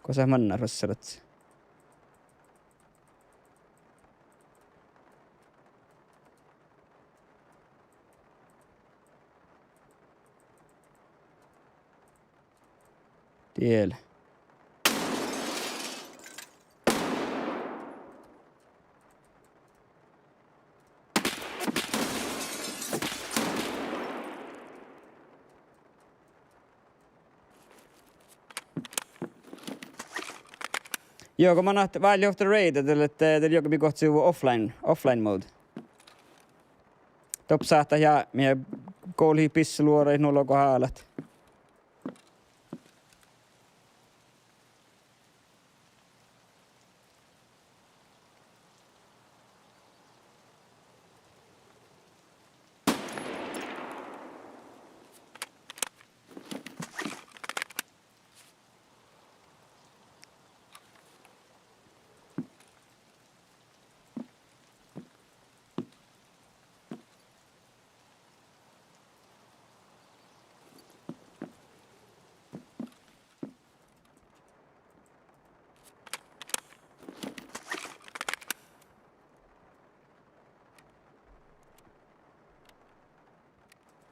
Ko sä manna rossavat? Tiellä. Joo, kun mä nähtin Value of the Raid, että joku kohti offline mode. Top saattaa jää meidän koulii pisseluoreihin nuolla kohaalat.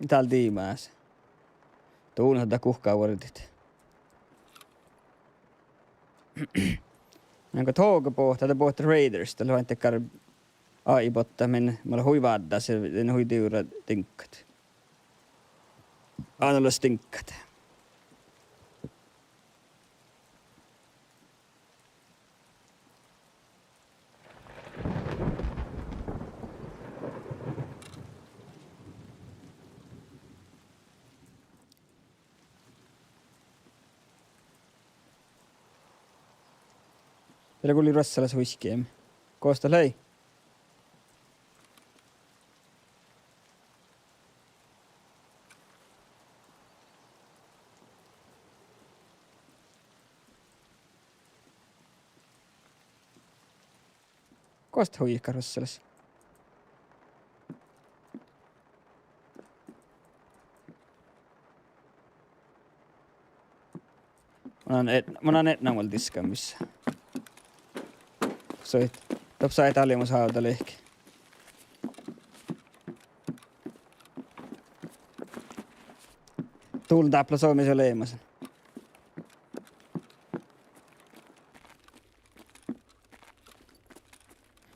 Täällä tiimäässä. Tuun tätä kuhkaa vuoritit. Onko tåg på tätä båt Raiders, tällä vain tekar aibotta, men mä olen huivadda se, den huidiura tinkat. Annolla stinkat. Teillä kun oli rassalas huiskeem. Koosta lei. Koosta huikka rassalas. Mä oon etnämällä tiskamissa. Soit. Topsaa etaliamus hauta lehki. Tuulun täppä suomisen leimasen.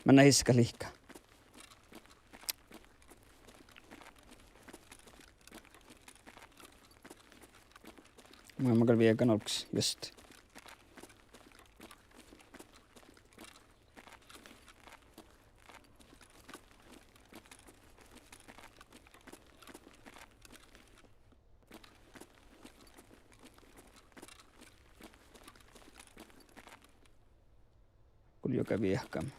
Mä näin hiska lihkaa. Mä käyn vielä kanalksi, just. Kyllä joka viehkaamme.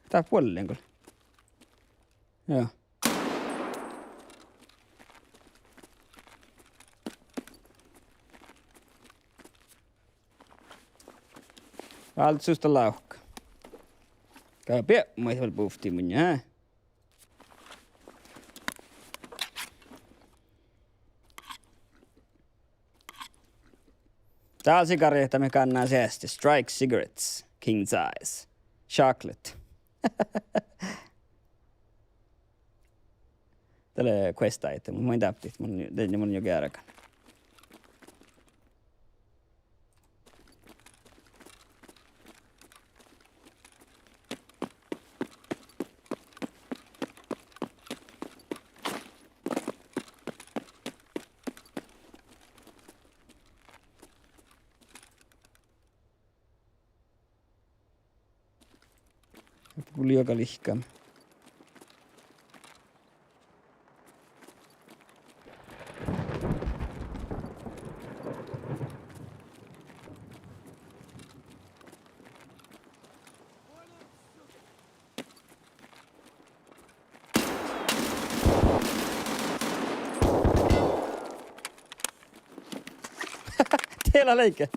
Tää puolelleen kyllä. Joo. Allt susta laukka. Käy pian, mä ei puhti mun jää. Täällä sigareita me kannaan säästä. Strike cigarettes. King size. Chocolate. Tälle questa ite, mutta mä en täptit. Mun on jo kääräkään. Kuli joka lihkaa. Teillä leike.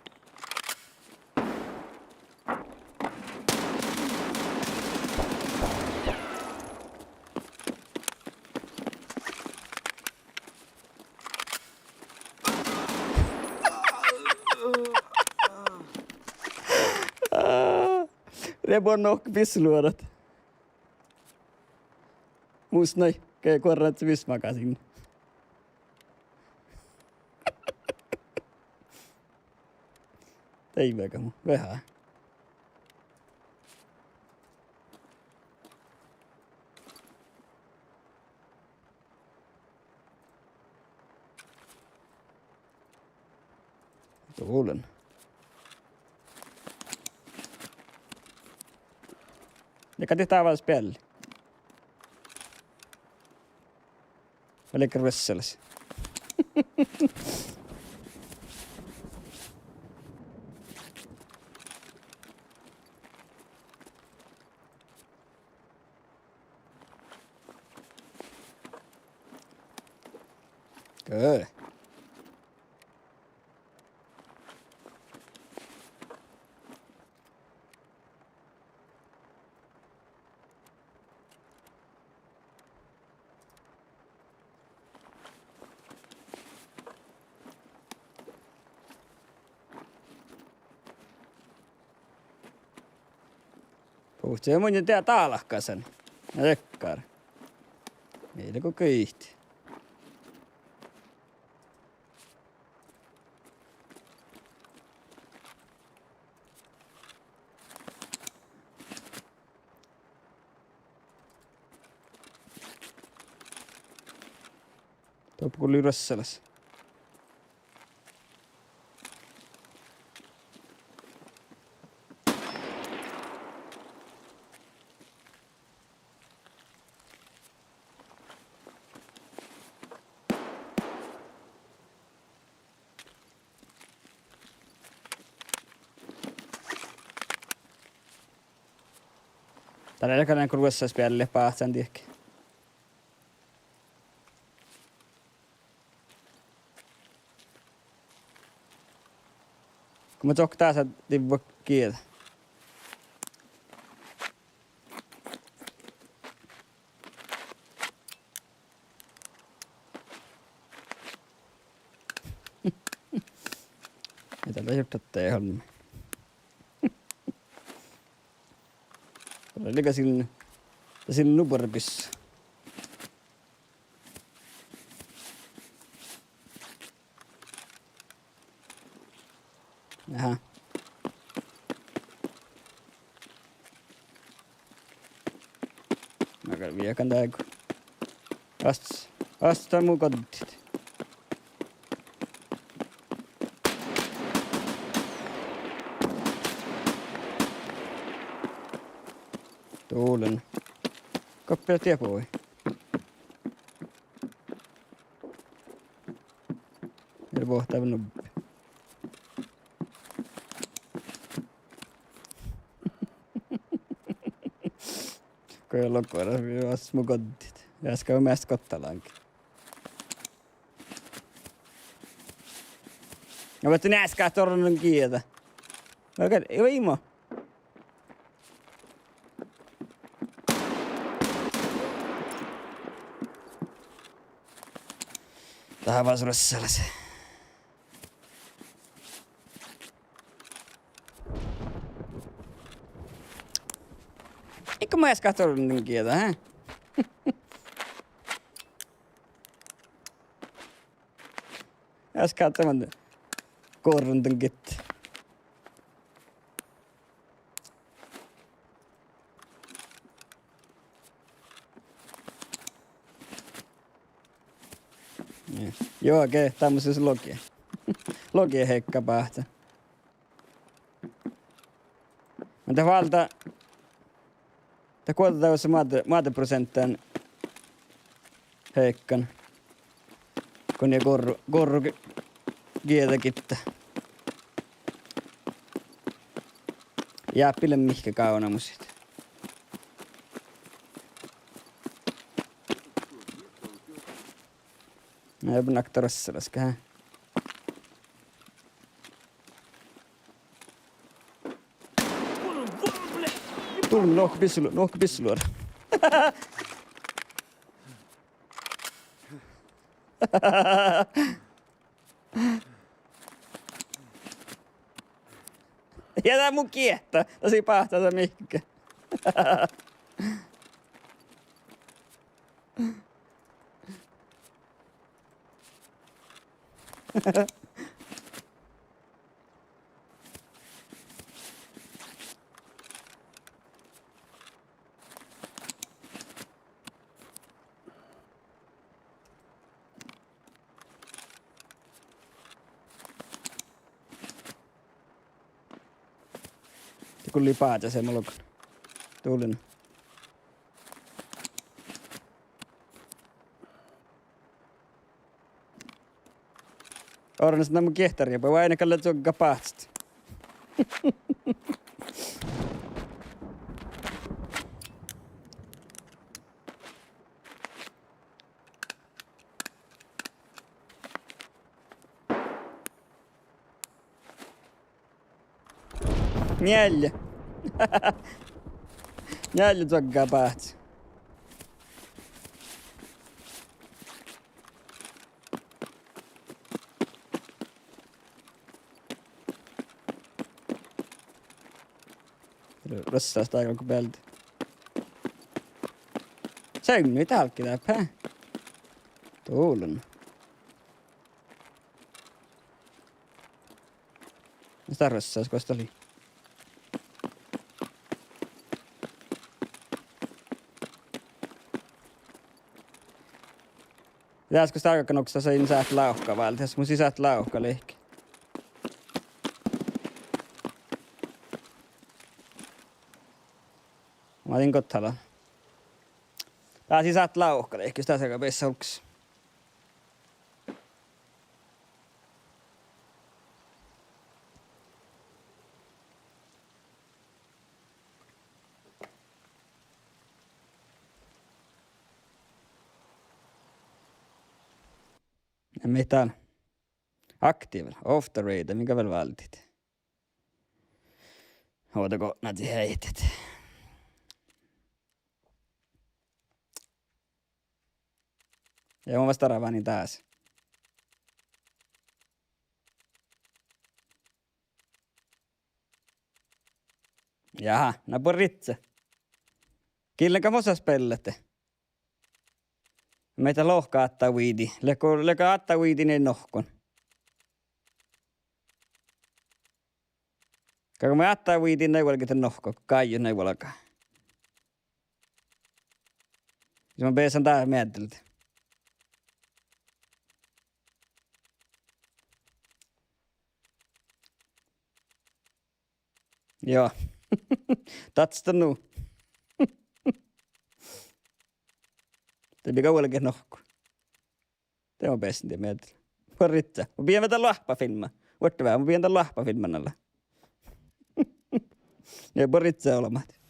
Det är bara nog vissluodat. Musnai, käy korrat vismakasin. Teiväkä mu, vähän. Tuulen. Ja katsotaan vaan spelli. Eli Russells. Good. Puhuttiin jo mun tää taalahkasen. Ja tekkar. Meillä kun köyhti. Tuoppa kun Rössälässä. Täällä jokainen kun Rössälässä pahtsan tiekki. Kun mä tjokk taas tivvo kieltä. Mitä tää juttattaa ei hommi. Oliko silloin nuporpissa? Jaha. Mä käyn viekan tääkö. Astaa mun kodit. Tuulen. Koppia tiepoi. Meillä pohtaa nubbi. Kun ei lokoida, jos mun kodit. Ja äsken on meistä kottalaankin. Ja voitte näskää tornun kieltä. Oikein, ei imo. Tähän vaan sulle sellaisen. Eikö mä edes katsonut niin kieltä, hä? Edes katsomaan korruntun kitti. Joo, okei, tämmöisessä logia. Logia heikka pähtä. Mutta valta... Te kuotetaan jossa maateprosentteen heikkan. Kun ei korru kieltäkittä. Jää pille mihkä kauna musit. No ei naktarassa laske, hä? Tullut nohka pisluora. Jätä mun kiehtä. Tosi pahtaa se mihkä. Kun lipaat se mulla tuulin. Ornas nämä kehtaria, voi aina kalla tjogga pahtst. Neljä. Neljä tjoggaa pahtst. Rössästä aika kuin pelti. Säng nyt halkki täppä. Tuulun. Mistä rössäs kosta oli? Pitäisikö sitä aikakannuksesta sain säät lauhkaa vältä, jos mun sisät lauhkaa lehki. Mä otin kottala. Tää sisät lauhkaa lehki, jos tässä peissä hulks. Ja mitään. Aktiivilla. Off the radar. Minkä vielä vältit? Ootako näitä heitit? Ja mä vasta ravani taas. Jaha, nappu ritse. Killenkä mosas pellette? Meitä lohka attaa viidi. Leka attaa viidinen nohkon. Kako me attaa viidin neuvolkin tämän nohkon. Kaiju neuvolkaa. Jos mä peesan tää miettiltä. Joo. Tatsta nu. Det blir olika nohku. Det var bäst det med. På ritsa. Och vi vet lahpa filma. Vart det vi vet lahpa filman alla. Ja på ritsa olemat.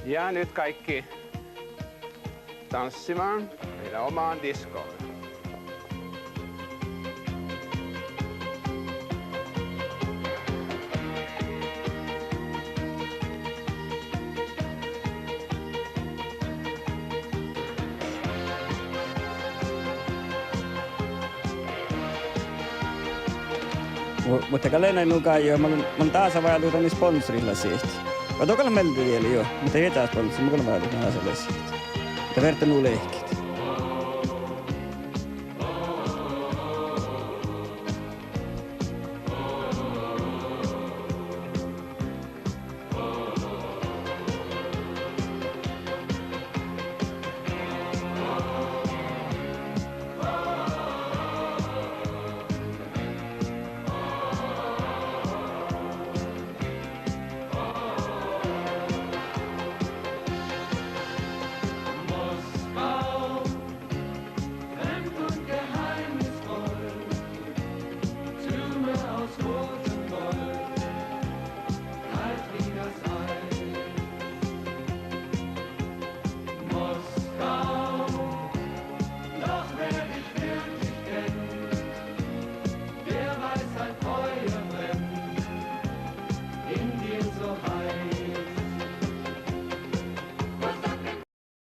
Ja nyt kaikki tanssimaan meidän omaan diskoon. Mutta kalena nukaan jo, mä olen taas vaihtunut niin sponsorilla siitä. Mä tokalla melti vielä jo, mutta ei tää sponsori, mä olen vaihtunut taas siitä. Mutta verta nulle ehkä.